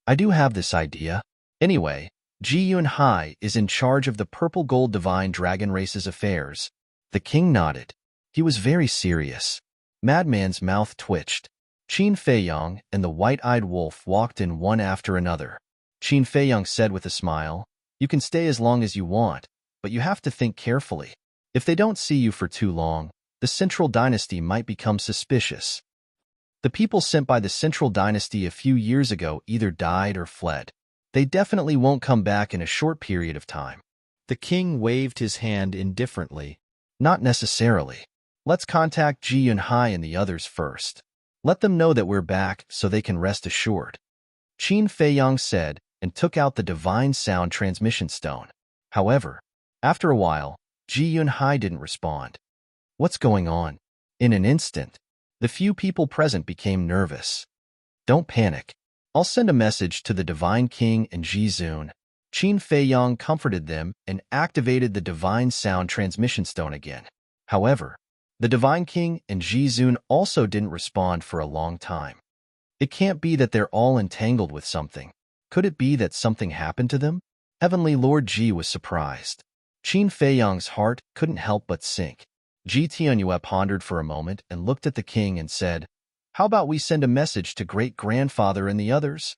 I do have this idea. Anyway, Ji Yunhai is in charge of the purple gold divine dragon race's affairs. The king nodded. He was very serious. Madman's mouth twitched. Qin Feiyang and the white-eyed wolf walked in one after another. Qin Feiyang said with a smile, You can stay as long as you want, but you have to think carefully. If they don't see you for too long, the Central Dynasty might become suspicious. The people sent by the Central Dynasty a few years ago either died or fled. They definitely won't come back in a short period of time. The king waved his hand indifferently. Not necessarily. Let's contact Ji Yunhai and the others first. Let them know that we're back so they can rest assured. Qin Feiyang said and took out the divine sound transmission stone. However, after a while, Ji Yunhai didn't respond. What's going on? In an instant, the few people present became nervous. Don't panic. I'll send a message to the Divine King and Ji Zun. Qin Feiyang comforted them and activated the divine sound transmission stone again. However, the Divine King and Ji Zun also didn't respond for a long time. It can't be that they're all entangled with something. Could it be that something happened to them? Heavenly Lord Ji was surprised. Qin Feiyang's heart couldn't help but sink. Ji Tianyue pondered for a moment and looked at the king and said, How about we send a message to great-grandfather and the others?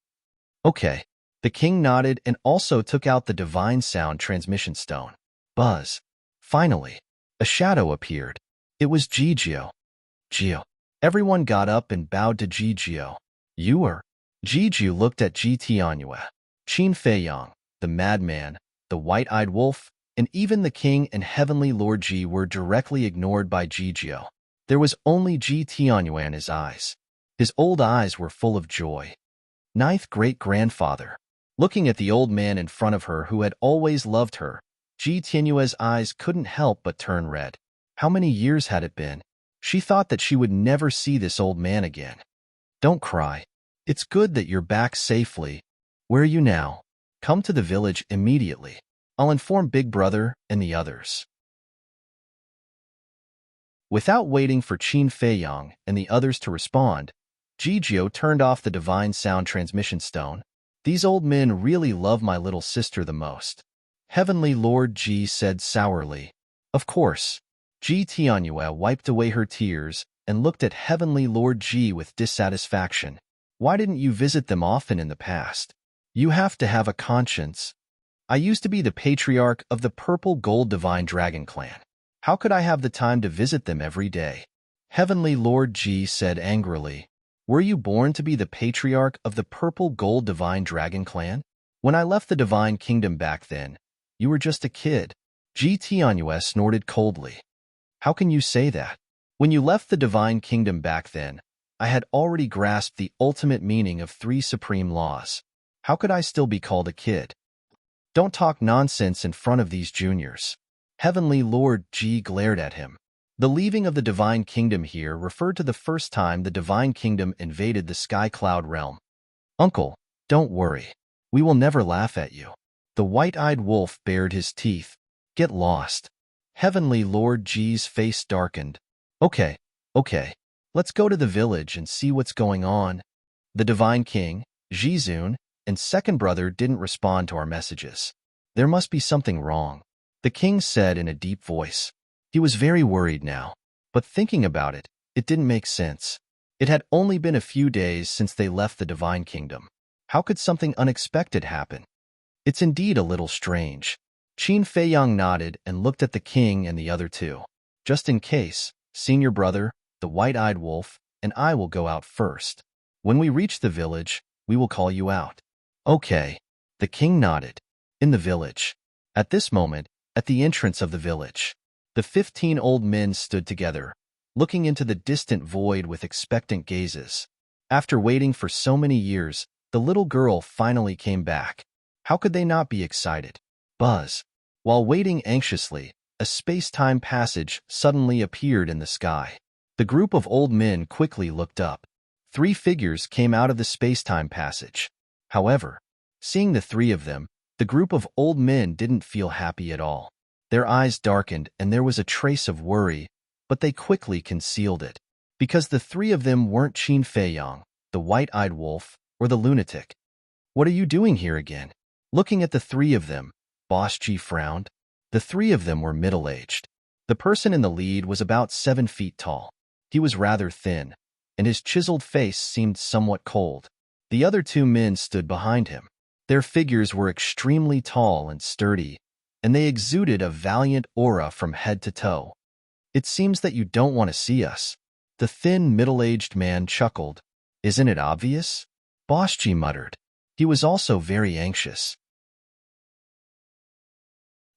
Okay. The king nodded and also took out the divine sound transmission stone. Buzz. Finally, a shadow appeared. It was Jijio. Jio. Everyone got up and bowed to Jijio. You are? Jijio looked at Ji Tianyue, Qin Feiyang, the madman, the white-eyed wolf, and even the king and heavenly Lord Ji were directly ignored by Jijio. There was only Ji Tianyue in his eyes. His old eyes were full of joy. Ninth great-grandfather. Looking at the old man in front of her who had always loved her, Ji Tianyue's eyes couldn't help but turn red. How many years had it been? She thought that she would never see this old man again. Don't cry. It's good that you're back safely. Where are you now? Come to the village immediately. I'll inform Big Brother and the others. Without waiting for Qin Feiyang and the others to respond, Jijio turned off the divine sound transmission stone. These old men really love my little sister the most. Heavenly Lord Ji said sourly. Of course. Ji Tianyue wiped away her tears and looked at Heavenly Lord Ji with dissatisfaction. Why didn't you visit them often in the past? You have to have a conscience. I used to be the patriarch of the Purple Gold Divine Dragon clan. How could I have the time to visit them every day? Heavenly Lord G said angrily, were you born to be the patriarch of the Purple Gold Divine Dragon clan? When I left the Divine Kingdom back then, you were just a kid. G Tianyue snorted coldly. How can you say that? When you left the Divine Kingdom back then, I had already grasped the ultimate meaning of 3 supreme laws. How could I still be called a kid? Don't talk nonsense in front of these juniors. Heavenly Lord G glared at him. The leaving of the Divine Kingdom here referred to the first time the Divine Kingdom invaded the Sky Cloud realm. Uncle, don't worry. We will never laugh at you. The white-eyed wolf bared his teeth. Get lost. Heavenly Lord G's face darkened. Okay. Let's go to the village and see what's going on. The Divine King, Jizun, and second brother didn't respond to our messages. There must be something wrong, the king said in a deep voice. He was very worried now, but thinking about it, it didn't make sense. It had only been a few days since they left the Divine Kingdom. How could something unexpected happen? It's indeed a little strange. Qin Feiyang nodded and looked at the king and the other two. Just in case, senior brother, the white-eyed wolf, and I will go out first. When we reach the village, we will call you out. Okay. The king nodded. In the village. At this moment, at the entrance of the village, the 15 old men stood together, looking into the distant void with expectant gazes. After waiting for so many years, the little girl finally came back. How could they not be excited? Buzz. While waiting anxiously, a space-time passage suddenly appeared in the sky. The group of old men quickly looked up. 3 figures came out of the space-time passage. However, seeing the 3 of them, the group of old men didn't feel happy at all. Their eyes darkened and there was a trace of worry, but they quickly concealed it. Because the 3 of them weren't Qin Feiyang, the white-eyed wolf, or the lunatic. What are you doing here again? Looking at the 3 of them, Boss G frowned. The 3 of them were middle-aged. The person in the lead was about 7 feet tall. He was rather thin, and his chiseled face seemed somewhat cold. The other 2 men stood behind him. Their figures were extremely tall and sturdy, and they exuded a valiant aura from head to toe. It seems that you don't want to see us. The thin, middle-aged man chuckled. Isn't it obvious? Boss G muttered. He was also very anxious.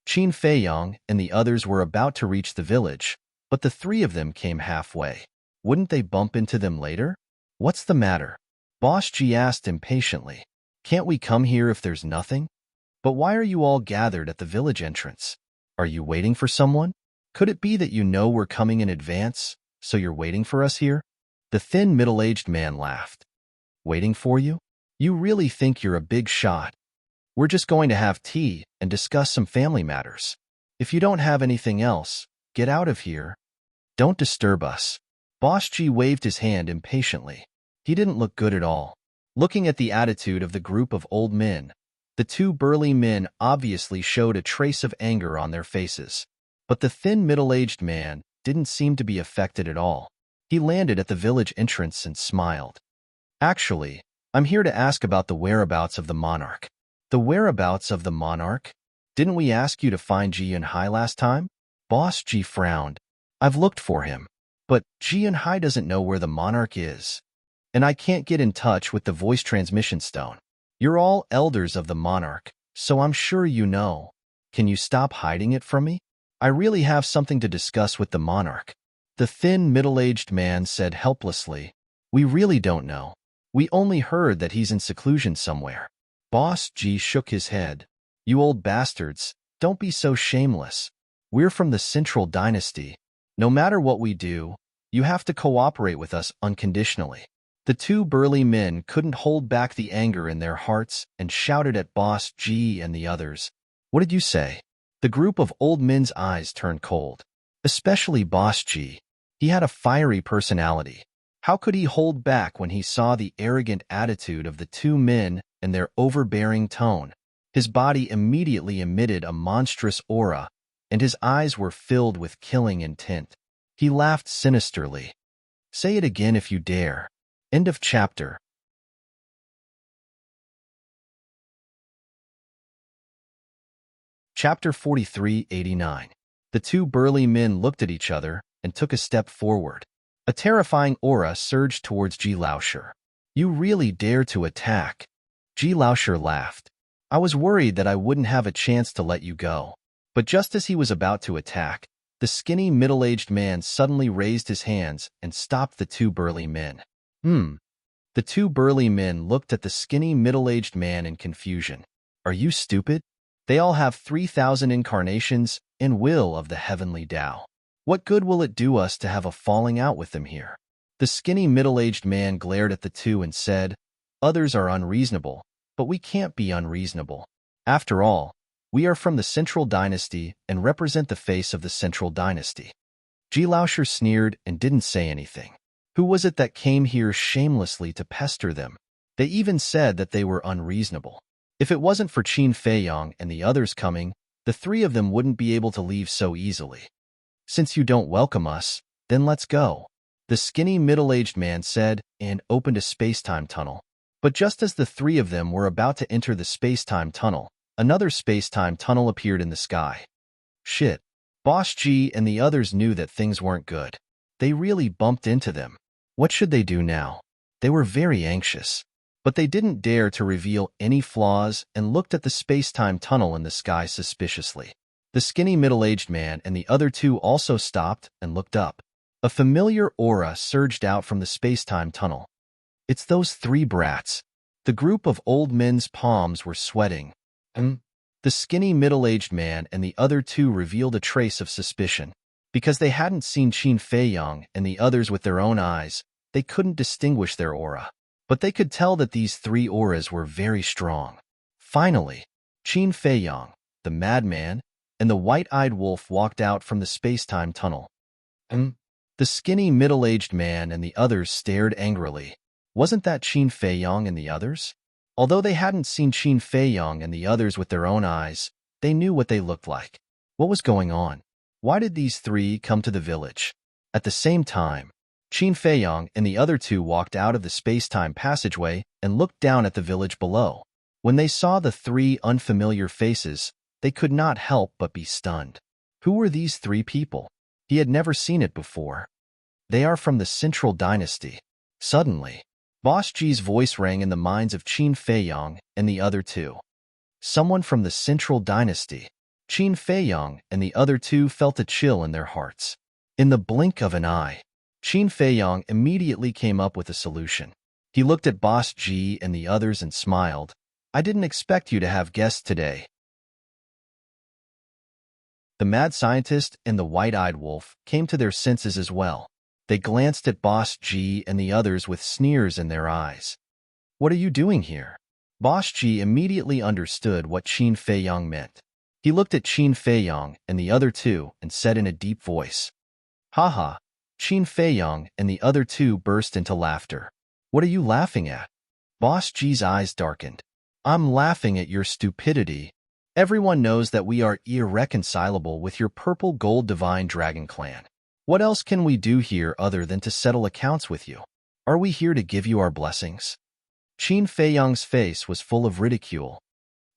Qin Feiyang and the others were about to reach the village, but the 3 of them came halfway. Wouldn't they bump into them later? What's the matter? Boss G asked impatiently. Can't we come here if there's nothing? But why are you all gathered at the village entrance? Are you waiting for someone? Could it be that you know we're coming in advance, so you're waiting for us here? The thin, middle-aged man laughed. Waiting for you? You really think you're a big shot? We're just going to have tea and discuss some family matters. If you don't have anything else, get out of here. Don't disturb us. Boss G waved his hand impatiently. He didn't look good at all. Looking at the attitude of the group of old men, the 2 burly men obviously showed a trace of anger on their faces. But the thin middle-aged man didn't seem to be affected at all. He landed at the village entrance and smiled. Actually, I'm here to ask about the whereabouts of the monarch. The whereabouts of the monarch? Didn't we ask you to find Ji Yunhai last time? Boss G frowned. I've looked for him, but Ji Yunhai doesn't know where the monarch is. And I can't get in touch with the voice transmission stone. You're all elders of the monarch, so I'm sure you know. Can you stop hiding it from me? I really have something to discuss with the monarch. The thin, middle-aged man said helplessly. We really don't know. We only heard that he's in seclusion somewhere. Boss G shook his head. You old bastards, don't be so shameless. We're from the Central Dynasty. No matter what we do, you have to cooperate with us unconditionally. The 2 burly men couldn't hold back the anger in their hearts and shouted at Boss G and the others. What did you say? The group of old men's eyes turned cold. Especially Boss G. He had a fiery personality. How could he hold back when he saw the arrogant attitude of the 2 men and their overbearing tone? His body immediately emitted a monstrous aura, and his eyes were filled with killing intent. He laughed sinisterly. Say it again if you dare. End of chapter. Chapter 4389. The two burly men looked at each other and took a step forward. A terrifying aura surged towards Ji Laosher. You really dare to attack? Ji Laosher laughed. I was worried that I wouldn't have a chance to let you go. But just as he was about to attack, the skinny middle-aged man suddenly raised his hands and stopped the two burly men. The two burly men looked at the skinny middle-aged man in confusion. Are you stupid? They all have 3,000 incarnations and will of the heavenly Tao. What good will it do us to have a falling out with them here? The skinny middle-aged man glared at the two and said, Others are unreasonable, but we can't be unreasonable. After all, we are from the Central Dynasty and represent the face of the Central Dynasty. Ji Laosher sneered and didn't say anything. Who was it that came here shamelessly to pester them? They even said that they were unreasonable. If it wasn't for Qin Feiyong and the others coming, the three of them wouldn't be able to leave so easily. Since you don't welcome us, then let's go, the skinny middle-aged man said and opened a space-time tunnel. But just as the three of them were about to enter the space-time tunnel, another space-time tunnel appeared in the sky. Shit. Boss G and the others knew that things weren't good. They really bumped into them. What should they do now? They were very anxious. But they didn't dare to reveal any flaws and looked at the space-time tunnel in the sky suspiciously. The skinny middle-aged man and the other two also stopped and looked up. A familiar aura surged out from the space-time tunnel. It's those three brats. The group of old men's palms were sweating. The skinny middle-aged man and the other two revealed a trace of suspicion. Because they hadn't seen Qin Feiyong and the others with their own eyes, they couldn't distinguish their aura. But they could tell that these three auras were very strong. Finally, Qin Feiyong, the madman, and the white-eyed wolf walked out from the space-time tunnel. The skinny middle-aged man and the others stared angrily. Wasn't that Qin Feiyong and the others? Although they hadn't seen Qin Feiyong and the others with their own eyes, they knew what they looked like. What was going on? Why did these three come to the village? At the same time, Qin Feiyong and the other two walked out of the space-time passageway and looked down at the village below. When they saw the three unfamiliar faces, they could not help but be stunned. Who were these three people? He had never seen it before. They are from the Central Dynasty. Suddenly, Boss G's voice rang in the minds of Qin Feiyong and the other two. Someone from the Central Dynasty. Qin Feiyong and the other two felt a chill in their hearts. In the blink of an eye, Qin Feiyong immediately came up with a solution. He looked at Boss G and the others and smiled. I didn't expect you to have guests today. The mad scientist and the white-eyed wolf came to their senses as well. They glanced at Boss G and the others with sneers in their eyes. What are you doing here? Boss G immediately understood what Qin Feiyong meant. He looked at Qin Feiyong and the other two and said in a deep voice, Haha. Qin Feiyong and the other two burst into laughter. What are you laughing at? Boss G's eyes darkened. I'm laughing at your stupidity. Everyone knows that we are irreconcilable with your purple gold divine dragon clan. What else can we do here other than to settle accounts with you? Are we here to give you our blessings? Qin Feiyong's face was full of ridicule.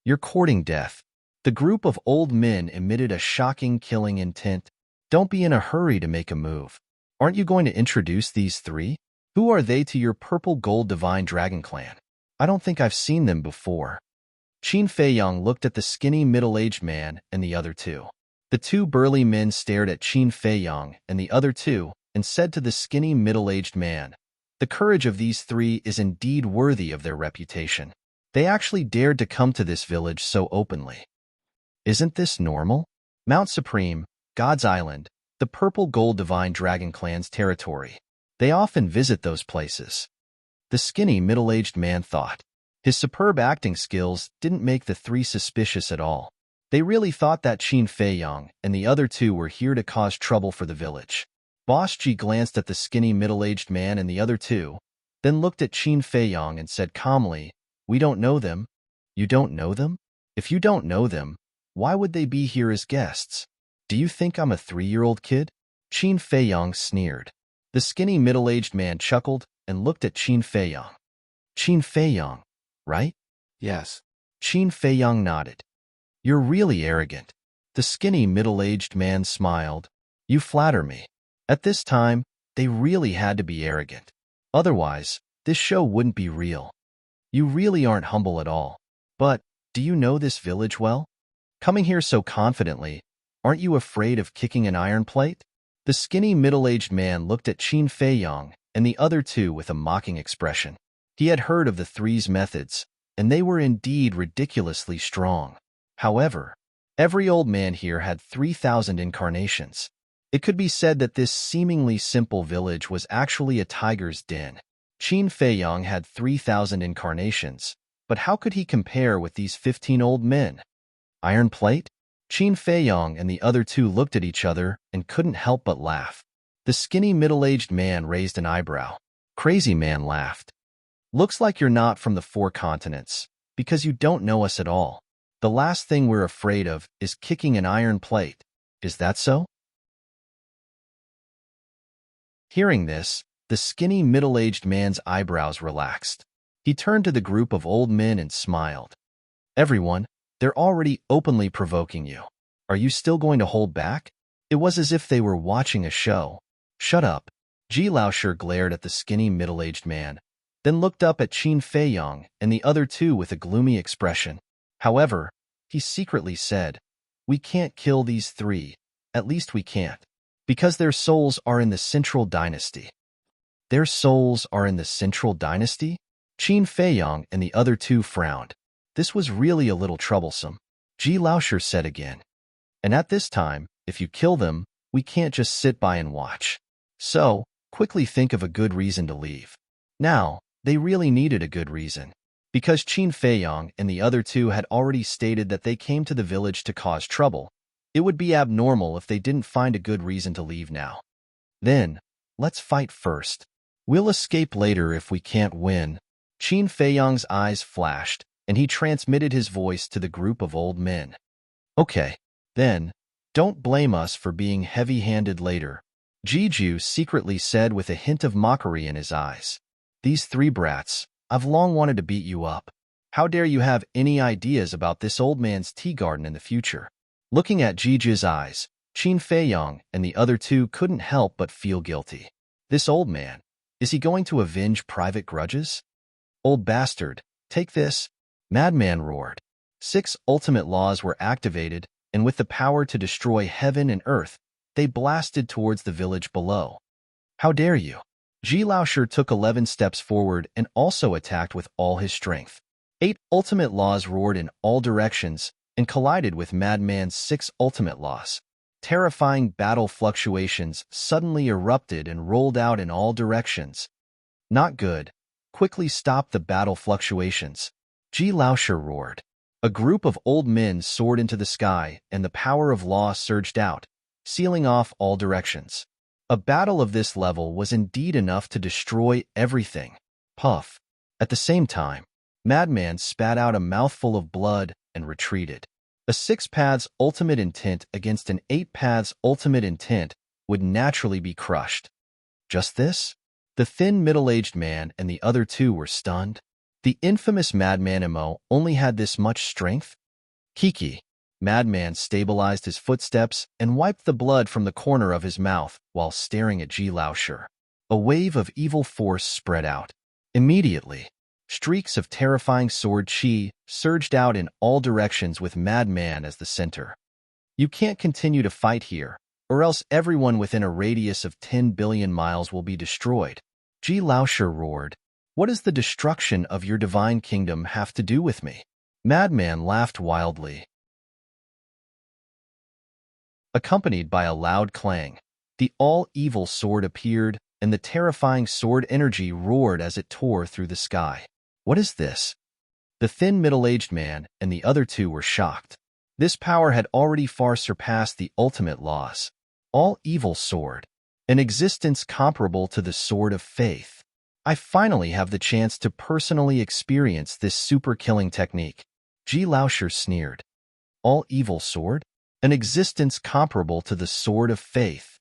You're courting death. The group of old men emitted a shocking killing intent. Don't be in a hurry to make a move. Aren't you going to introduce these three? Who are they to your purple gold divine dragon clan? I don't think I've seen them before. Qin Feiyong looked at the skinny middle-aged man and the other two. The two burly men stared at Qin Feiyong and the other two and said to the skinny middle-aged man, The courage of these three is indeed worthy of their reputation. They actually dared to come to this village so openly. Isn't this normal? Mount Supreme, God's Island, the purple gold divine dragon clan's territory. They often visit those places. The skinny middle-aged man thought. His superb acting skills didn't make the three suspicious at all. They really thought that Qin Feiyong and the other two were here to cause trouble for the village. Boss G glanced at the skinny middle-aged man and the other two, then looked at Qin Feiyong and said calmly, We don't know them. You don't know them? If you don't know them, why would they be here as guests? Do you think I'm a 3-year-old kid? Qin Feiyong sneered. The skinny middle-aged man chuckled and looked at Qin Feiyong. Qin Feiyong, right? Yes. Qin Feiyong nodded. You're really arrogant. The skinny, middle-aged man smiled. You flatter me. At this time, they really had to be arrogant. Otherwise, this show wouldn't be real. You really aren't humble at all. But, do you know this village well? Coming here so confidently, aren't you afraid of kicking an iron plate? The skinny, middle-aged man looked at Qin Feiyang and the other two with a mocking expression. He had heard of the three's methods, and they were indeed ridiculously strong. However, every old man here had 3,000 incarnations. It could be said that this seemingly simple village was actually a tiger's den. Qin Feiyang had 3,000 incarnations, but how could he compare with these 15 old men? Iron plate? Qin Feiyang and the other two looked at each other and couldn't help but laugh. The skinny middle-aged man raised an eyebrow. Crazy man laughed. Looks like you're not from the 4 continents, because you don't know us at all. The last thing we're afraid of is kicking an iron plate. Is that so? Hearing this, the skinny middle-aged man's eyebrows relaxed. He turned to the group of old men and smiled. Everyone, they're already openly provoking you. Are you still going to hold back? It was as if they were watching a show. Shut up. Ji Laoshi glared at the skinny middle-aged man, then looked up at Qin Feiyang and the other two with a gloomy expression. However, he secretly said, We can't kill these 3. At least we can't. Because their souls are in the Central Dynasty. Their souls are in the Central Dynasty? Qin Feiyang and the other two frowned. This was really a little troublesome. Ji Laoshi said again. And at this time, if you kill them, we can't just sit by and watch. So, quickly think of a good reason to leave. Now, they really needed a good reason. Because Qin Feiyang and the other two had already stated that they came to the village to cause trouble, it would be abnormal if they didn't find a good reason to leave now. Then, let's fight first. We'll escape later if we can't win. Qin Feiyang's eyes flashed, and he transmitted his voice to the group of old men. Okay, then, don't blame us for being heavy-handed later, Jiju secretly said with a hint of mockery in his eyes. These 3 brats, I've long wanted to beat you up. How dare you have any ideas about this old man's tea garden in the future? Looking at Jiju's eyes, Qin Feiyang and the other two couldn't help but feel guilty. This old man, is he going to avenge private grudges? Old bastard, take this. Madman roared. 6 ultimate laws were activated, and with the power to destroy heaven and earth, they blasted towards the village below. How dare you? Ji Laoshi took 11 steps forward and also attacked with all his strength. 8 ultimate laws roared in all directions and collided with Madman's 6 ultimate laws. Terrifying battle fluctuations suddenly erupted and rolled out in all directions. Not good. Quickly stop the battle fluctuations. Ji Laoshi roared. A group of old men soared into the sky, and the power of law surged out, sealing off all directions. A battle of this level was indeed enough to destroy everything. Puff. At the same time, Madman spat out a mouthful of blood and retreated. A 6 paths ultimate intent against an 8 paths ultimate intent would naturally be crushed. Just this? The thin middle-aged man and the other two were stunned. The infamous Madman Emo only had this much strength? Kiki. Madman stabilized his footsteps and wiped the blood from the corner of his mouth while staring at Ji Laoshi. A wave of evil force spread out. Immediately, streaks of terrifying sword chi surged out in all directions with Madman as the center. You can't continue to fight here, or else everyone within a radius of 10 billion miles will be destroyed. Ji Laoshi roared. What does the destruction of your divine kingdom have to do with me? Madman laughed wildly. Accompanied by a loud clang, the all-evil sword appeared, and the terrifying sword energy roared as it tore through the sky. What is this? The thin middle-aged man and the other two were shocked. This power had already far surpassed the ultimate laws. All-evil sword, an existence comparable to the sword of faith. I finally have the chance to personally experience this super-killing technique. Ji Laoshi sneered. All-evil sword? An existence comparable to the sword of faith.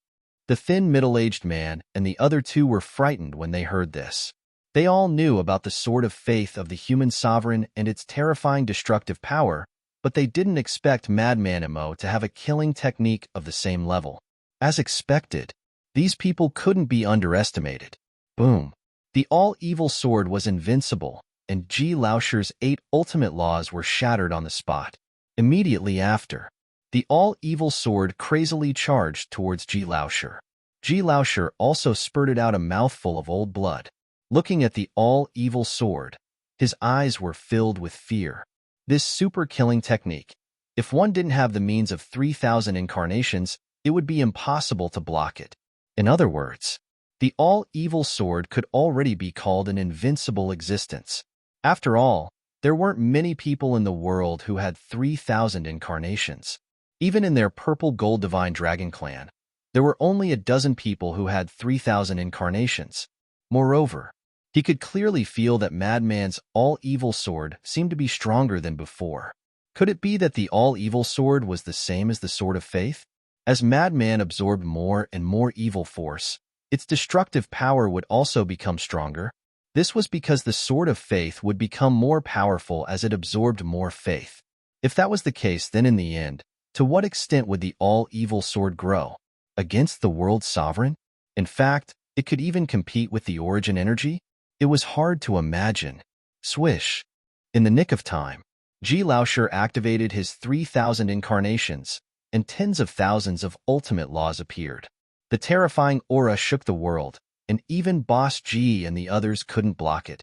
The thin middle-aged man and the other two were frightened when they heard this. They all knew about the sword of faith of the human sovereign and its terrifying destructive power, but they didn't expect Madman Emo to have a killing technique of the same level. As expected, these people couldn't be underestimated. Boom. The all-evil sword was invincible, and Ji Laosher's 8 ultimate laws were shattered on the spot. Immediately after, the all-evil sword crazily charged towards Ji Laosher. Ji Laosher also spurted out a mouthful of old blood. Looking at the all-evil sword, his eyes were filled with fear. This super-killing technique, if one didn't have the means of 3,000 incarnations, it would be impossible to block it. In other words, the all-evil sword could already be called an invincible existence. After all, there weren't many people in the world who had 3,000 incarnations. Even in their purple gold divine dragon clan, there were only a dozen people who had 3,000 incarnations. Moreover, he could clearly feel that Madman's all-evil sword seemed to be stronger than before. Could it be that the all-evil sword was the same as the Sword of Faith? As Madman absorbed more and more evil force, its destructive power would also become stronger. This was because the Sword of Faith would become more powerful as it absorbed more faith. If that was the case, then in the end, to what extent would the all-evil sword grow? Against the world's sovereign? In fact, it could even compete with the origin energy? It was hard to imagine. Swish. In the nick of time, Ji Laosher activated his 3,000 incarnations, and tens of thousands of ultimate laws appeared. The terrifying aura shook the world, and even Boss Ji and the others couldn't block it.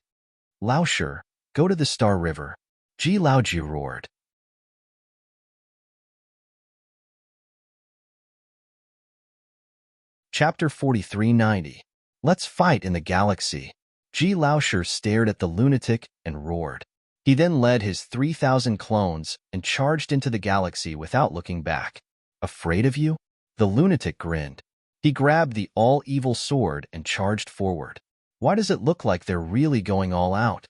Laosher, go to the Star River. Ji Laoji roared. Chapter 4390. Let's fight in the galaxy. Ji Laosher stared at the lunatic and roared. He then led his 3,000 clones and charged into the galaxy without looking back. Afraid of you? The lunatic grinned. He grabbed the all-evil sword and charged forward. Why does it look like they're really going all out?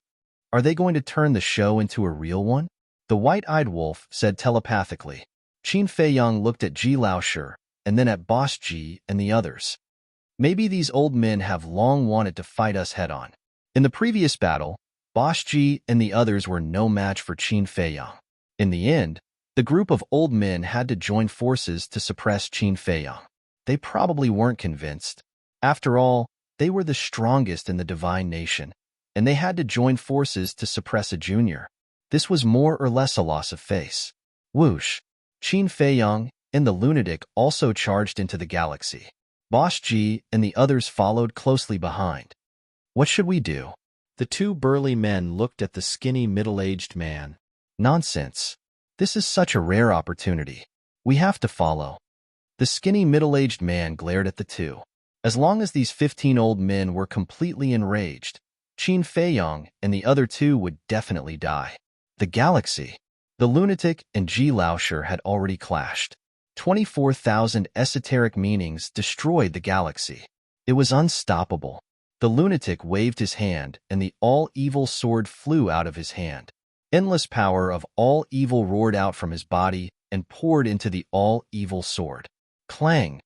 Are they going to turn the show into a real one? The white-eyed wolf said telepathically. Qin Feiyang looked at Ji Laosher and then at Boss Ji and the others. Maybe these old men have long wanted to fight us head-on. In the previous battle, Boss Ji and the others were no match for Qin Feiyang. In the end, the group of old men had to join forces to suppress Qin Feiyang. They probably weren't convinced. After all, they were the strongest in the divine nation, and they had to join forces to suppress a junior. This was more or less a loss of face. Whoosh! Qin Feiyang and the lunatic also charged into the galaxy. Boss Ji and the others followed closely behind. What should we do? The two burly men looked at the skinny middle-aged man. Nonsense. This is such a rare opportunity. We have to follow. The skinny middle-aged man glared at the two. As long as these 15 old men were completely enraged, Qin Feiyang and the other two would definitely die. The galaxy. The lunatic and Ji Laosher had already clashed. 24,000 esoteric meanings destroyed the galaxy. It was unstoppable. The lunatic waved his hand, and the all-evil sword flew out of his hand. Endless power of all evil roared out from his body and poured into the all-evil sword. Clang!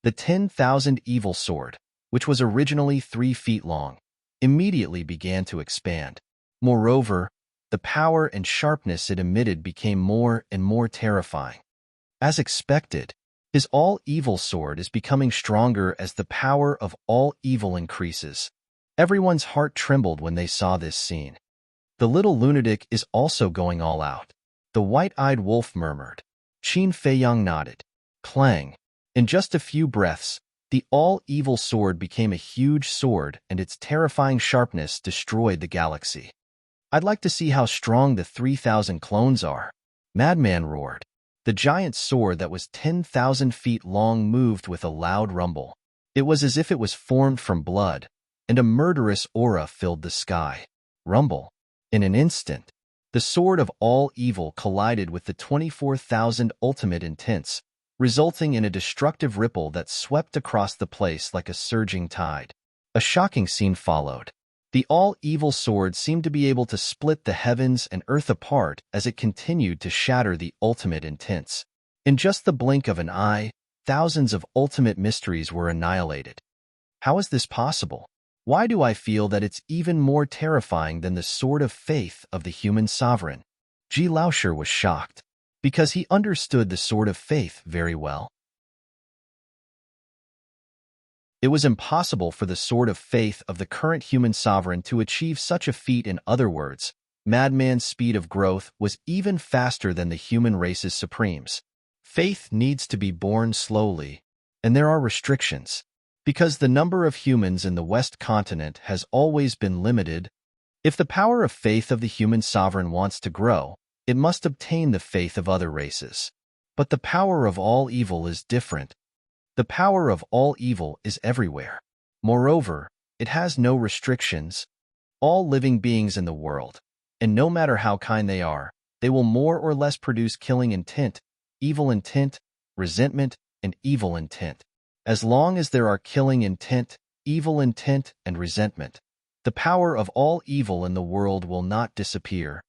The 10,000 evil sword, which was originally 3 feet long, immediately began to expand. Moreover, the power and sharpness it emitted became more and more terrifying. As expected, his all-evil sword is becoming stronger as the power of all evil increases. Everyone's heart trembled when they saw this scene. The little lunatic is also going all out. The white-eyed wolf murmured. Qin Feiyang nodded. Clang! In just a few breaths, the all-evil sword became a huge sword and its terrifying sharpness destroyed the galaxy. I'd like to see how strong the 3,000 clones are. Madman roared. The giant sword that was 10,000 feet long moved with a loud rumble. It was as if it was formed from blood, and a murderous aura filled the sky. Rumble. In an instant, the sword of all evil collided with the 24,000 ultimate intents, resulting in a destructive ripple that swept across the place like a surging tide. A shocking scene followed. The all-evil sword seemed to be able to split the heavens and earth apart as it continued to shatter the ultimate intents. In just the blink of an eye, thousands of ultimate mysteries were annihilated. How is this possible? Why do I feel that it's even more terrifying than the sword of faith of the human sovereign? Ji Laosher was shocked. because he understood the sword of faith very well. It was impossible for the sword of faith of the current human sovereign to achieve such a feat. In other words, Madman's speed of growth was even faster than the human race's supremes. Faith needs to be born slowly, and there are restrictions. Because the number of humans in the West continent has always been limited, if the power of faith of the human sovereign wants to grow, it must obtain the faith of other races. But the power of all evil is different. The power of all evil is everywhere. Moreover, it has no restrictions. All living beings in the world, and no matter how kind they are, they will more or less produce killing intent, evil intent, resentment, and evil intent. As long as there are killing intent, evil intent, and resentment, the power of all evil in the world will not disappear.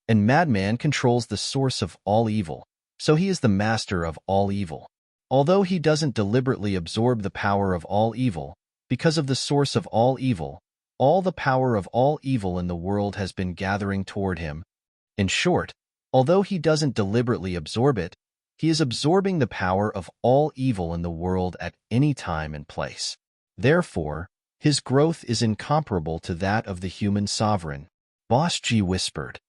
And Madman controls the source of all evil, so he is the master of all evil. Although he doesn't deliberately absorb the power of all evil, because of the source of all evil, all the power of all evil in the world has been gathering toward him. In short, although he doesn't deliberately absorb it, he is absorbing the power of all evil in the world at any time and place. Therefore, his growth is incomparable to that of the human sovereign. Boss G whispered.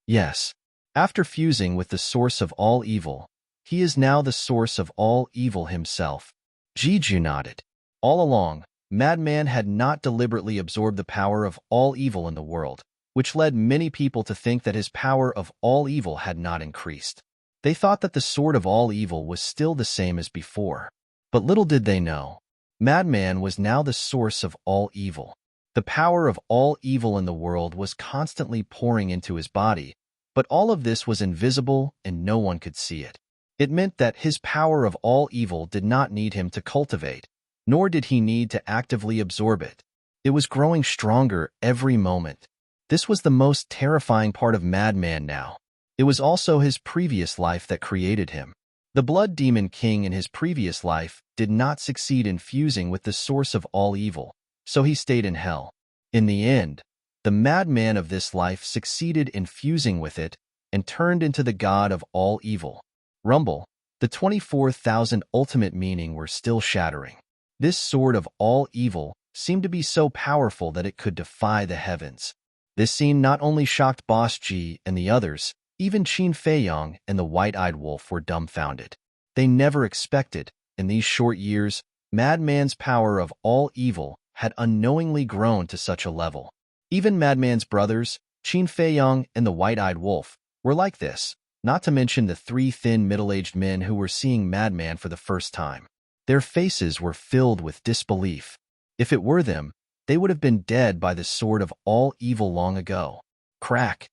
Yes. After fusing with the source of all evil, he is now the source of all evil himself. Jiju nodded. All along, Madman had not deliberately absorbed the power of all evil in the world, which led many people to think that his power of all evil had not increased. They thought that the sword of all evil was still the same as before. But little did they know, Madman was now the source of all evil. The power of all evil in the world was constantly pouring into his body, but all of this was invisible and no one could see it. It meant that his power of all evil did not need him to cultivate, nor did he need to actively absorb it. It was growing stronger every moment. This was the most terrifying part of Madman now. It was also his previous life that created him. The Blood Demon King in his previous life did not succeed in fusing with the source of all evil, so he stayed in hell. In the end, the Madman of this life succeeded in fusing with it and turned into the god of all evil. Rumble, the 24,000 ultimate meaning were still shattering. This sword of all evil seemed to be so powerful that it could defy the heavens. This scene not only shocked Boss G and the others, even Qin Feiyong and the white-eyed wolf were dumbfounded. They never expected, in these short years, Madman's power of all evil had unknowingly grown to such a level. Even Madman's brothers, Qin Feiyong and the white-eyed wolf, were like this, not to mention the three thin middle-aged men who were seeing Madman for the first time. Their faces were filled with disbelief. If it were them, they would have been dead by the sword of all evil long ago. Crack!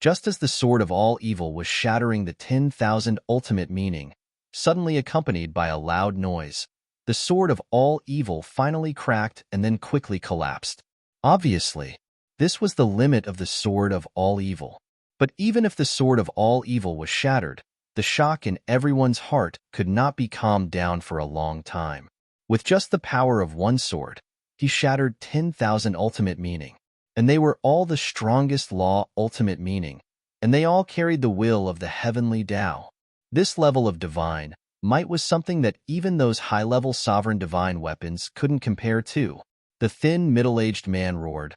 Just as the sword of all evil was shattering the 10,000 ultimate meaning, suddenly accompanied by a loud noise, the sword of all evil finally cracked and then quickly collapsed. Obviously, this was the limit of the sword of all evil. But even if the sword of all evil was shattered, the shock in everyone's heart could not be calmed down for a long time. With just the power of one sword, he shattered 10,000 ultimate meaning. And they were all the strongest law ultimate meaning, and they all carried the will of the heavenly Tao. This level of divine might was something that even those high-level sovereign divine weapons couldn't compare to. The thin, middle-aged man roared,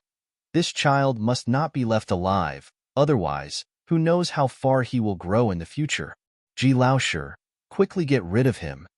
"This child must not be left alive, otherwise, who knows how far he will grow in the future. Ji Laoshi, quickly get rid of him."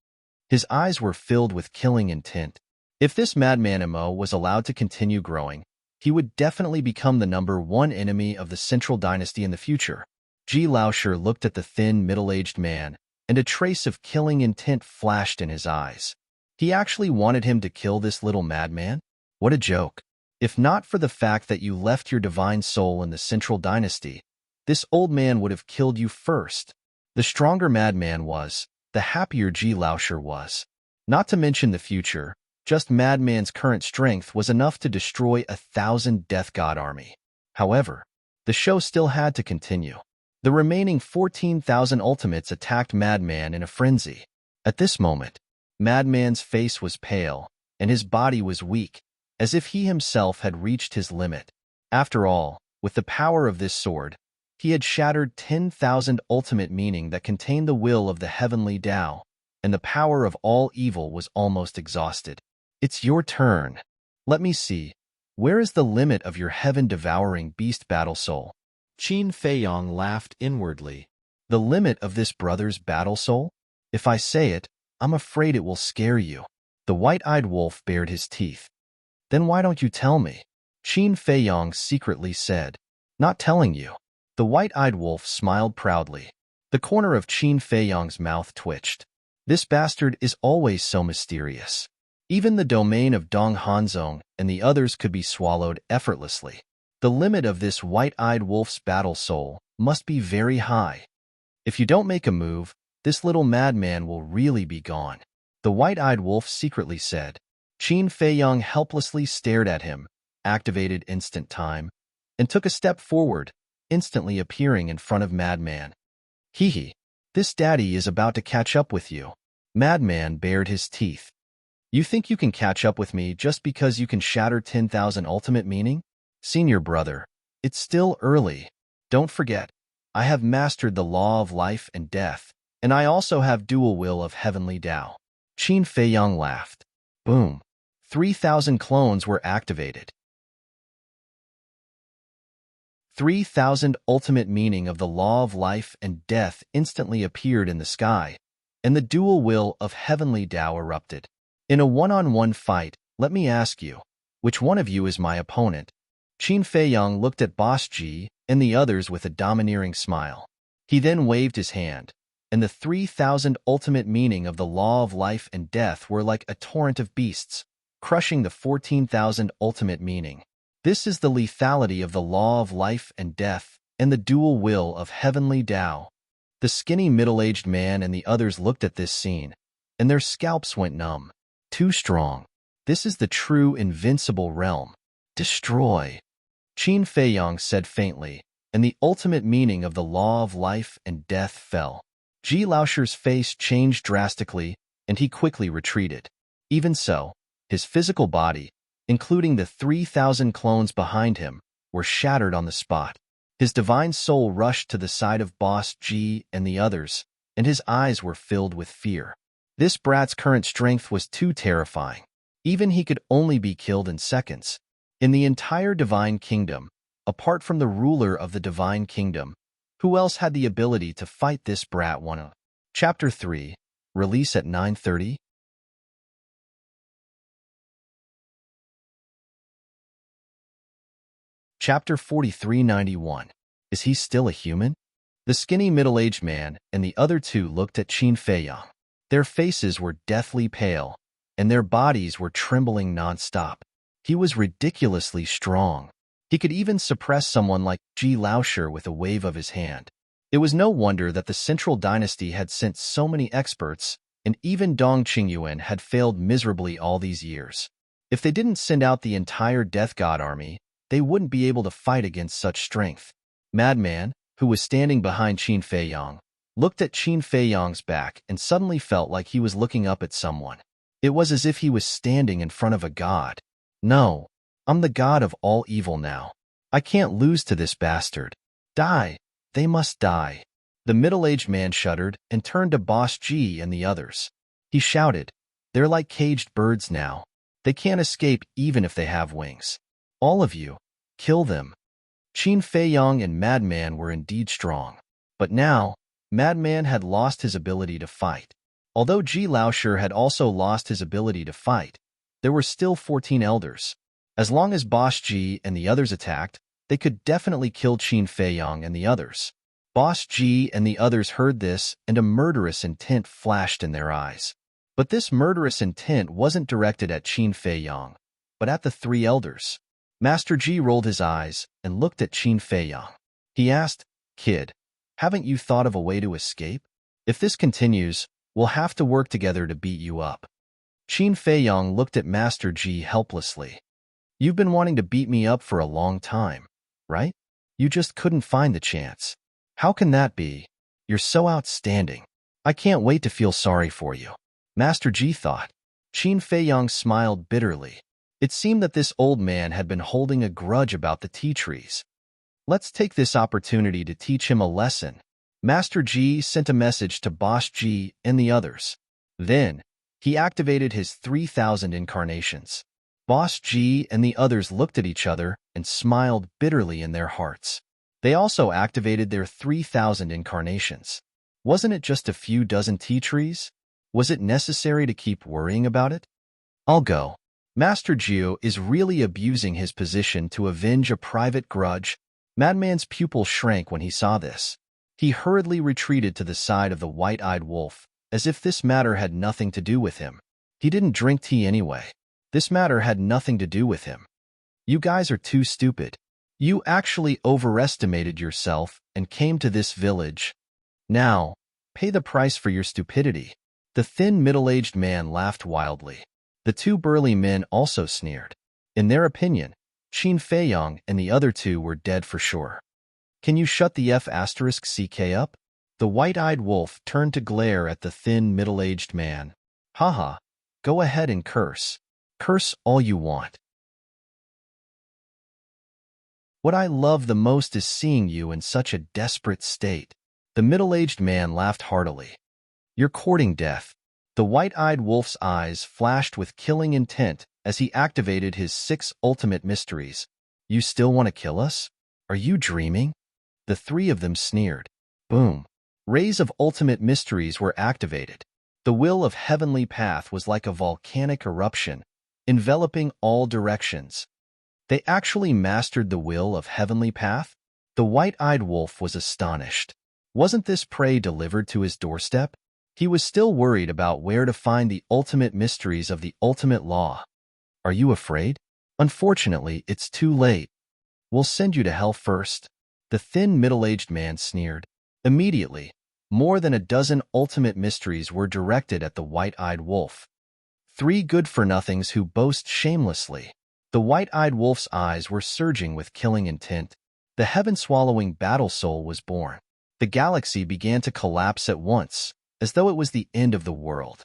His eyes were filled with killing intent. If this madman Mo was allowed to continue growing, he would definitely become the #1 enemy of the Central Dynasty in the future. Ji Laoshi looked at the thin, middle-aged man, and a trace of killing intent flashed in his eyes. He actually wanted him to kill this little madman? What a joke. If not for the fact that you left your divine soul in the Central Dynasty, this old man would have killed you first. The stronger madman was, the happier Ji Laoshi was. Not to mention the future, just Madman's current strength was enough to destroy 1,000 Death God army. However, the show still had to continue. The remaining 14,000 ultimates attacked Madman in a frenzy. At this moment, Madman's face was pale, and his body was weak, as if he himself had reached his limit. After all, with the power of this sword, He had shattered 10,000 ultimate meaning that contained the will of the heavenly Tao, and the power of all evil was almost exhausted. It's your turn. Let me see. Where is the limit of your heaven-devouring beast battle soul? Qin Feiyang laughed inwardly. The limit of this brother's battle soul? If I say it, I'm afraid it will scare you. The white-eyed wolf bared his teeth. Then why don't you tell me? Qin Feiyang secretly said. Not telling you. The white-eyed wolf smiled proudly. The corner of Qin Feiyang's mouth twitched. This bastard is always so mysterious. Even the domain of Dong Hanzong and the others could be swallowed effortlessly. The limit of this white-eyed wolf's battle soul must be very high. If you don't make a move, this little madman will really be gone. The white-eyed wolf secretly said. Qin Feiyang helplessly stared at him, activated instant time, and took a step forward, instantly appearing in front of Madman. Hee. This daddy is about to catch up with you. Madman bared his teeth. You think you can catch up with me just because you can shatter 10,000 ultimate meaning? Senior brother, it's still early. Don't forget, I have mastered the law of life and death, and I also have dual will of heavenly Tao. Qin Feiyang laughed. Boom. 3,000 clones were activated. 3,000 ultimate meaning of the law of life and death instantly appeared in the sky, and the dual will of heavenly Tao erupted. In a one-on-one fight, let me ask you, which one of you is my opponent? Qin Feiyang looked at Boss Ji and the others with a domineering smile. He then waved his hand, and the 3,000 ultimate meaning of the law of life and death were like a torrent of beasts, crushing the 14,000 ultimate meaning. This is the lethality of the law of life and death and the dual will of heavenly Tao. The skinny middle-aged man and the others looked at this scene, and their scalps went numb. Too strong. This is the true invincible realm. Destroy. Qin Feiyang said faintly, and the ultimate meaning of the law of life and death fell. Ji Laosher's face changed drastically, and he quickly retreated. Even so, his physical body, including the 3,000 clones behind him, were shattered on the spot. His divine soul rushed to the side of Boss Ji and the others, and his eyes were filled with fear. This brat's current strength was too terrifying. Even he could only be killed in seconds. In the entire Divine Kingdom, apart from the ruler of the Divine Kingdom, who else had the ability to fight this brat one? Chapter 3. Release at 9:30. Chapter 4391. Is he still a human? The skinny middle-aged man and the other two looked at Qin Feiyang. Their faces were deathly pale, and their bodies were trembling non-stop. He was ridiculously strong. He could even suppress someone like Ji Laosher with a wave of his hand. It was no wonder that the Central Dynasty had sent so many experts, and even Dong Qingyuan had failed miserably all these years. If they didn't send out the entire Death God army, they wouldn't be able to fight against such strength. Madman, who was standing behind Qin Feiyang, looked at Qin Feiyang's back and suddenly felt like he was looking up at someone. It was as if he was standing in front of a god. No, I'm the god of all evil now. I can't lose to this bastard. Die. They must die. The middle-aged man shuddered and turned to Boss Ji and the others. He shouted, they're like caged birds now. They can't escape even if they have wings. All of you, kill them. Qin Feiyang and Madman were indeed strong. But now, Madman had lost his ability to fight. Although Ji Laosher had also lost his ability to fight, there were still 14 elders. As long as Boss Ji and the others attacked, they could definitely kill Qin Feiyang and the others. Boss Ji and the others heard this, and a murderous intent flashed in their eyes. But this murderous intent wasn't directed at Qin Feiyang, but at the three elders. Master Ji rolled his eyes and looked at Qin Feiyang. He asked, Kid, haven't you thought of a way to escape? If this continues, we'll have to work together to beat you up. Qin Feiyang looked at Master Ji helplessly. You've been wanting to beat me up for a long time, right? You just couldn't find the chance. How can that be? You're so outstanding. I can't wait to feel sorry for you. Master Ji thought. Qin Feiyang smiled bitterly. It seemed that this old man had been holding a grudge about the tea trees. Let's take this opportunity to teach him a lesson. Master G sent a message to Boss G and the others. Then, he activated his 3,000 incarnations. Boss G and the others looked at each other and smiled bitterly in their hearts. They also activated their 3,000 incarnations. Wasn't it just a few dozen tea trees? Was it necessary to keep worrying about it? I'll go. Master Geo is really abusing his position to avenge a private grudge. Madman's pupil shrank when he saw this. He hurriedly retreated to the side of the white-eyed wolf, as if this matter had nothing to do with him. He didn't drink tea anyway. This matter had nothing to do with him. You guys are too stupid. You actually overestimated yourself and came to this village. Now, pay the price for your stupidity. The thin, middle-aged man laughed wildly. The two burly men also sneered. In their opinion, Qin Feiyong and the other two were dead for sure. Can you shut the F***ck up? The white-eyed wolf turned to glare at the thin, middle-aged man. Haha, go ahead and curse. Curse all you want. What I love the most is seeing you in such a desperate state. The middle-aged man laughed heartily. You're courting death. The white-eyed wolf's eyes flashed with killing intent as he activated his 6 ultimate mysteries. You still want to kill us? Are you dreaming? The three of them sneered. Boom. Rays of ultimate mysteries were activated. The will of heavenly path was like a volcanic eruption, enveloping all directions. They actually mastered the will of heavenly path? The white-eyed wolf was astonished. Wasn't this prey delivered to his doorstep? He was still worried about where to find the ultimate mysteries of the ultimate law. Are you afraid? Unfortunately, it's too late. We'll send you to hell first. The thin, middle-aged man sneered. Immediately, more than a dozen ultimate mysteries were directed at the white-eyed wolf. 3 good-for-nothings who boast shamelessly. The white-eyed wolf's eyes were surging with killing intent. The heaven-swallowing battle soul was born. The galaxy began to collapse at once, as though it was the end of the world.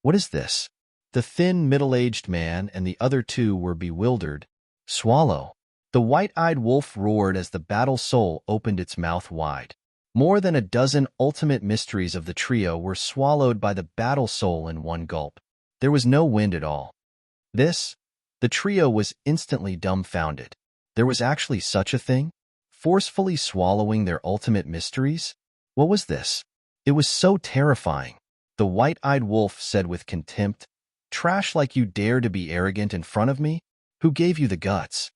What is this? The thin, middle-aged man and the other two were bewildered. Swallow. The white-eyed wolf roared as the battle soul opened its mouth wide. More than a dozen ultimate mysteries of the trio were swallowed by the battle soul in one gulp. There was no wind at all. The trio was instantly dumbfounded. There was actually such a thing? Forcefully swallowing their ultimate mysteries? What was this? It was so terrifying. The white-eyed wolf said with contempt, Trash like you dare to be arrogant in front of me? Who gave you the guts?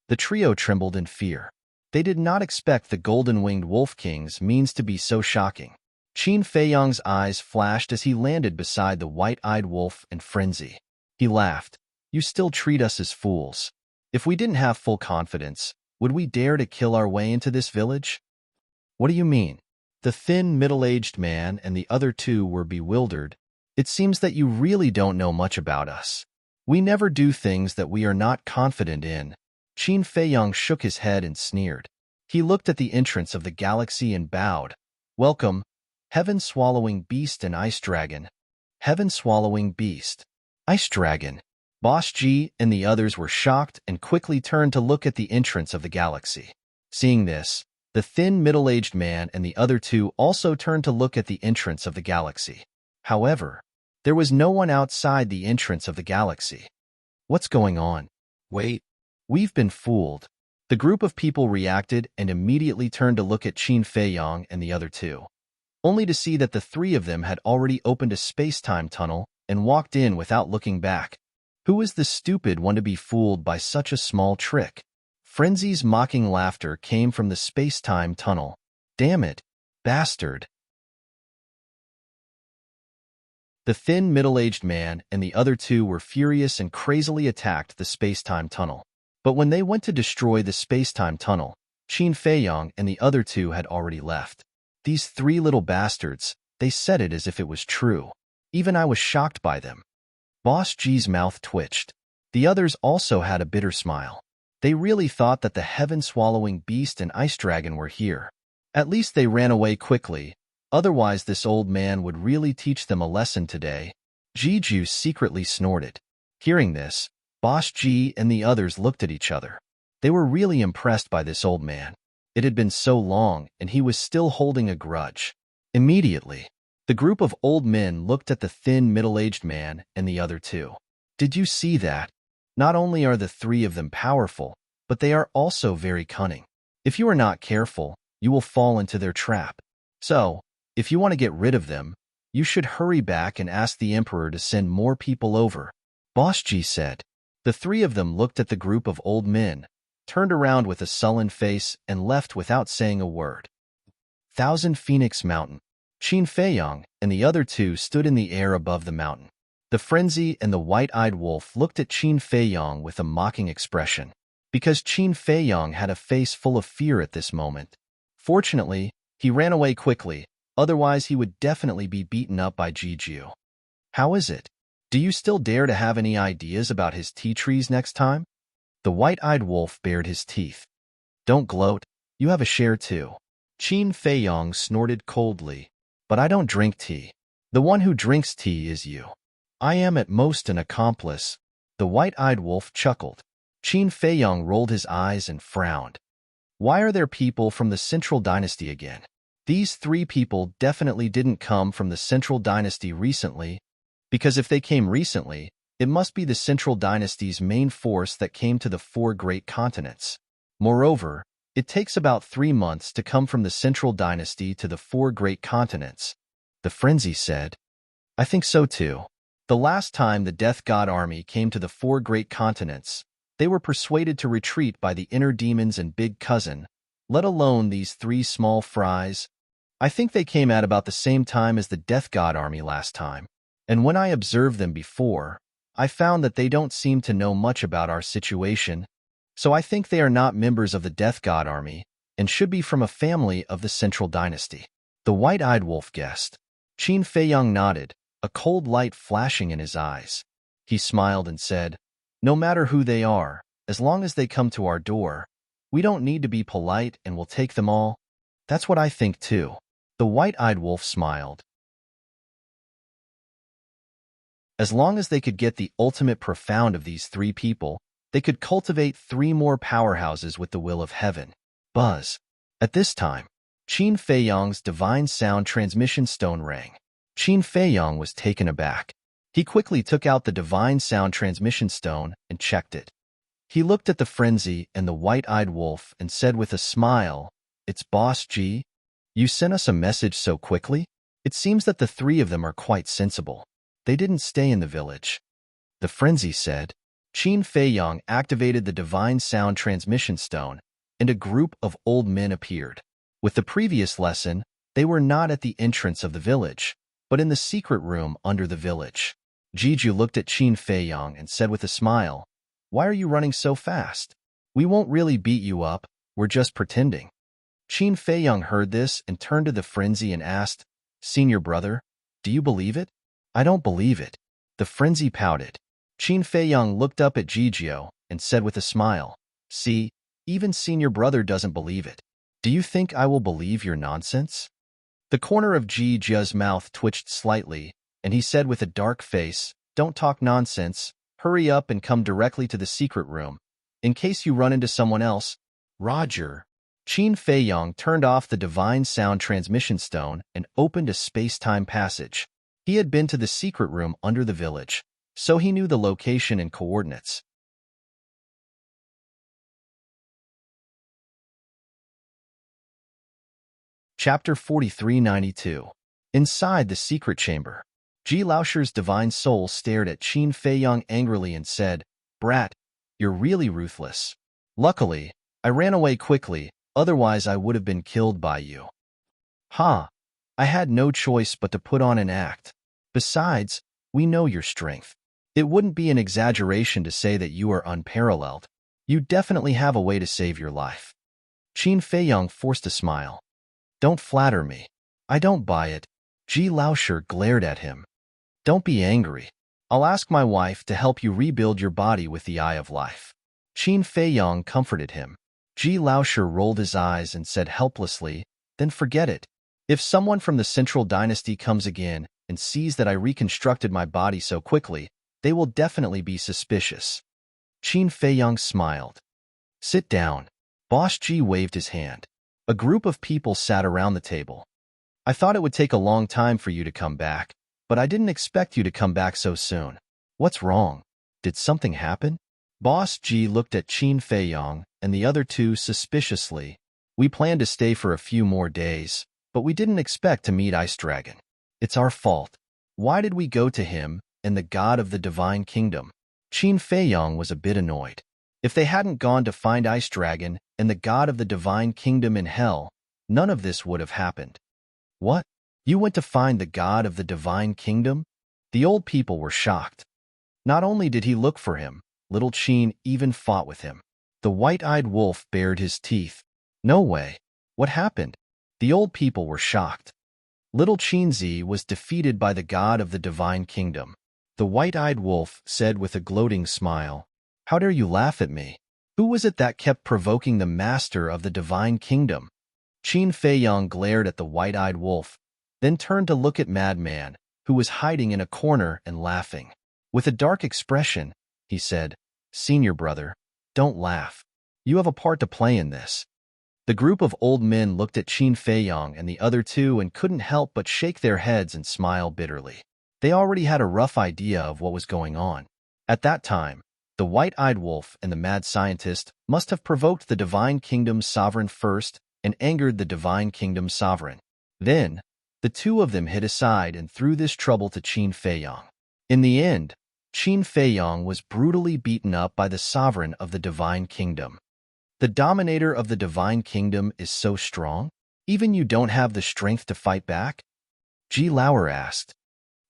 The trio trembled in fear. They did not expect the golden-winged wolf king's means to be so shocking. Qin Feiyong's eyes flashed as he landed beside the white-eyed wolf in frenzy. He laughed. You still treat us as fools. If we didn't have full confidence, would we dare to kill our way into this village? What do you mean? The thin, middle-aged man and the other two were bewildered. It seems that you really don't know much about us. We never do things that we are not confident in. Qin Feiyong shook his head and sneered. He looked at the entrance of the galaxy and bowed. Welcome, heaven-swallowing beast and ice dragon. Heaven-swallowing beast. Ice dragon. Boss G and the others were shocked and quickly turned to look at the entrance of the galaxy. Seeing this, the thin, middle-aged man and the other two also turned to look at the entrance of the galaxy. However, there was no one outside the entrance of the galaxy. What's going on? Wait, we've been fooled. The group of people reacted and immediately turned to look at Qin Feiyong and the other two, only to see that the three of them had already opened a space-time tunnel and walked in without looking back. Who is the stupid one to be fooled by such a small trick? Frenzy's mocking laughter came from the space-time tunnel. Damn it, bastard. The thin, middle-aged man and the other two were furious and crazily attacked the space-time tunnel. But when they went to destroy the space-time tunnel, Qin Feiyong and the other two had already left. These 3 little bastards, they said it as if it was true. Even I was shocked by them. Boss G's mouth twitched. The others also had a bitter smile. They really thought that the heaven-swallowing beast and ice dragon were here. At least they ran away quickly. Otherwise, this old man would really teach them a lesson today. Jiju secretly snorted. Hearing this, Boss G and the others looked at each other. They were really impressed by this old man. It had been so long, and he was still holding a grudge. Immediately, the group of old men looked at the thin, middle-aged man and the other two. Did you see that? Not only are the three of them powerful, but they are also very cunning. If you are not careful, you will fall into their trap. So, if you want to get rid of them, you should hurry back and ask the emperor to send more people over. Boss G said. The three of them looked at the group of old men, turned around with a sullen face, and left without saying a word. Thousand Phoenix Mountain. Qin Feiyang and the other two stood in the air above the mountain. The Frenzy and the White-Eyed Wolf looked at Qin Feiyang with a mocking expression, because Qin Feiyang had a face full of fear at this moment. Fortunately, he ran away quickly, otherwise he would definitely be beaten up by Jiju. How is it? Do you still dare to have any ideas about his tea trees next time? The White-Eyed Wolf bared his teeth. Don't gloat, you have a share too. Qin Feiyang snorted coldly. But I don't drink tea. The one who drinks tea is you. I am at most an accomplice. The White-Eyed Wolf chuckled. Qin Feiyang rolled his eyes and frowned. Why are there people from the Central Dynasty again? These three people definitely didn't come from the Central Dynasty recently, because if they came recently, it must be the Central Dynasty's main force that came to the four great continents. Moreover, it takes about 3 months to come from the Central Dynasty to the four great continents. The Frenzy said. I think so too. The last time the Death God army came to the four great continents, they were persuaded to retreat by the inner demons and big cousin, let alone these three small fries. I think they came at about the same time as the Death God army last time. And when I observed them before, I found that they don't seem to know much about our situation, so I think they are not members of the Death God army and should be from a family of the Central Dynasty. The White-Eyed Wolf guessed. Qin Feiyang nodded, a cold light flashing in his eyes. He smiled and said, No matter who they are, as long as they come to our door, we don't need to be polite and we'll take them all. That's what I think too. The White-Eyed Wolf smiled. As long as they could get the ultimate profound of these three people, they could cultivate 3 more powerhouses with the will of heaven. Buzz. At this time, Qin Feiyang's divine sound transmission stone rang. Qin Feiyang was taken aback. He quickly took out the divine sound transmission stone and checked it. He looked at the Frenzy and the White-Eyed Wolf and said with a smile, It's Boss G. You sent us a message so quickly? It seems that the three of them are quite sensible. They didn't stay in the village. The Frenzy said. Qin Feiyang activated the divine sound transmission stone, and a group of old men appeared. With the previous lesson, they were not at the entrance of the village, but in the secret room under the village. Jiju looked at Qin Feiyang and said with a smile, Why are you running so fast? We won't really beat you up, we're just pretending. Qin Feiyang heard this and turned to the Frenzy and asked, Senior brother, do you believe it? I don't believe it. The Frenzy pouted. Qin Feiyang looked up at Jiju and said with a smile, See, even senior brother doesn't believe it. Do you think I will believe your nonsense? The corner of Jiju's mouth twitched slightly, and he said with a dark face, Don't talk nonsense, hurry up and come directly to the secret room. In case you run into someone else. Roger. Qin Feiyang turned off the divine sound transmission stone and opened a space-time passage. He had been to the secret room under the village, so he knew the location and coordinates. Chapter 4392. Inside the secret chamber, Ji Laosher's divine soul stared at Qin Feiyang angrily and said, Brat, you're really ruthless. Luckily, I ran away quickly, otherwise I would have been killed by you. Ha! I had no choice but to put on an act. Besides, we know your strength. It wouldn't be an exaggeration to say that you are unparalleled. You definitely have a way to save your life. Qin Feiyang forced a smile. Don't flatter me. I don't buy it. Ji Laosher glared at him. Don't be angry. I'll ask my wife to help you rebuild your body with the Eye of Life. Qin Feiyang comforted him. Ji Laosher rolled his eyes and said helplessly, Then forget it. If someone from the Central Dynasty comes again and sees that I reconstructed my body so quickly, they will definitely be suspicious. Qin Feiyang smiled. Sit down. Boss Ji waved his hand. A group of people sat around the table. I thought it would take a long time for you to come back, but I didn't expect you to come back so soon. What's wrong? Did something happen? Boss G looked at Qin Feiyong and the other two suspiciously. We planned to stay for a few more days, but we didn't expect to meet Ice Dragon. It's our fault. Why did we go to him and the god of the divine kingdom? Qin Feiyong was a bit annoyed. If they hadn't gone to find Ice Dragon and the god of the divine kingdom in hell, none of this would have happened. What? You went to find the god of the divine kingdom? The old people were shocked. Not only did he look for him, little Qin even fought with him. The white-eyed wolf bared his teeth. No way. What happened? The old people were shocked. Little Qinzi was defeated by the god of the divine kingdom. The white-eyed wolf said with a gloating smile, "How dare you laugh at me? Who was it that kept provoking the master of the divine kingdom?" Qin Feiyong glared at the white-eyed wolf, then turned to look at Madman, who was hiding in a corner and laughing. With a dark expression, he said, "Senior brother, don't laugh. You have a part to play in this." The group of old men looked at Qin Feiyong and the other two and couldn't help but shake their heads and smile bitterly. They already had a rough idea of what was going on. At that time, the white-eyed wolf and the mad scientist must have provoked the divine kingdom's sovereign first and angered the divine kingdom's sovereign. Then, the two of them hid aside and threw this trouble to Qin Feiyong. In the end, Qin Feiyong was brutally beaten up by the sovereign of the divine kingdom. The dominator of the divine kingdom is so strong? Even you don't have the strength to fight back? Ji Lauer asked.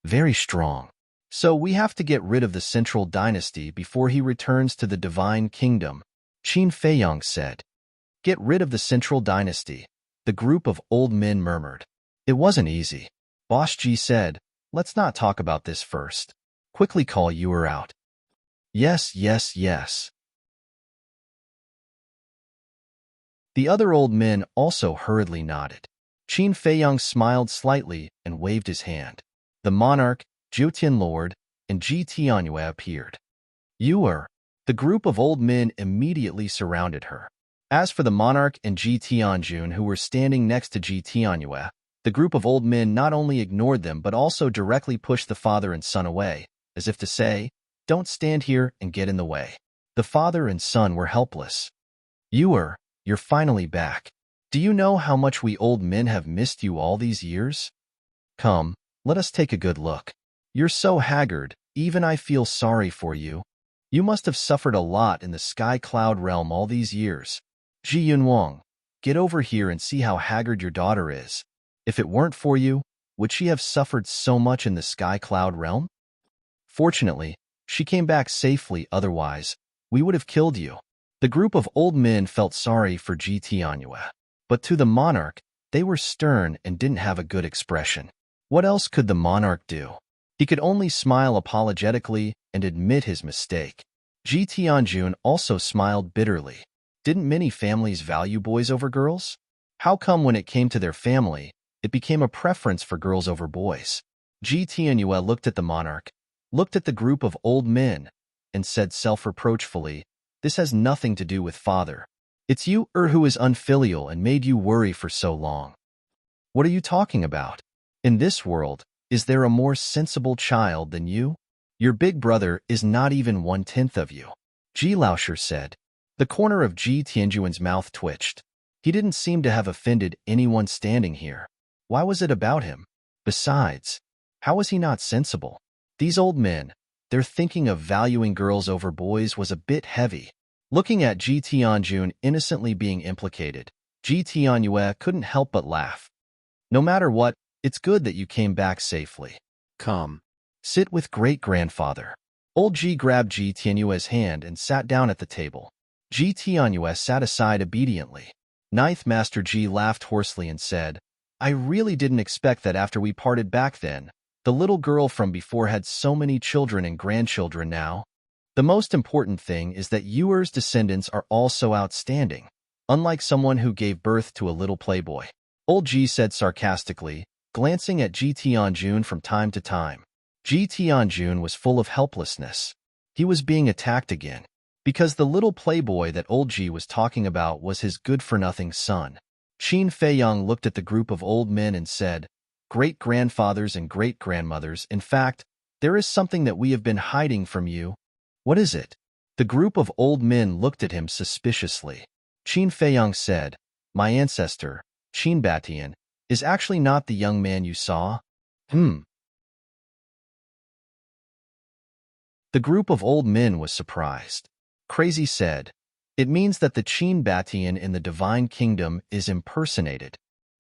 Very strong. So we have to get rid of the central dynasty before he returns to the divine kingdom, Qin Feiyong said. Get rid of the central dynasty, the group of old men murmured. It wasn't easy. Boss G said, let's not talk about this first. Quickly call Yuer out. Yes, yes, yes. The other old men also hurriedly nodded. Qin Feiyong smiled slightly and waved his hand. The monarch, Jiu Tianlord, and Ji Tianyue appeared. Yuer, the group of old men immediately surrounded her. As for the monarch and Ji Tianjun who were standing next to Ji Tianyue, the group of old men not only ignored them but also directly pushed the father and son away, as if to say, don't stand here and get in the way. The father and son were helpless. Yuer, you're finally back. Do you know how much we old men have missed you all these years? Come, let us take a good look. You're so haggard, even I feel sorry for you. You must have suffered a lot in the sky cloud realm all these years. Ji Yunwang, get over here and see how haggard your daughter is. If it weren't for you, would she have suffered so much in the sky cloud realm? Fortunately, she came back safely, otherwise, we would have killed you. The group of old men felt sorry for Ji Tianyue, but to the monarch, they were stern and didn't have a good expression. What else could the monarch do? He could only smile apologetically and admit his mistake. Ji Tianjun also smiled bitterly. Didn't many families value boys over girls? How come when it came to their family, it became a preference for girls over boys? Ji Tianyue looked at the monarch, looked at the group of old men, and said self-reproachfully, this has nothing to do with father. It's you who is unfilial and made you worry for so long. What are you talking about? In this world, is there a more sensible child than you? Your big brother is not even 1/10 of you. Ji Laosher said. The corner of Ji Tianjuan's mouth twitched. He didn't seem to have offended anyone standing here. Why was it about him? Besides, how was he not sensible? These old men, their thinking of valuing girls over boys was a bit heavy. Looking at Ji Tianjun innocently being implicated, Ji Tianyue couldn't help but laugh. No matter what, it's good that you came back safely. Come. Sit with great-grandfather. Old Ji grabbed Ji Tianyue's hand and sat down at the table. Ji Tianyue sat aside obediently. Ninth Master Ji laughed hoarsely and said, I really didn't expect that after we parted back then, the little girl from before had so many children and grandchildren now. The most important thing is that Yuer's descendants are all so outstanding, unlike someone who gave birth to a little playboy. Old Ji said sarcastically, glancing at Ji Tianjun from time to time. Ji Tianjun was full of helplessness. He was being attacked again, because the little playboy that old Ji was talking about was his good-for-nothing son. Qin Feiyang looked at the group of old men and said, "Great-grandfathers and great-grandmothers, in fact, there is something that we have been hiding from you." "What is it?" The group of old men looked at him suspiciously. Qin Feiyang said, "My ancestor, Qin Batian, is actually not the young man you saw." The group of old men was surprised. Crazy said, "It means that the Qin Batian in the Divine Kingdom is impersonated."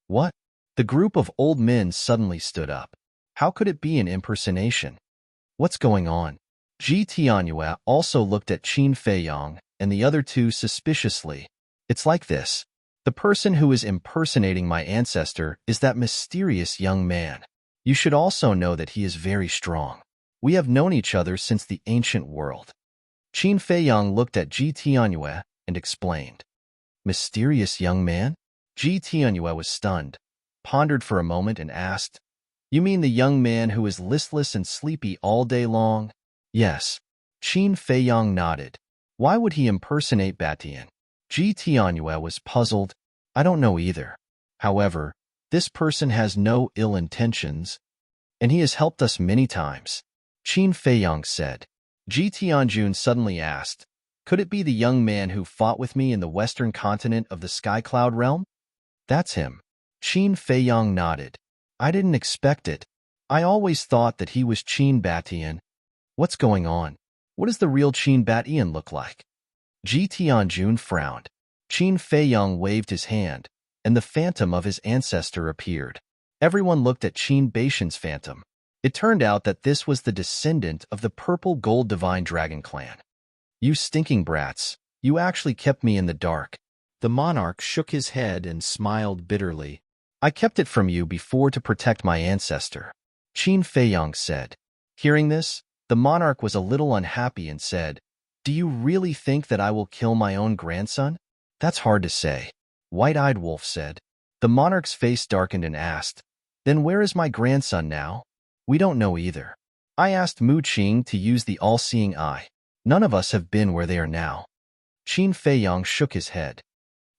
What? The group of old men suddenly stood up. How could it be an impersonation? What's going on? Ji Tianyue also looked at Qin Feiyang and the other two suspiciously. "It's like this. The person who is impersonating my ancestor is that mysterious young man. You should also know that he is very strong. We have known each other since the ancient world." Qin Feiyang looked at Ji Tianyue and explained. "Mysterious young man?" Ji Tianyue was stunned, pondered for a moment and asked, "You mean the young man who is listless and sleepy all day long?" "Yes." Qin Feiyang nodded. "Why would he impersonate Batian?" Ji Tianyue was puzzled. "I don't know either. However, this person has no ill intentions, and he has helped us many times," Qin Feiyang said. Ji Tianjun suddenly asked, "Could it be the young man who fought with me in the western continent of the Sky Cloud realm?" "That's him." Qin Feiyang nodded. "I didn't expect it. I always thought that he was Qin Batian. What's going on? What does the real Qin Batian look like?" Ji Tianjun frowned. Qin Feiyang waved his hand, and the phantom of his ancestor appeared. Everyone looked at Qin Batian's phantom. It turned out that this was the descendant of the purple gold divine dragon clan. "You stinking brats, you actually kept me in the dark." The monarch shook his head and smiled bitterly. "I kept it from you before to protect my ancestor," Qin Feiyang said. Hearing this, the monarch was a little unhappy and said, "Do you really think that I will kill my own grandson?" "That's hard to say," White-Eyed Wolf said. The monarch's face darkened and asked, "Then where is my grandson now?" "We don't know either. I asked Mu Qing to use the all-seeing eye. None of us have been where they are now." Qin Feiyang shook his head.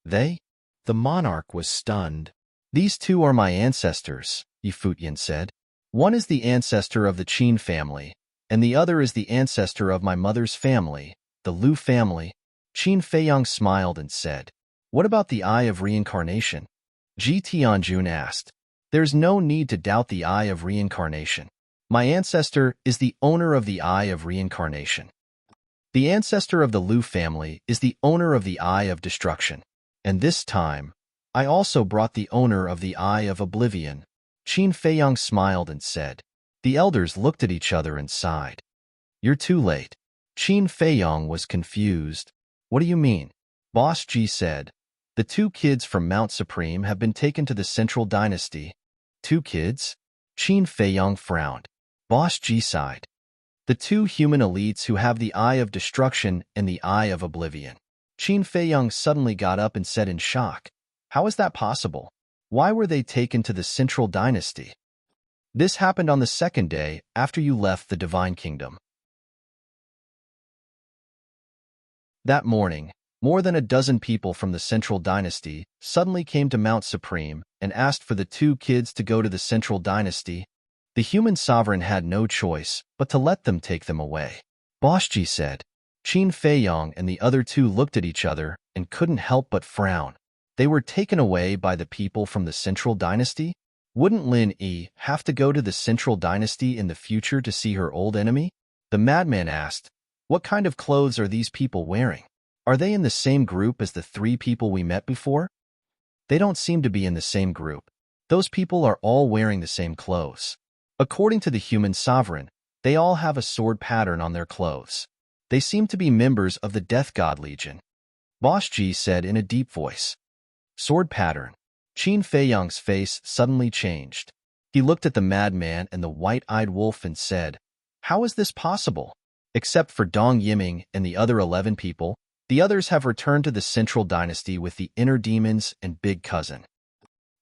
"They?" The monarch was stunned. "These two are my ancestors," Yifutian said. "One is the ancestor of the Qin family, and the other is the ancestor of my mother's family, the Lu family." Qin Feiyang smiled and said, "What about the Eye of Reincarnation?" Ji Tianjun asked. "There's no need to doubt the Eye of Reincarnation. My ancestor is the owner of the Eye of Reincarnation. The ancestor of the Lu family is the owner of the Eye of Destruction. And this time, I also brought the owner of the Eye of Oblivion." Qin Feiyang smiled and said. The elders looked at each other and sighed. "You're too late." Qin Feiyang was confused. "What do you mean?" Boss Ji said. "The two kids from Mount Supreme have been taken to the Central Dynasty." "Two kids?" Qin Feiyang frowned. Boss Ji sighed. "The two human elites who have the Eye of Destruction and the Eye of Oblivion." Qin Feiyang suddenly got up and said in shock, "How is that possible? Why were they taken to the Central Dynasty?" "This happened on the second day after you left the Divine Kingdom." That morning, more than a dozen people from the Central Dynasty suddenly came to Mount Supreme and asked for the two kids to go to the Central Dynasty. The human sovereign had no choice but to let them take them away. Boschji said. Qin Feiyang and the other two looked at each other and couldn't help but frown. They were taken away by the people from the Central Dynasty? Wouldn't Lin Yi have to go to the Central Dynasty in the future to see her old enemy? The madman asked, "What kind of clothes are these people wearing? Are they in the same group as the three people we met before?" "They don't seem to be in the same group. Those people are all wearing the same clothes. According to the human sovereign, they all have a sword pattern on their clothes. They seem to be members of the Death God Legion." Boschji said in a deep voice. "Sword pattern." Qin Feiyang's face suddenly changed. He looked at the madman and the white-eyed wolf and said, "How is this possible? Except for Dong Yiming and the other 11 people, the others have returned to the Central Dynasty with the inner demons and Big Cousin.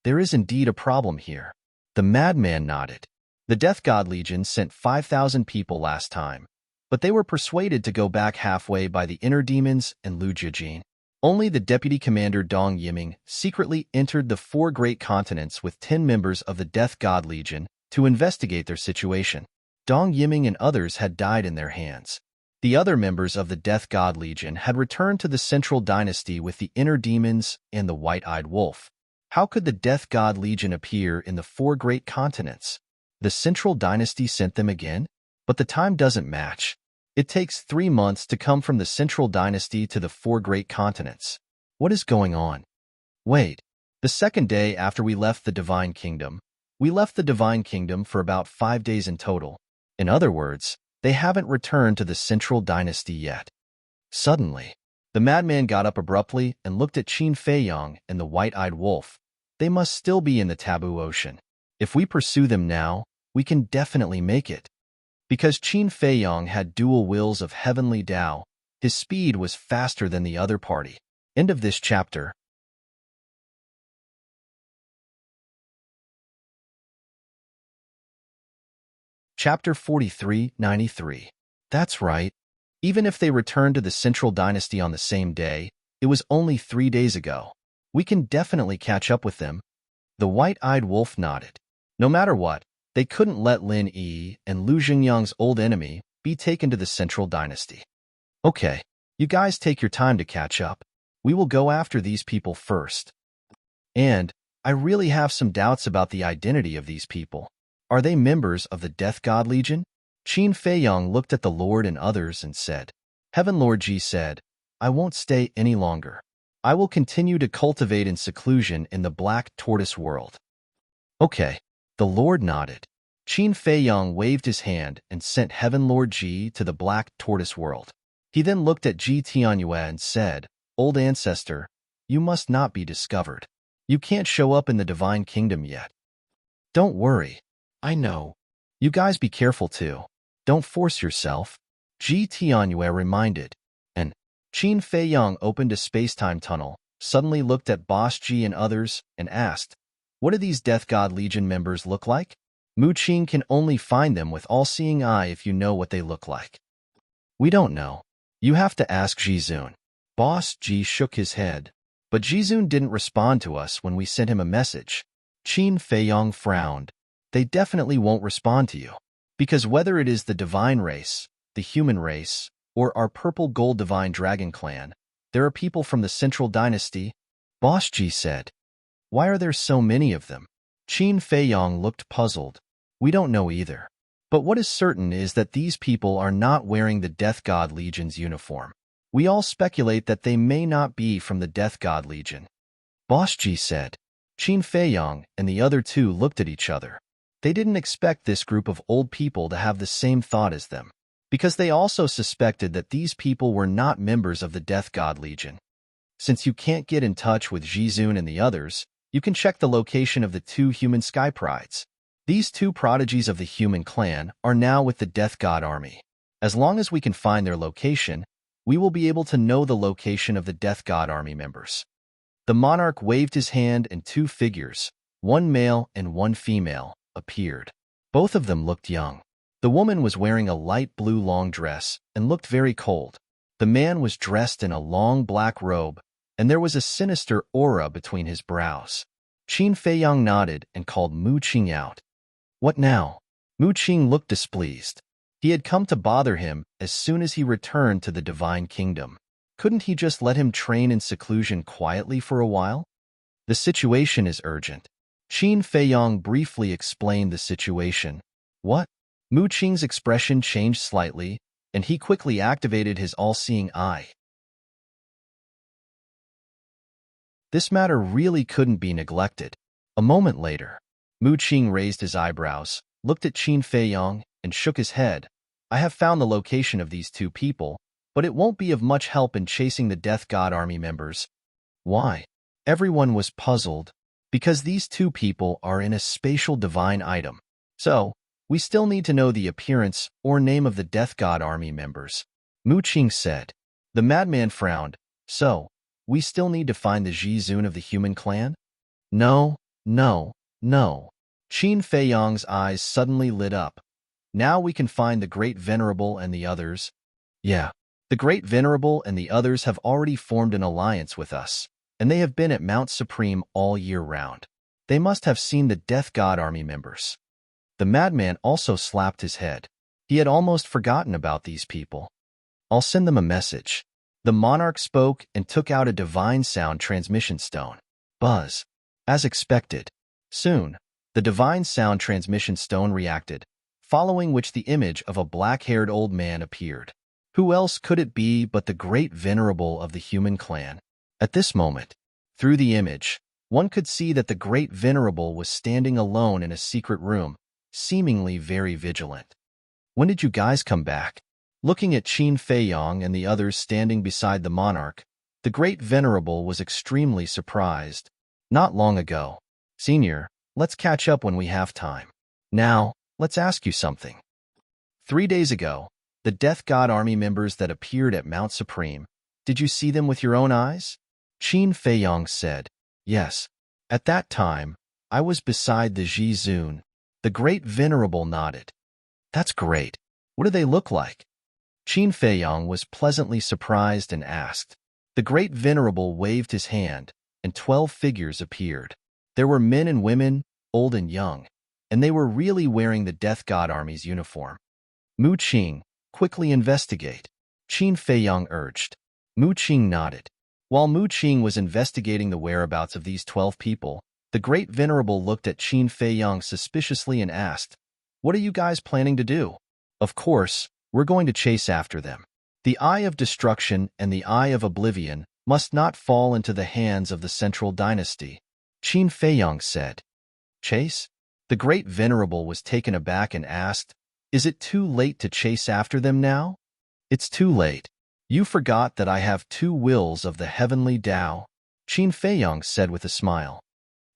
There is indeed a problem here." The madman nodded. "The Death God Legion sent 5,000 people last time, but they were persuaded to go back halfway by the inner demons and Lu Jiajin. Only the deputy commander Dong Yiming secretly entered the 4 great continents with 10 members of the Death God Legion to investigate their situation. Dong Yiming and others had died in their hands. The other members of the Death God Legion had returned to the Central Dynasty with the Inner Demons and the White-Eyed Wolf. How could the Death God Legion appear in the 4 great continents? The Central Dynasty sent them again? But the time doesn't match. It takes 3 months to come from the Central Dynasty to the 4 great continents. What is going on? Wait. The second day after we left the Divine Kingdom, we left the Divine Kingdom for about 5 days in total. In other words, they haven't returned to the Central Dynasty yet. Suddenly, the madman got up abruptly and looked at Qin Feiyong and the White-Eyed Wolf. They must still be in the Taboo Ocean. If we pursue them now, we can definitely make it. Because Qin Feiyong had dual wills of heavenly Tao, his speed was faster than the other party. End of this chapter. Chapter 43-93. That's right. Even if they return to the Central Dynasty on the same day, it was only 3 days ago. We can definitely catch up with them. The White-Eyed Wolf nodded. No matter what, they couldn't let Lin Yi and Lu Xingyang's old enemy be taken to the Central Dynasty. Okay, you guys take your time to catch up. We will go after these people first. And I really have some doubts about the identity of these people. Are they members of the Death God Legion? Qin Feiyong looked at the Lord and others and said, Heaven Lord Ji said, I won't stay any longer. I will continue to cultivate in seclusion in the Black Tortoise world. Okay. The Lord nodded. Qin Feiyong waved his hand and sent Heaven Lord Ji to the Black Tortoise world. He then looked at Ji Tianyue and said, Old ancestor, you must not be discovered. You can't show up in the Divine Kingdom yet. Don't worry. I know. You guys be careful too. Don't force yourself. Ji Tianyue reminded. And Qin Feiyong opened a space-time tunnel, suddenly looked at Boss Ji and others, and asked, What do these Death God Legion members look like? Mu Qing can only find them with all-seeing eye if you know what they look like. We don't know. You have to ask Jizun. Boss Ji shook his head. But Jizun didn't respond to us when we sent him a message. Qin Feiyong frowned. They definitely won't respond to you. Because whether it is the divine race, the human race, or our purple gold divine dragon clan, there are people from the Central Dynasty, Boss Ji said. Why are there so many of them? Qin Feiyong looked puzzled. We don't know either. But what is certain is that these people are not wearing the Death God Legion's uniform. We all speculate that they may not be from the Death God Legion. Boss Ji said. Qin Feiyong and the other two looked at each other. They didn't expect this group of old people to have the same thought as them, because they also suspected that these people were not members of the Death God Legion. Since you can't get in touch with Jizun and the others, you can check the location of the 2 human sky prides. These 2 prodigies of the human clan are now with the Death God Army. As long as we can find their location, we will be able to know the location of the Death God Army members. The monarch waved his hand and 2 figures, 1 male and 1 female, appeared. Both of them looked young. The woman was wearing a light blue long dress and looked very cold. The man was dressed in a long black robe, and there was a sinister aura between his brows. Qin Feiyong nodded and called Mu Qing out. What now? Mu Qing looked displeased. He had come to bother him as soon as he returned to the Divine Kingdom. Couldn't he just let him train in seclusion quietly for a while? The situation is urgent. Qin Feiyong briefly explained the situation. What? Mu Qing's expression changed slightly, and he quickly activated his all-seeing eye. This matter really couldn't be neglected. A moment later, Mu Qing raised his eyebrows, looked at Qin Feiyong, and shook his head. I have found the location of these 2 people, but it won't be of much help in chasing the Death God Army members. Why? Everyone was puzzled. Because these 2 people are in a spatial divine item. So, we still need to know the appearance or name of the Death God Army members. Mu Qing said. The madman frowned. So, we still need to find the Jizun of the human clan? No. Qin Feiyong's eyes suddenly lit up. Now we can find the Great Venerable and the others. Yeah. The Great Venerable and the others have already formed an alliance with us, and they have been at Mount Supreme all year round. They must have seen the Death God army members. The madman also slapped his head. He had almost forgotten about these people. I'll send them a message. The monarch spoke and took out a divine sound transmission stone. Buzz. As expected. Soon, the divine sound transmission stone reacted, following which the image of a black-haired old man appeared. Who else could it be but the Great Venerable of the human clan? At this moment, through the image, one could see that the Great Venerable was standing alone in a secret room, seemingly very vigilant. When did you guys come back? Looking at Qin Feiyong and the others standing beside the monarch, the Great Venerable was extremely surprised. Not long ago. Senior, let's catch up when we have time. Now, let's ask you something. 3 days ago, the Death God army members that appeared at Mount Supreme, did you see them with your own eyes? Qin Feiyong said, yes. At that time, I was beside the Ji Zun. The Great Venerable nodded. That's great. What do they look like? Qin Feiyong was pleasantly surprised and asked. The Great Venerable waved his hand, and 12 figures appeared. There were men and women, old and young, and they were really wearing the Death God Army's uniform. Mu Qing, quickly investigate, Qin Feiyong urged. Mu Qing nodded. While Mu Qing was investigating the whereabouts of these 12 people, the Great Venerable looked at Qin Feiyong suspiciously and asked, what are you guys planning to do? Of course, we're going to chase after them. The Eye of Destruction and the Eye of Oblivion must not fall into the hands of the Central Dynasty, Qin Feiyong said. Chase? The Great Venerable was taken aback and asked, is it too late to chase after them now? It's too late. You forgot that I have 2 wills of the heavenly Tao, Qin Feiyong said with a smile.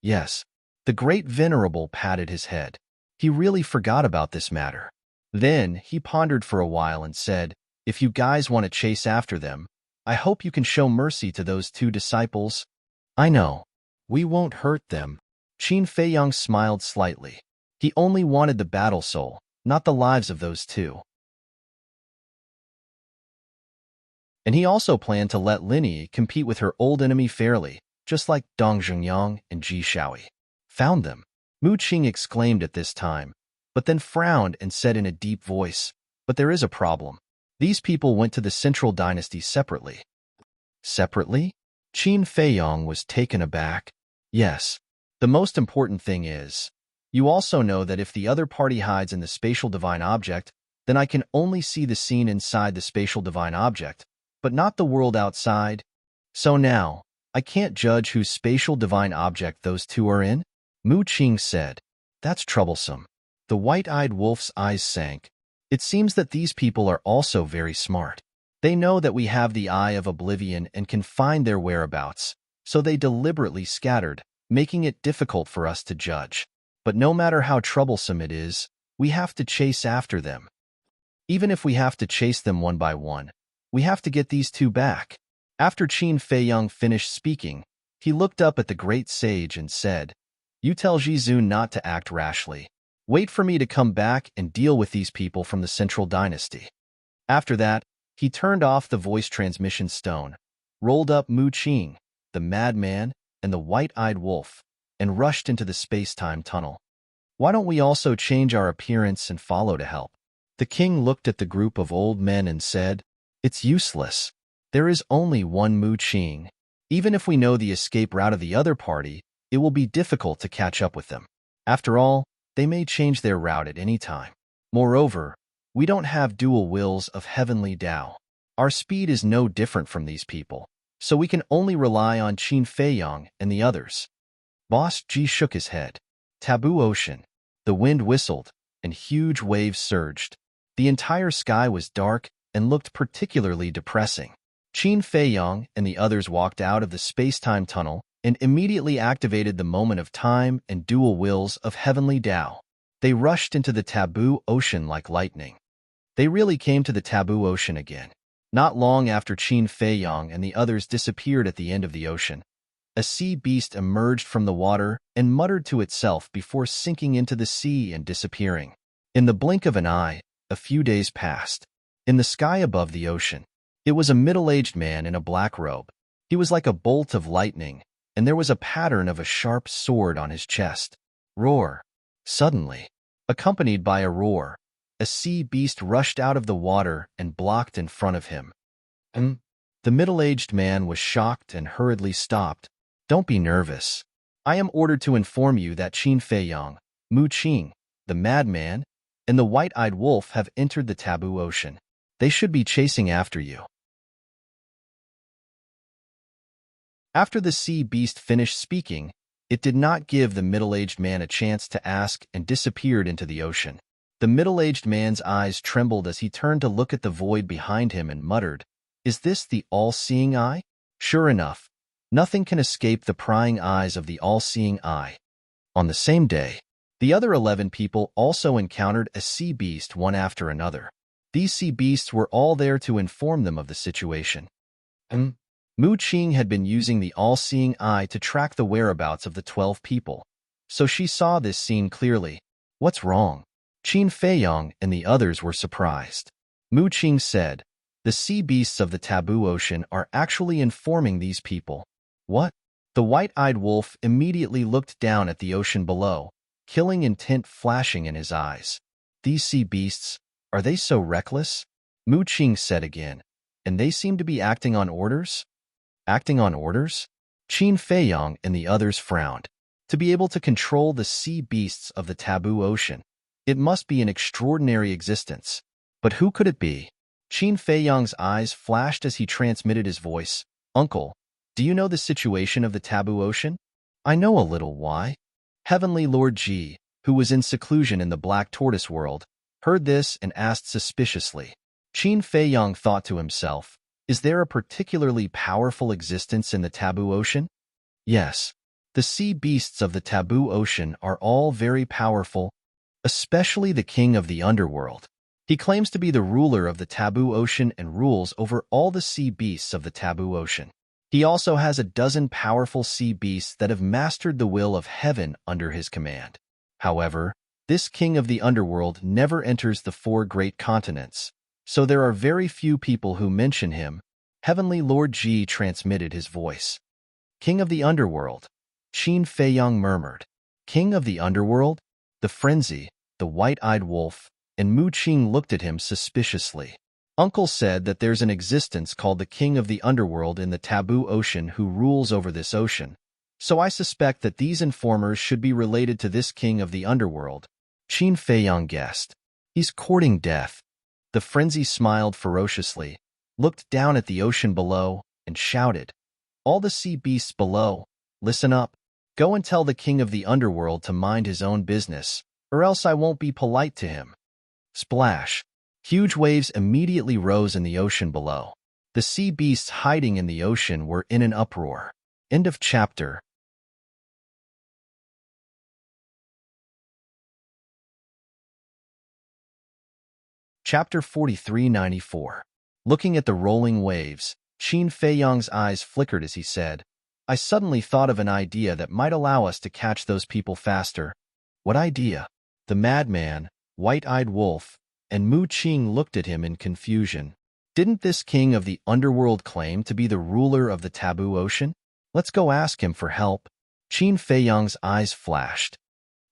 Yes. The Great Venerable patted his head. He really forgot about this matter. Then he pondered for a while and said, if you guys want to chase after them, I hope you can show mercy to those 2 disciples. I know. We won't hurt them. Qin Feiyong smiled slightly. He only wanted the battle soul, not the lives of those 2. And he also planned to let Lin Yi compete with her old enemy fairly, just like Dong Zhengyang and Ji Shaoyi. Found them. Mu Qing exclaimed at this time, but then frowned and said in a deep voice, but there is a problem. These people went to the Central Dynasty separately. Separately? Qin Feiyong was taken aback. Yes. The most important thing is, you also know that if the other party hides in the spatial divine object, then I can only see the scene inside the spatial divine object, but not the world outside. So now, I can't judge whose spatial divine object those 2 are in? Mu Qing said. That's troublesome. The white-eyed wolf's eyes sank. It seems that these people are also very smart. They know that we have the Eye of Oblivion and can find their whereabouts, so they deliberately scattered, making it difficult for us to judge. But no matter how troublesome it is, we have to chase after them. Even if we have to chase them one by one, we have to get these 2 back. After Qin Feiyong finished speaking, he looked up at the great sage and said, you tell Ji Zun not to act rashly. Wait for me to come back and deal with these people from the Central Dynasty. After that, he turned off the voice transmission stone, rolled up Mu Qing, the madman, and the white-eyed wolf, and rushed into the space-time tunnel. Why don't we also change our appearance and follow to help? The king looked at the group of old men and said, it's useless. There is only one Mu Qing. Even if we know the escape route of the other party, it will be difficult to catch up with them. After all, they may change their route at any time. Moreover, we don't have dual wills of heavenly Tao. Our speed is no different from these people, so we can only rely on Qin Feiyong and the others. Boss Ji shook his head. Taboo ocean. The wind whistled, and huge waves surged. The entire sky was dark and looked particularly depressing. Qin Feiyong and the others walked out of the space-time tunnel and immediately activated the moment of time and dual wills of heavenly Tao. They rushed into the taboo ocean like lightning. They really came to the taboo ocean again. Not long after Qin Feiyong and the others disappeared at the end of the ocean, a sea beast emerged from the water and muttered to itself before sinking into the sea and disappearing. In the blink of an eye, a few days passed. In the sky above the ocean, It was a middle-aged man in a black robe. He was like a bolt of lightning, and there was a pattern of a sharp sword on his chest. Roar! Suddenly, accompanied by a roar, a sea beast rushed out of the water and blocked in front of him. The middle-aged man was shocked and hurriedly stopped. Don't be nervous. I am ordered to inform you that Qin Feiyang, Mu Qing, the madman, and the white-eyed wolf have entered the taboo ocean. They should be chasing after you. After the sea beast finished speaking, it did not give the middle-aged man a chance to ask and disappeared into the ocean. The middle-aged man's eyes trembled as he turned to look at the void behind him and muttered, "Is this the all-seeing eye?" Sure enough, nothing can escape the prying eyes of the all-seeing eye. On the same day, the other 11 people also encountered a sea beast one after another. These sea beasts were all there to inform them of the situation. Mu Qing had been using the all-seeing eye to track the whereabouts of the 12 people, so she saw this scene clearly. What's wrong? Qin Feiyang and the others were surprised. Mu Qing said, the sea beasts of the taboo ocean are actually informing these people. What? The white-eyed wolf immediately looked down at the ocean below, killing intent flashing in his eyes. These sea beasts, are they so reckless? Mu Qing said again, and they seem to be acting on orders? Acting on orders? Qin Feiyang and the others frowned. To be able to control the sea beasts of the taboo ocean, it must be an extraordinary existence. But who could it be? Qin Feiyang's eyes flashed as he transmitted his voice. Uncle, do you know the situation of the taboo ocean? I know a little. Why? Heavenly Lord Ji, who was in seclusion in the Black Tortoise world, heard this and asked suspiciously. Qin Feiyang thought to himself, is there a particularly powerful existence in the taboo ocean? Yes. The sea beasts of the taboo ocean are all very powerful, especially the king of the underworld. He claims to be the ruler of the taboo ocean and rules over all the sea beasts of the taboo ocean. He also has a dozen powerful sea beasts that have mastered the will of heaven under his command. However, this king of the underworld never enters the 4 great continents, so there are very few people who mention him. Heavenly Lord Ji transmitted his voice. King of the underworld, Qin Feiyang murmured. King of the underworld? The frenzy, the white-eyed wolf, and Mu Qing looked at him suspiciously. Uncle said that there's an existence called the King of the Underworld in the taboo ocean who rules over this ocean, so I suspect that these informers should be related to this King of the Underworld. Qin Feiyang guessed. He's courting death. The frenzy smiled ferociously, looked down at the ocean below, and shouted, all the sea beasts below, listen up. Go and tell the King of the Underworld to mind his own business, or else I won't be polite to him. Splash. Huge waves immediately rose in the ocean below. The sea beasts hiding in the ocean were in an uproar. End of chapter. Chapter 4394. Looking at the rolling waves, Qin Feiyang's eyes flickered as he said, I suddenly thought of an idea that might allow us to catch those people faster. What idea? The madman, white-eyed wolf, and Mu Qing looked at him in confusion. Didn't this king of the underworld claim to be the ruler of the taboo ocean? Let's go ask him for help. Qin Feiyang's eyes flashed.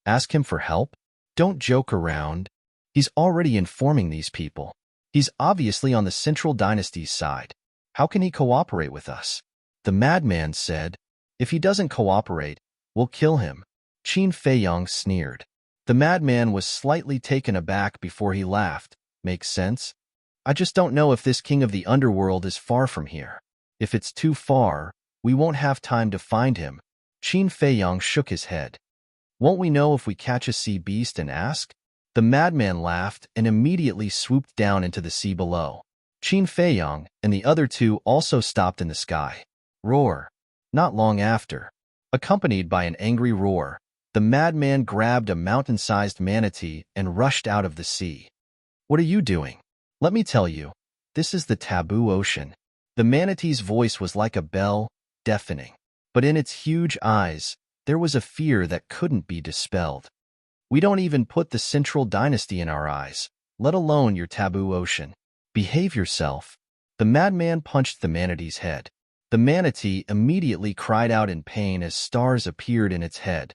Ask him for help? Don't joke around. He's already informing these people. He's obviously on the Central Dynasty's side. How can he cooperate with us? The madman said, if he doesn't cooperate, we'll kill him. Qin Feiyang sneered. The madman was slightly taken aback before he laughed. Makes sense? I just don't know if this king of the underworld is far from here. If it's too far, we won't have time to find him. Qin Feiyang shook his head. Won't we know if we catch a sea beast and ask? The madman laughed and immediately swooped down into the sea below. Qin Feiyang and the other 2 also stopped in the sky. Roar. Not long after, accompanied by an angry roar, the madman grabbed a mountain-sized manatee and rushed out of the sea. What are you doing? Let me tell you, this is the taboo ocean. The manatee's voice was like a bell, deafening. But in its huge eyes, there was a fear that couldn't be dispelled. We don't even put the Central Dynasty in our eyes, let alone your taboo ocean. Behave yourself. The madman punched the manatee's head. The manatee immediately cried out in pain as stars appeared in its head.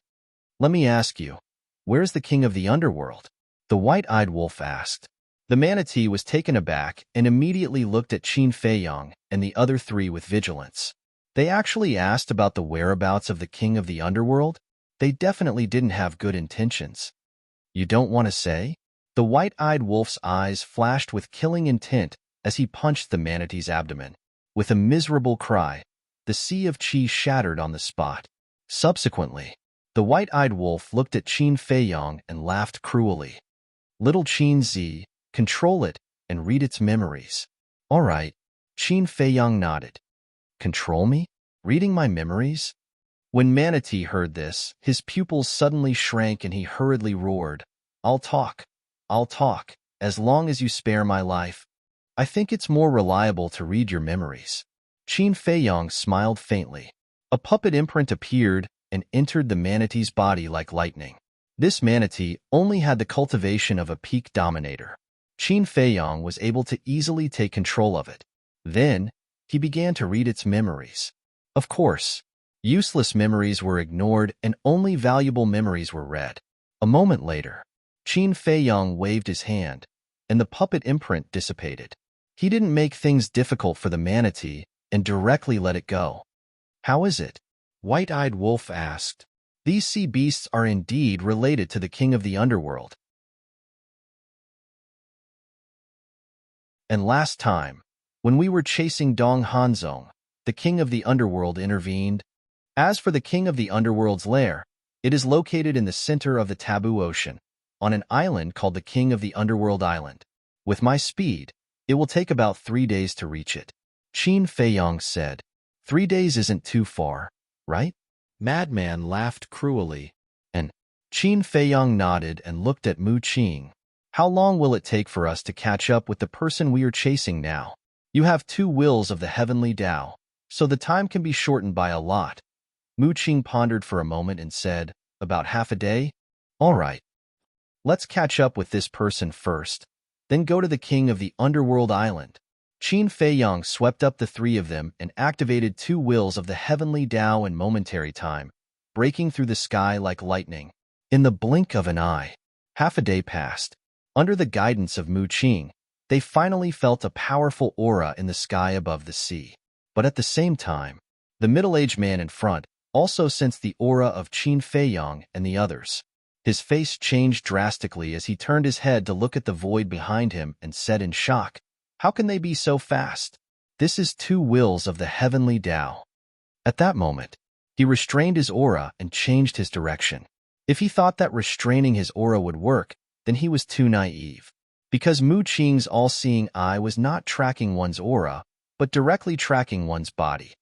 "Let me ask you, where's the king of the underworld?" the white-eyed wolf asked. The manatee was taken aback and immediately looked at Qin Feiyong and the other three with vigilance. They actually asked about the whereabouts of the king of the underworld? They definitely didn't have good intentions. "You don't want to say?" The white-eyed wolf's eyes flashed with killing intent as he punched the manatee's abdomen. With a miserable cry, the sea of qi shattered on the spot. Subsequently, the white-eyed wolf looked at Qin Feiyong and laughed cruelly. "Little Qin Zi, control it and read its memories." "All right," Qin Feiyong nodded. "Control me? Reading my memories?" When Manatee heard this, his pupils suddenly shrank and he hurriedly roared, I'll talk, as long as you spare my life. I think it's more reliable to read your memories." Qin Feiyong smiled faintly. A puppet imprint appeared and entered the manatee's body like lightning. This manatee only had the cultivation of a peak dominator. Qin Feiyong was able to easily take control of it. Then, he began to read its memories. Of course, useless memories were ignored and only valuable memories were read. A moment later, Qin Feiyong waved his hand, and the puppet imprint dissipated. He didn't make things difficult for the manatee and directly let it go. "How is it?" White-eyed Wolf asked. "These sea beasts are indeed related to the king of the underworld." And last time, when we were chasing Dong Hanzong, the king of the underworld intervened. As for the king of the underworld's lair, it is located in the center of the Taboo Ocean, on an island called the King of the Underworld Island. With my speed, it will take about 3 days to reach it. Qin Feiyong said. 3 days isn't too far, right? Madman laughed cruelly, and Qin Feiyong nodded and looked at Mu Qing. How long will it take for us to catch up with the person we are chasing now? You have 2 wills of the heavenly Tao, so the time can be shortened by a lot. Mu Qing pondered for a moment and said, about half a day? All right. Let's catch up with this person first, then go to the king of the underworld island. Qin Feiyong swept up the 3 of them and activated 2 wills of the heavenly Tao in momentary time, breaking through the sky like lightning. In the blink of an eye, half a day passed. Under the guidance of Mu Qing, they finally felt a powerful aura in the sky above the sea. But at the same time, the middle-aged man in front also sensed the aura of Qin Feiyong and the others. His face changed drastically as he turned his head to look at the void behind him and said in shock, "How can they be so fast? This is 2 wills of the heavenly Tao." At that moment, he restrained his aura and changed his direction. If he thought that restraining his aura would work, then he was too naive. Because Mu Qing's all-seeing eye was not tracking one's aura, but directly tracking one's body.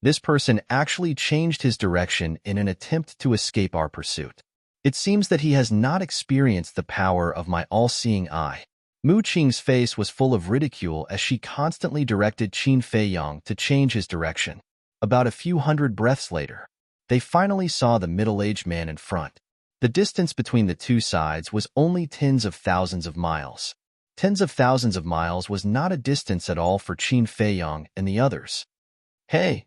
This person actually changed his direction in an attempt to escape our pursuit. It seems that he has not experienced the power of my all-seeing eye. Mu Qing's face was full of ridicule as she constantly directed Qin Feiyong to change his direction. About a few hundred breaths later, they finally saw the middle-aged man in front. The distance between the 2 sides was only tens of thousands of miles. Tens of thousands of miles was not a distance at all for Qin Feiyong and the others. Hey,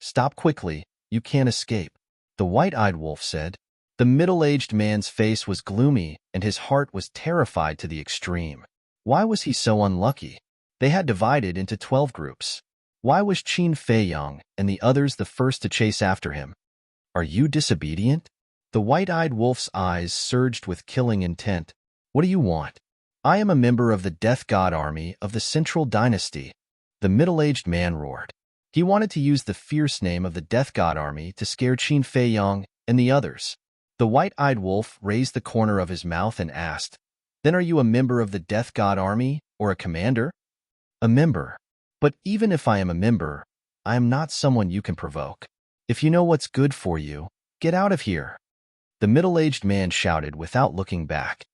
stop quickly, you can't escape," the white-eyed wolf said. The middle-aged man's face was gloomy and his heart was terrified to the extreme. Why was he so unlucky? They had divided into 12 groups. Why was Qin Feiyong and the others the first to chase after him? Are you disobedient? The white-eyed wolf's eyes surged with killing intent. What do you want? I am a member of the Death God Army of the Central Dynasty, the middle-aged man roared. He wanted to use the fierce name of the Death God Army to scare Qin Feiyong and the others. The white-eyed wolf raised the corner of his mouth and asked, "Then are you a member of the Death God Army or a commander?" "A member. But even if I am a member, I am not someone you can provoke. If you know what's good for you, get out of here," the middle-aged man shouted without looking back.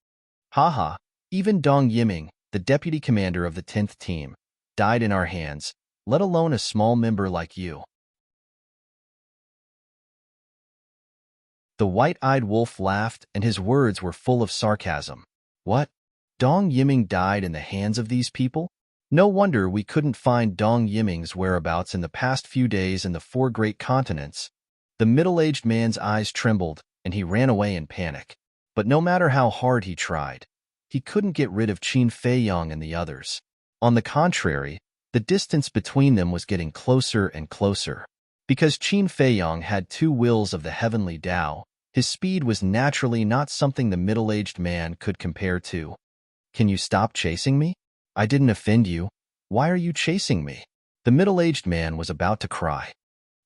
"Haha, even Dong Yiming, the deputy commander of the 10th team, died in our hands, let alone a small member like you." The white-eyed wolf laughed and his words were full of sarcasm. What? Dong Yiming died in the hands of these people? No wonder we couldn't find Dong Yiming's whereabouts in the past few days in the four great continents. The middle-aged man's eyes trembled, and he ran away in panic. But no matter how hard he tried, he couldn't get rid of Qin Feiyong and the others. On the contrary, the distance between them was getting closer and closer. Because Qin Feiyong had two wills of the heavenly Tao, his speed was naturally not something the middle-aged man could compare to. "Can you stop chasing me? I didn't offend you. Why are you chasing me?" The middle-aged man was about to cry.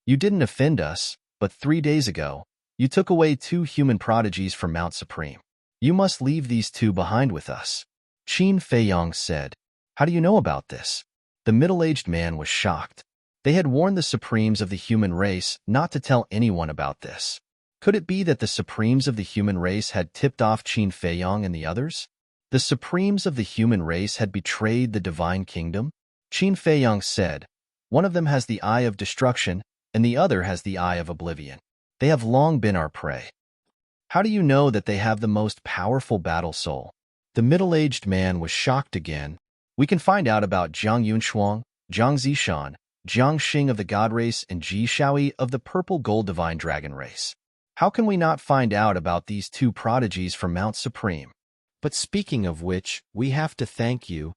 "You didn't offend us, but 3 days ago, you took away 2 human prodigies from Mount Supreme. You must leave these 2 behind with us," Qin Feiyong said. "How do you know about this?" The middle-aged man was shocked. They had warned the Supremes of the human race not to tell anyone about this. Could it be that the Supremes of the human race had tipped off Qin Feiyong and the others? The Supremes of the human race had betrayed the divine kingdom? Qin Feiyong said, "One of them has the eye of destruction, and the other has the eye of oblivion. They have long been our prey." "How do you know that they have the most powerful battle soul?" The middle-aged man was shocked again. "We can find out about Jiang Yunshuang, Jiang Zishan, Jiang Xing of the God race, and Ji Shaoi of the purple gold divine dragon race. How can we not find out about these 2 prodigies from Mount Supreme? But speaking of which, we have to thank you.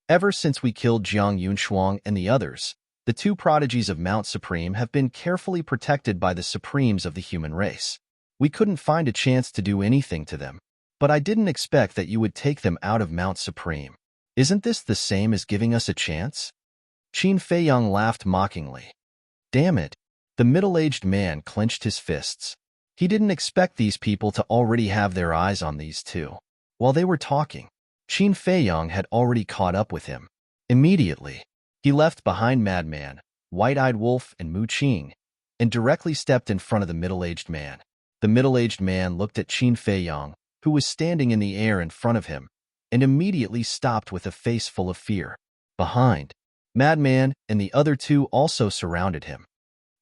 Ever since we killed Jiang Yunshuang and the others, the 2 prodigies of Mount Supreme have been carefully protected by the Supremes of the human race. We couldn't find a chance to do anything to them. But I didn't expect that you would take them out of Mount Supreme. Isn't this the same as giving us a chance?" Qin Feiyong laughed mockingly. "Damn it." The middle-aged man clenched his fists. He didn't expect these people to already have their eyes on these 2. While they were talking, Qin Feiyong had already caught up with him. Immediately, he left behind Madman, White-Eyed Wolf, and Mu Qing, and directly stepped in front of the middle-aged man. The middle-aged man looked at Qin Feiyong, who was standing in the air in front of him, and immediately stopped with a face full of fear. Behind, Madman and the other 2 also surrounded him.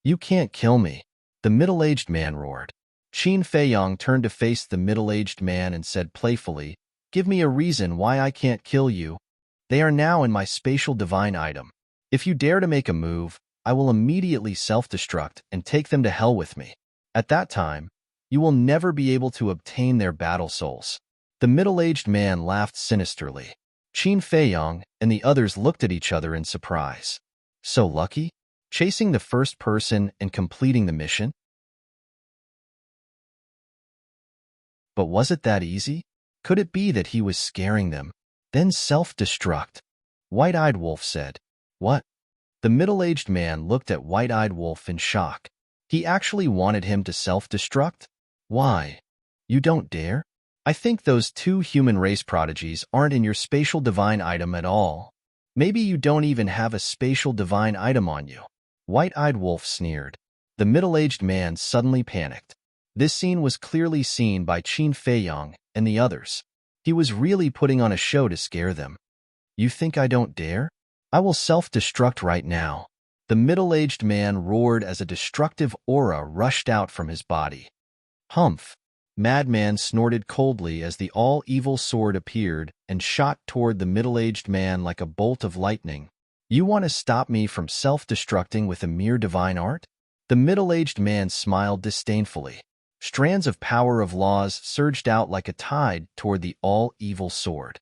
"You can't kill me," the middle-aged man roared. Qin Feiyong turned to face the middle-aged man and said playfully, "Give me a reason why I can't kill you. They are now in my spatial divine item. If you dare to make a move, I will immediately self-destruct and take them to hell with me. At that time, you will never be able to obtain their battle souls." The middle-aged man laughed sinisterly. Qin Feiyong and the others looked at each other in surprise. So lucky? Chasing the first person and completing the mission? But was it that easy? Could it be that he was scaring them? Then self-destruct. White-Eyed Wolf said. "What?" The middle-aged man looked at White-Eyed Wolf in shock. He actually wanted him to self-destruct? Why? You don't dare? I think those 2 human race prodigies aren't in your spatial divine item at all. Maybe you don't even have a spatial divine item on you. White-Eyed Wolf sneered. The middle-aged man suddenly panicked. This scene was clearly seen by Qin Feiyong and the others. He was really putting on a show to scare them. "You think I don't dare? I will self-destruct right now." The middle-aged man roared as a destructive aura rushed out from his body. "Humph!" Madman snorted coldly as the all-evil sword appeared and shot toward the middle-aged man like a bolt of lightning. "You want to stop me from self-destructing with a mere divine art?" The middle-aged man smiled disdainfully. Strands of power of laws surged out like a tide toward the all-evil sword.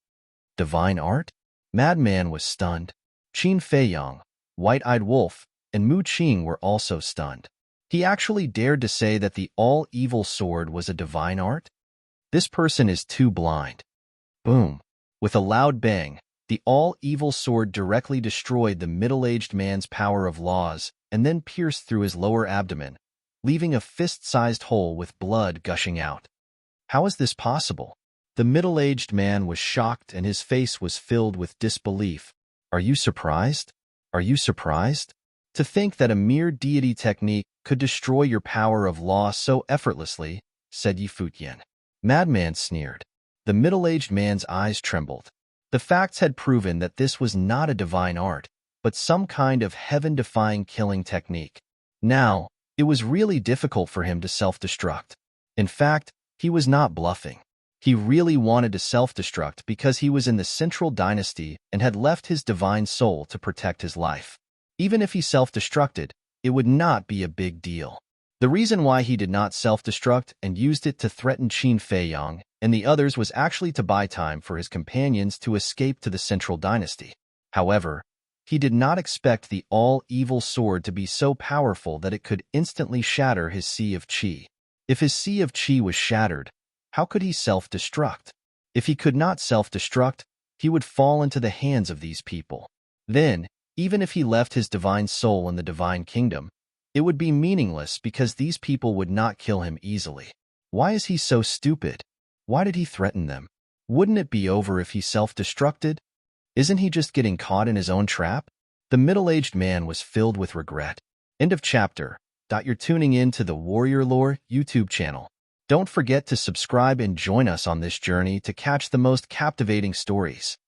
Divine art? Madman was stunned. Qin Feiyong, White-Eyed Wolf, and Mu Qing were also stunned. He actually dared to say that the all-evil sword was a divine art? This person is too blind. Boom! With a loud bang, the all-evil sword directly destroyed the middle-aged man's power of laws and then pierced through his lower abdomen, leaving a fist-sized hole with blood gushing out. How is this possible? The middle-aged man was shocked and his face was filled with disbelief. Are you surprised? Are you surprised? To think that a mere deity technique could destroy your power of law so effortlessly, said Yi Futien. Madman sneered. The middle-aged man's eyes trembled. The facts had proven that this was not a divine art, but some kind of heaven-defying killing technique. Now, it was really difficult for him to self-destruct. In fact, he was not bluffing. He really wanted to self-destruct because he was in the Central Dynasty and had left his divine soul to protect his life. Even if he self-destructed, it would not be a big deal. The reason why he did not self-destruct and used it to threaten Qin Feiyang and the others was actually to buy time for his companions to escape to the Central Dynasty. However, he did not expect the all-evil sword to be so powerful that it could instantly shatter his sea of qi. If his sea of qi was shattered, how could he self-destruct? If he could not self-destruct, he would fall into the hands of these people. Then, even if he left his divine soul in the divine kingdom, it would be meaningless because these people would not kill him easily. Why is he so stupid? Why did he threaten them? Wouldn't it be over if he self-destructed? Isn't he just getting caught in his own trap? The middle-aged man was filled with regret. End of chapter. You're tuning in to the Warrior Lore YouTube channel. Don't forget to subscribe and join us on this journey to catch the most captivating stories.